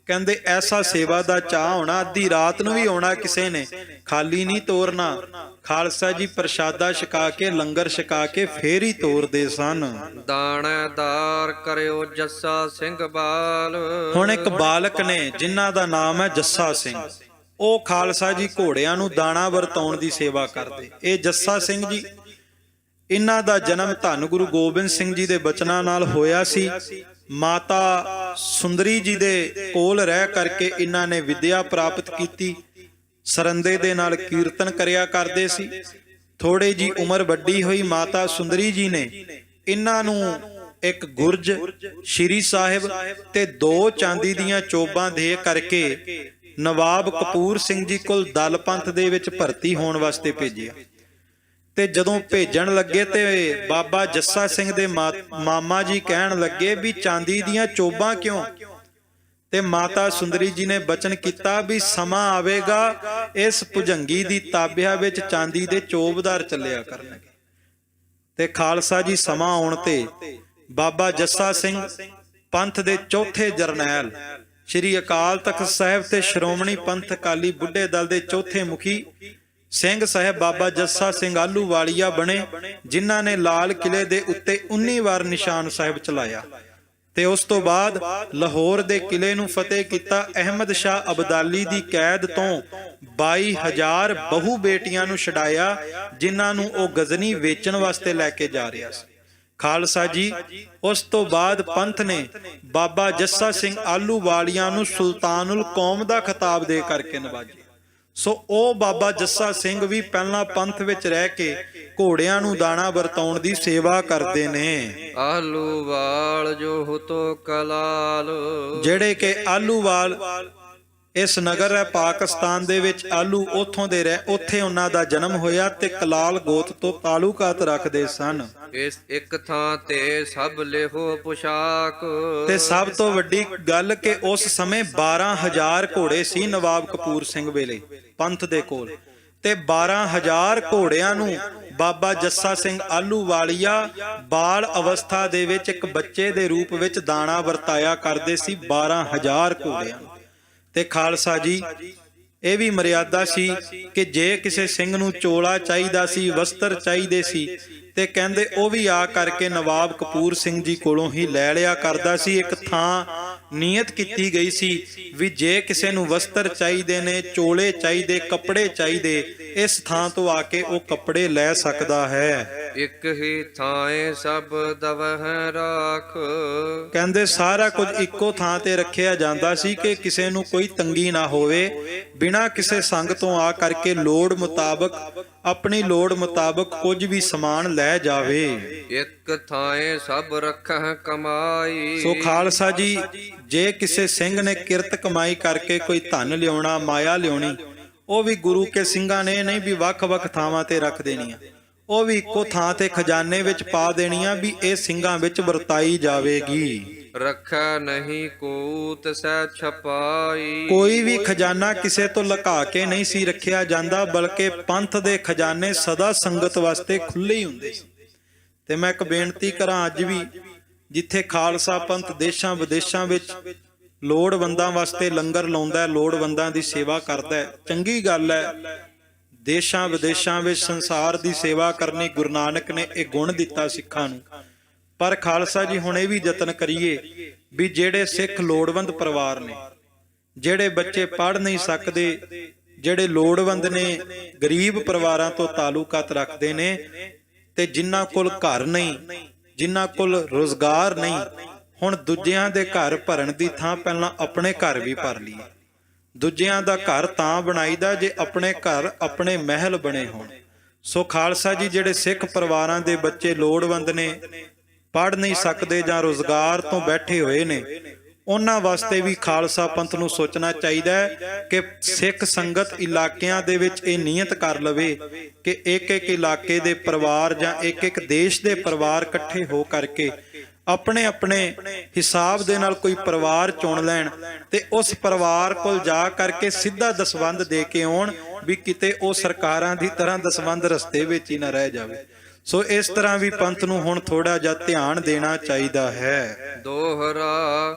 ਕਹਿੰਦੇ ਐਸਾ ਸੇਵਾ ਦਾ ਚਾਹ ਹੋਣਾ, ਅੱਧੀ ਰਾਤ ਨੂੰ ਵੀ ਆਉਣਾ ਕਿਸੇ ਨੇ, ਖਾਲੀ ਨਹੀਂ ਤੋਰਨਾ। ਖਾਲਸਾ ਜੀ ਪ੍ਰਸ਼ਾਦਾ ਛਕਾ ਕੇ, ਲੰਗਰ ਛਕਾ ਕੇ ਫੇਰ ਹੀ ਤੋਰਦੇ ਸਨ। ਦਾਣੇਦਾਰ ਕਰਿਓ ਜੱਸਾ ਸਿੰਘ ਬਾਲ। ਹੁਣ ਇੱਕ ਬਾਲਕ ਨੇ ਜਿਨ੍ਹਾਂ ਦਾ ਨਾਮ ਹੈ ਜੱਸਾ ਸਿੰਘ, ਉਹ ਖਾਲਸਾ ਜੀ ਘੋੜਿਆਂ ਨੂੰ ਦਾਣਾ ਵਰਤਾਉਣ ਦੀ ਸੇਵਾ ਕਰਦੇ। ਇਹ ਜੱਸਾ ਸਿੰਘ ਜੀ, ਇਹਨਾਂ ਦਾ ਜਨਮ ਧੰਨ ਗੁਰੂ ਗੋਬਿੰਦ ਸਿੰਘ ਜੀ ਦੇ ਬਚਨਾਂ ਨਾਲ ਹੋਇਆ ਸੀ। ਮਾਤਾ ਸੁੰਦਰੀ ਜੀ ਦੇ ਕੋਲ ਰਹਿ ਕਰਕੇ ਇਹਨਾਂ ਨੇ ਵਿਦਿਆ ਪ੍ਰਾਪਤ ਕੀਤੀ। ਸਰੰਦੇ ਦੇ ਨਾਲ ਕੀਰਤਨ ਕਰਿਆ ਕਰਦੇ ਸੀ। ਥੋੜੀ ਜੀ ਉਮਰ ਵੱਡੀ ਹੋਈ, ਮਾਤਾ ਸੁੰਦਰੀ ਜੀ ਨੇ ਇਹਨਾਂ ਨੂੰ ਇੱਕ ਗੁਰਜ, ਸ਼੍ਰੀ ਸਾਹਿਬ ਤੇ 2 ਚਾਂਦੀ ਦੀਆਂ ਚੋਬਾਂ ਦੇ ਕਰਕੇ ਨਵਾਬ ਕਪੂਰ ਸਿੰਘ ਜੀ ਕੋਲ ਦਲ ਪੰਥ ਦੇ ਵਿੱਚ ਭਰਤੀ ਹੋਣ ਵਾਸਤੇ ਭੇਜਿਆ। ਤੇ ਜਦੋਂ ਭੇਜਣ ਲੱਗੇ ਤੇ ਬਾਬਾ ਜੱਸਾ ਸਿੰਘ ਦੇ ਮਾਮਾ ਜੀ ਕਹਿਣ ਲੱਗੇ ਵੀ ਚਾਂਦੀ ਦੀਆਂ ਚੋਬਾਂ ਕਿਉਂ? ਤੇ ਮਾਤਾ ਸੁੰਦਰੀ ਜੀ ਨੇ ਬਚਨ ਕੀਤਾ ਵੀ ਸਮਾਂ ਆਵੇਗਾ ਇਸ ਭੁਜੰਗੀ ਦੀ ਤਾਬਿਆ ਵਿੱਚ ਚਾਂਦੀ ਦੇ ਚੋਬਦਾਰ ਚੱਲਿਆ ਕਰਨਗੇ। ਤੇ ਖਾਲਸਾ ਜੀ ਸਮਾਂ ਆਉਣ ਤੇ ਬਾਬਾ ਜੱਸਾ ਸਿੰਘ ਪੰਥ ਦੇ ਚੌਥੇ ਜਰਨੈਲ, ਸ਼੍ਰੀ ਅਕਾਲ ਤਖਤ ਸਾਹਿਬ ਤੇ ਸ਼੍ਰੋਮਣੀ ਪੰਥ ਅਕਾਲੀ ਬੁੱਢੇ ਦਲ ਦੇ ਚੌਥੇ ਮੁਖੀ ਸਿੰਘ ਸਾਹਿਬ ਬਾਬਾ ਜੱਸਾ ਸਿੰਘ ਆਹਲੂਵਾਲੀਆ ਬਣੇ, ਜਿਨ੍ਹਾਂ ਨੇ ਲਾਲ ਕਿਲੇ ਦੇ ਉੱਤੇ 19 ਵਾਰ ਨਿਸ਼ਾਨ ਸਾਹਿਬ ਚਲਾਇਆ। ਤੇ ਉਸ ਤੋਂ ਬਾਅਦ ਲਾਹੌਰ ਦੇ ਕਿਲੇ ਨੂੰ ਫਤਿਹ ਕੀਤਾ। ਅਹਿਮਦ ਸ਼ਾਹ ਅਬਦਾਲੀ ਦੀ ਕੈਦ ਤੋਂ 22,000 ਬਹੂ ਬੇਟੀਆਂ ਨੂੰ ਛਡਾਇਆ, ਜਿਨ੍ਹਾਂ ਨੂੰ ਉਹ ਗਜ਼ਨੀ ਵੇਚਣ ਵਾਸਤੇ ਲੈ ਕੇ ਜਾ ਰਿਹਾ ਸੀ। ਖਾਲਸਾ ਜੀ ਉਸ ਤੋਂ ਬਾਅਦ ਪੰਥ ਨੇ ਬਾਬਾ ਜੱਸਾ ਸਿੰਘ ਆਹਲੂਵਾਲੀਆ ਨੂੰ ਸੁਲਤਾਨੁਲ ਕੌਮ ਦਾ ਖਿਤਾਬ ਦੇ ਕਰਕੇ ਨਵਾਜਿਆ। ਸੋ ਉਹ ਬਾਬਾ ਜੱਸਾ ਸਿੰਘ ਵੀ ਪਹਿਲਾਂ ਪੰਥ ਵਿੱਚ ਰਹਿ ਕੇ ਘੋੜਿਆਂ ਨੂੰ ਦਾਣਾ ਵਰਤਾਉਣ ਦੀ ਸੇਵਾ ਕਰਦੇ ਨੇ। ਆਹਲੂਵਾਲ ਜੋ ਹੁਤੋ ਕਲਾਲ, ਜਿਹੜੇ ਕਿ ਆਹਲੂਵਾਲ ਇਸ ਨਗਰ ਹੈ ਪਾਕਿਸਤਾਨ ਦੇ ਵਿੱਚ, ਆਲੂ ਉੱਥੋਂ ਦੇ ਰਹਿ, ਉੱਥੇ ਉਹਨਾਂ ਦਾ ਜਨਮ ਹੋਇਆ ਤੇ ਕਲਾਲ ਗੋਤ ਤੋਂ ਤਾਲੁਕਾਤ ਰੱਖਦੇ ਸਨ। ਇਸ ਇੱਕ ਥਾਂ ਤੇ ਸਭ ਲਿਹੋ ਪੁਸ਼ਾਕ। ਤੇ ਸਭ ਤੋਂ ਵੱਡੀ ਗੱਲ ਕਿ ਉਸ ਸਮੇਂ 12,000 ਘੋੜੇ ਸੀ ਨਵਾਬ ਕਪੂਰ ਸਿੰਘ ਵੇਲੇ ਪੰਥ ਦੇ ਕੋਲ, ਤੇ 12,000 ਘੋੜਿਆਂ ਨੂੰ ਬਾਬਾ ਜੱਸਾ ਸਿੰਘ ਆਹਲੂਵਾਲੀਆ ਬਾਲ ਅਵਸਥਾ ਦੇ ਵਿੱਚ ਇੱਕ ਬੱਚੇ ਦੇ ਰੂਪ ਵਿੱਚ ਦਾਣਾ ਵਰਤਾਇਆ ਕਰਦੇ ਸੀ 12,000 ਘੋੜਿਆਂ ਨੂੰ। ਤੇ ਖਾਲਸਾ ਜੀ ਇਹ ਵੀ ਮਰਿਆਦਾ ਸੀ ਕਿ ਜੇ ਕਿਸੇ ਸਿੰਘ ਨੂੰ ਚੋਲਾ ਚਾਹੀਦਾ ਸੀ, ਵਸਤਰ ਚਾਹੀਦੇ ਸੀ, ਤੇ ਕਹਿੰਦੇ ਉਹ ਵੀ ਆ ਕਰਕੇ ਨਵਾਬ ਕਪੂਰ ਸਿੰਘ ਜੀ ਕੋਲੋਂ ਹੀ ਲੈ ਲਿਆ ਕਰਦਾ ਸੀ। ਇੱਕ ਥਾਂ ਨੀਅਤ ਕੀਤੀ ਗਈ ਸੀ ਵੀ ਜੇ ਕਿਸੇ ਨੂੰ ਵਸਤਰ ਚਾਹੀਦੇ ਨੇ, ਚੋਲੇ ਚਾਹੀਦੇ, ਕੱਪੜੇ ਚਾਹੀਦੇ, ਇਸ ਥਾਂ ਤੋਂ ਆ ਕੇ ਉਹ ਕੱਪੜੇ ਲੈ ਸਕਦਾ ਹੈ। ਇੱਕ ਹੀ ਥਾਂ ਸਭ ਦਵਹਿ ਰਾਖ। ਕਹਿੰਦੇ ਸਾਰਾ ਕੁਝ ਇੱਕੋ ਥਾਂ ਤੇ ਰੱਖਿਆ ਜਾਂਦਾ ਸੀ ਕਿ ਕਿਸੇ ਨੂੰ ਕੋਈ ਤੰਗੀ ਨਾ ਹੋਵੇ, ਬਿਨਾਂ ਕਿਸੇ ਸੰਗ ਤੋਂ ਆ ਕਰਕੇ ਲੋੜ ਮੁਤਾਬਕ, ਆਪਣੀ ਲੋੜ ਮੁਤਾਬਕ ਕੁਝ ਵੀ ਸਮਾਨ ਲੈ ਜਾਵੇ। ਇੱਕ ਥਾਂ ਸਭ ਰੱਖਹਿ ਕਮਾਈ। ਸੋ ਖਾਲਸਾ ਜੀ ਜੇ ਕਿਸੇ ਸਿੰਘ ਨੇ ਕਿਰਤ ਕਮਾਈ ਕਰਕੇ ਕੋਈ ਧਨ ਲਿਆਉਣਾ, ਮਾਇਆ ਲਿਆਉਣੀ, ਉਹ ਵੀ ਗੁਰੂ ਕੇ ਸਿੰਘਾਂ ਨੇ ਨਹੀਂ ਵੀ ਵੱਖ-ਵੱਖ ਥਾਵਾਂ ਤੇ ਰੱਖ ਦੇਣੀਆਂ, ਉਹ ਵੀ ਇੱਕੋ ਥਾਂ ਤੇ ਖਜ਼ਾਨੇ ਵਿੱਚ ਪਾ ਦੇਣੀਆਂ ਵੀ ਇਹ ਸਿੰਘਾਂ ਵਿੱਚ ਵਰਤਾਈ ਜਾਵੇਗੀ। ਰੱਖੈ ਨਹੀਂ ਕੂਤ ਸਹਿ ਛਪਾਈ। ਕੋਈ ਵੀ ਖਜ਼ਾਨਾ ਕਿਸੇ ਤੋਂ ਲੁਕਾ ਕੇ ਨਹੀਂ ਸੀ ਰੱਖਿਆ ਜਾਂਦਾ, ਬਲਕਿ ਪੰਥ ਦੇ ਖਜ਼ਾਨੇ ਸਦਾ ਸੰਗਤ ਵਾਸਤੇ ਖੁੱਲੇ ਹੀ ਹੁੰਦੇ ਸੀ। ਤੇ ਮੈਂ ਇੱਕ ਬੇਨਤੀ ਕਰਾਂ, ਅੱਜ ਵੀ ਜਿੱਥੇ ਖਾਲਸਾ ਪੰਥ ਦੇਸ਼ਾਂ ਵਿਦੇਸ਼ਾਂ ਵਿੱਚ ਲੋੜਵੰਦਾਂ ਵਾਸਤੇ ਲੰਗਰ ਲਾਉਂਦਾ ਹੈ, ਲੋੜਵੰਦਾਂ ਦੀ ਸੇਵਾ ਕਰਦਾ ਹੈ, ਚੰਗੀ ਗੱਲ ਹੈ। ਦੇਸ਼ਾਂ ਵਿਦੇਸ਼ਾਂ ਵਿੱਚ ਸੰਸਾਰ ਦੀ ਸੇਵਾ ਕਰਨੀ ਗੁਰੂ ਨਾਨਕ ਨੇ ਇਹ ਗੁਣ ਦਿੱਤਾ ਸਿੱਖਾਂ ਨੂੰ। ਪਰ ਖਾਲਸਾ ਜੀ ਹੁਣ ਇਹ ਵੀ ਯਤਨ ਕਰੀਏ ਵੀ ਜਿਹੜੇ ਸਿੱਖ ਲੋੜਵੰਦ ਪਰਿਵਾਰ ਨੇ, ਜਿਹੜੇ ਬੱਚੇ ਪੜ੍ਹ ਨਹੀਂ ਸਕਦੇ, ਜਿਹੜੇ ਲੋੜਵੰਦ ਨੇ, ਗਰੀਬ ਪਰਿਵਾਰਾਂ ਤੋਂ ਤਾਲੁਕਾਤ ਰੱਖਦੇ ਨੇ, ਤੇ ਜਿਨ੍ਹਾਂ ਕੋਲ ਘਰ ਨਹੀਂ, ਜਿਨ੍ਹਾਂ ਕੋਲ ਰੋਜ਼ਗਾਰ ਨਹੀਂ, ਹੁਣ ਦੂਜਿਆਂ ਦੇ ਘਰ ਭਰਨ ਦੀ ਥਾਂ ਪਹਿਲਾਂ ਆਪਣੇ ਘਰ ਵੀ ਭਰ ਲਈਏ। ਦੂਜਿਆਂ ਦਾ ਘਰ ਤਾਂ ਬਣਾਈਦਾ ਜੇ ਆਪਣੇ ਘਰ, ਆਪਣੇ ਮਹਿਲ ਬਣੇ ਹੋਣ। ਸੋ ਖਾਲਸਾ ਜੀ ਜਿਹੜੇ ਸਿੱਖ ਪਰਿਵਾਰਾਂ ਦੇ ਬੱਚੇ ਲੋੜਵੰਦ ਨੇ, ਪੜ੍ਹ ਨਹੀਂ ਸਕਦੇ ਜਾਂ ਰੋਜ਼ਗਾਰ ਤੋਂ ਬੈਠੇ ਹੋਏ ਨੇ, ਉਹਨਾਂ ਵਾਸਤੇ ਵੀ ਖਾਲਸਾ ਪੰਥ ਨੂੰ ਸੋਚਣਾ ਚਾਹੀਦਾ ਹੈ ਕਿ ਸਿੱਖ ਸੰਗਤ ਇਲਾਕਿਆਂ ਦੇ ਵਿੱਚ ਇਹ ਨੀਅਤ ਕਰ ਲਵੇ ਕਿ ਇੱਕ ਇੱਕ ਇਲਾਕੇ ਦੇ ਪਰਿਵਾਰ ਜਾਂ ਇੱਕ ਇੱਕ ਦੇਸ਼ ਦੇ ਪਰਿਵਾਰ ਇਕੱਠੇ ਹੋ ਕਰਕੇ ਆਪਣੇ ਆਪਣੇ ਹਿਸਾਬ ਦੇ ਨਾਲ ਕੋਈ ਪਰਿਵਾਰ ਚੁਣ ਲੈਣ ਤੇ ਉਸ ਪਰਿਵਾਰ ਕੋਲ ਜਾ ਕਰਕੇ ਸਿੱਧਾ ਦਸਵੰਧ ਦੇ ਕੇ ਆਉਣ, ਵੀ ਕਿਤੇ ਉਹ ਸਰਕਾਰਾਂ ਦੀ ਤਰ੍ਹਾਂ ਦਸਵੰਧ ਰਸਤੇ ਵਿੱਚ ਹੀ ਨਾ ਰਹਿ ਜਾਵੇ। ਸੋ ਇਸ ਤਰ੍ਹਾਂ ਵੀ ਪੰਥ ਨੂੰ ਹੁਣ ਥੋੜਾ ਜਿਹਾ ਧਿਆਨ ਦੇਣਾ ਚਾਹੀਦਾ ਹੈ। ਦੋਹਰਾ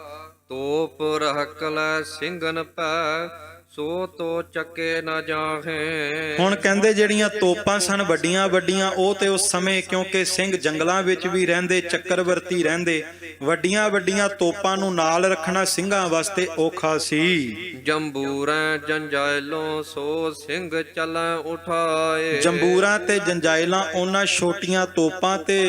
ਤੋਪ ਰਹਿਕਲੈ ਸਿੰਘਨ ਪੈ, ਸੋ ਤੋ ਚੱਕੇ ਨਾ ਜਾਹੇ। ਹੁਣ ਕਹਿੰਦੇ ਜਿਹੜੀਆਂ ਤੋਪਾਂ ਸਨ ਵੱਡੀਆਂ ਵੱਡੀਆਂ, ਉਹ ਤੇ ਉਸ ਸਮੇਂ ਕਿਉਂਕਿ ਸਿੰਘ ਜੰਗਲਾਂ ਵਿੱਚ ਵੀ ਰਹਿੰਦੇ, ਚੱਕਰਵਰਤੀ ਰਹਿੰਦੇ, ਵੱਡੀਆਂ ਵੱਡੀਆਂ ਤੋਪਾਂ ਨੂੰ ਨਾਲ ਰੱਖਣਾ ਸਿੰਘਾਂ ਵਾਸਤੇ ਔਖਾ ਸੀ। ਜੰਬੂਰੈ ਜੰਜਾਇਲੋਂ ਸੋ ਸਿੰਘ ਚੱਲੈ ਉਠਾਏ। ਜੰਬੂਰਾਂ ਤੇ ਜੰਜਾਇਲਾਂ ਉਹਨਾਂ ਛੋਟੀਆਂ ਤੋਪਾਂ ਤੇ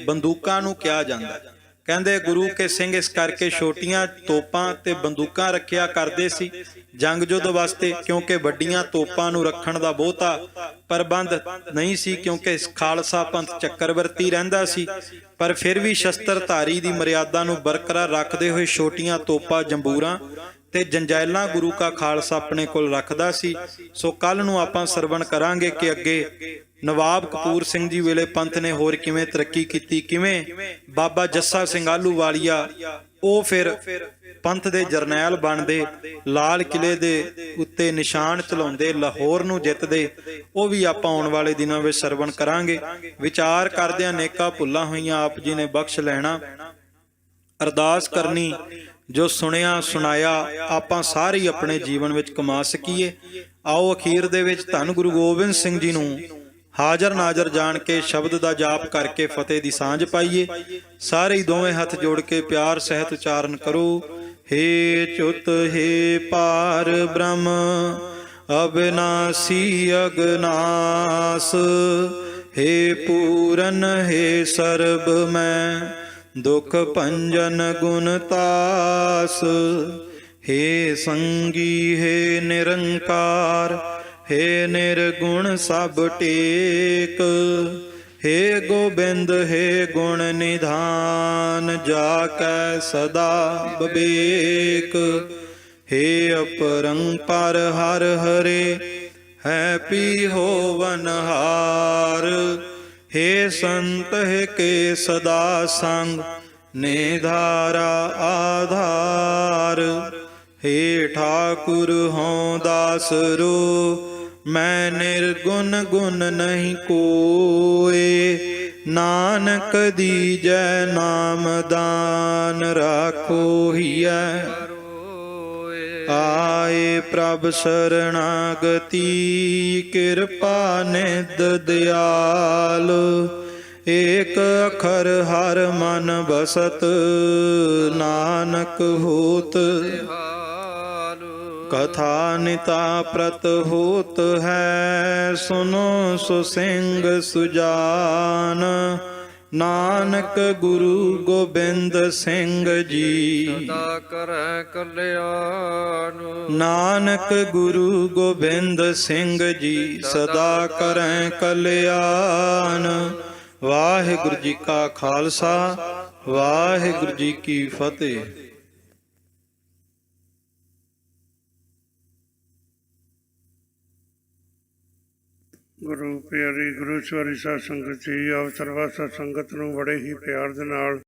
ਬੰਦੂਕਾਂ ਨੂੰ ਕਿਹਾ ਜਾਂਦਾ। ਕਹਿੰਦੇ ਗੁਰੂ ਕੇ ਸਿੰਘ ਇਸ ਕਰਕੇ ਛੋਟੀਆਂ ਤੋਪਾਂ ਤੇ ਬੰਦੂਕਾਂ ਰੱਖਿਆ ਕਰਦੇ ਸੀ ਜੰਗ ਯੁੱਧ ਵਾਸਤੇ, ਕਿਉਂਕਿ ਵੱਡੀਆਂ ਤੋਪਾਂ ਨੂੰ ਰੱਖਣ ਦਾ ਬਹੁਤਾ ਪ੍ਰਬੰਧ ਨਹੀਂ ਸੀ, ਕਿਉਂਕਿ ਖਾਲਸਾ ਪੰਥ ਚੱਕਰਵਰਤੀ ਰਹਿੰਦਾ ਸੀ। ਪਰ ਫਿਰ ਵੀ ਸ਼ਸਤਰਧਾਰੀ ਦੀ ਮਰਿਆਦਾ ਨੂੰ ਬਰਕਰਾਰ ਰੱਖਦੇ ਹੋਏ ਛੋਟੀਆਂ ਤੋਪਾਂ ਜੰਬੂਰਾਂ ਤੇ ਜੰਜਾਇਲਾਂ ਗੁਰੂ ਕਾ ਖਾਲਸਾ ਆਪਣੇ ਕੋਲ ਰੱਖਦਾ ਸੀ। ਸੋ ਕੱਲ ਨੂੰ ਆਪਾਂ ਸਰਵਣ ਕਰਾਂਗੇ ਕਿ ਅੱਗੇ ਨਵਾਬ ਕਪੂਰ ਸਿੰਘ ਜੀ ਵੇਲੇ ਪੰਥ ਨੇ ਹੋਰ ਕਿਵੇਂ ਤਰੱਕੀ ਕੀਤੀ, ਕਿਵੇਂ ਬਾਬਾ ਜੱਸਾ ਸਿੰਘ ਆਹਲੂਵਾਲੀਆ ਉਹ ਫਿਰ ਪੰਥ ਦੇ ਜਰਨੈਲ ਬਣਦੇ, ਲਾਲ ਕਿਲੇ ਦੇ ਉੱਤੇ ਨਿਸ਼ਾਨ ਚਲਾਉਂਦੇ, ਲਾਹੌਰ ਨੂੰ ਜਿੱਤਦੇ। ਉਹ ਵੀ ਆਪਾਂ ਆਉਣ ਵਾਲੇ ਦਿਨਾਂ ਵਿੱਚ ਸਰਵਣ ਕਰਾਂਗੇ। ਵਿਚਾਰ ਕਰਦਿਆਂ ਨੇਕਾਂ ਭੁੱਲਾਂ ਹੋਈਆਂ ਆਪ ਜੀ ਨੇ ਬਖਸ਼ ਲੈਣਾ। ਅਰਦਾਸ ਕਰਨੀ ਜੋ ਸੁਣਿਆ ਸੁਣਾਇਆ ਆਪਾਂ ਸਾਰੇ ਹੀ ਆਪਣੇ ਜੀਵਨ ਵਿੱਚ ਕਮਾ ਸਕੀਏ। ਆਓ ਅਖੀਰ ਦੇ ਵਿੱਚ ਧੰਨ ਗੁਰੂ ਗੋਬਿੰਦ ਸਿੰਘ ਜੀ ਨੂੰ ਹਾਜ਼ਰ ਨਾਜ਼ਰ ਜਾਣ ਕੇ ਸ਼ਬਦ ਦਾ ਜਾਪ ਕਰਕੇ ਫਤਿਹ ਦੀ ਸਾਂਝ ਪਾਈਏ। ਸਾਰੇ ਹੀ ਦੋਵੇਂ ਹੱਥ ਜੋੜ ਕੇ ਪਿਆਰ ਸਹਿਤ ਉਚਾਰਨ ਕਰੋ। ਹੇ ਚੁੱਤ ਹੇ ਪਾਰ ਬ੍ਰਹਮ ਅਬਿਨਾਸੀ ਅਗਨਾਸ, ਹੇ ਪੂਰਨ ਹੇ ਸਰਬ ਮੈਂ ਦੁਖ ਭੰਜਨ ਗੁਣ ਤਾਸ, ਹੇ ਸੰਗੀ ਹੇ ਨਿਰੰਕਾਰ, ਹੇ ਨਿਰਗੁਣ ਸਭ ਟੇਕ, ਹੇ ਗੋਬਿੰਦ ਹੇ ਗੁਣ ਨਿਧਾਨ, ਜਾ ਕੈ ਸਦਾ ਬਿਬੇਕ, ਹੇ ਅਪਰੰਪਰ ਹਰ ਹਰੇ ਹੈ ਪੀ ਹੋਵਨ ਹਾਰ, ਹੇ ਸੰਤ ਕੇ ਸਦਾ ਸੰਗ ਨਿਧਾਰਾ ਆਧਾਰ, ਹੇ ਠਾਕੁਰ ਹਉ ਦਾਸਰੋ ਮੈਂ ਨਿਰਗੁਣ ਗੁਣ ਨਹੀਂ ਕੋਏ, ਨਾਨਕ ਦੀਜੈ ਨਾਮ ਦਾਨ ਰਾਖੋ ਹੀਐ, ਆਏ ਪ੍ਰਭ ਸਰਣਾਗਤੀ ਕਿਰਪਾ ਨਿਧ ਦਿਆਲ, ਏਕ ਅਖਰ ਹਰ ਮਨ ਬਸਤ ਨਾਨਕ ਹੋਤ, ਕਥਾ ਨਿਤਾ ਪ੍ਰਤ ਹੋਤ ਹੈ ਸੁਨੋ ਸੋ ਸਿੰਘ ਸੁਜਾਨ, ਨਾਨਕ ਗੁਰੂ ਗੋਬਿੰਦ ਸਿੰਘ ਜੀ ਸਦਾ ਕਰੈ ਕਲਿਆਣ, ਨਾਨਕ ਗੁਰੂ ਗੋਬਿੰਦ ਸਿੰਘ ਜੀ ਸਦਾ ਕਰੈ ਕਲਿਆਣ। ਵਾਹਿਗੁਰੂ ਜੀ ਕਾ ਖਾਲਸਾ ਵਾਹਿਗੁਰੂ ਜੀ ਕੀ ਫਤਿਹ। ਗੁਰੂ ਪਿਆਰੀ ਗੁਰੂ ਸਵਾਰੀ ਸਾਧ ਸੰਗਤ ਜੀ, ਆਪ ਸਰਵਾ ਸਾਧ ਸੰਗਤ ਨੂੰ ਬੜੇ ਹੀ ਪਿਆਰ ਦੇ ਨਾਲ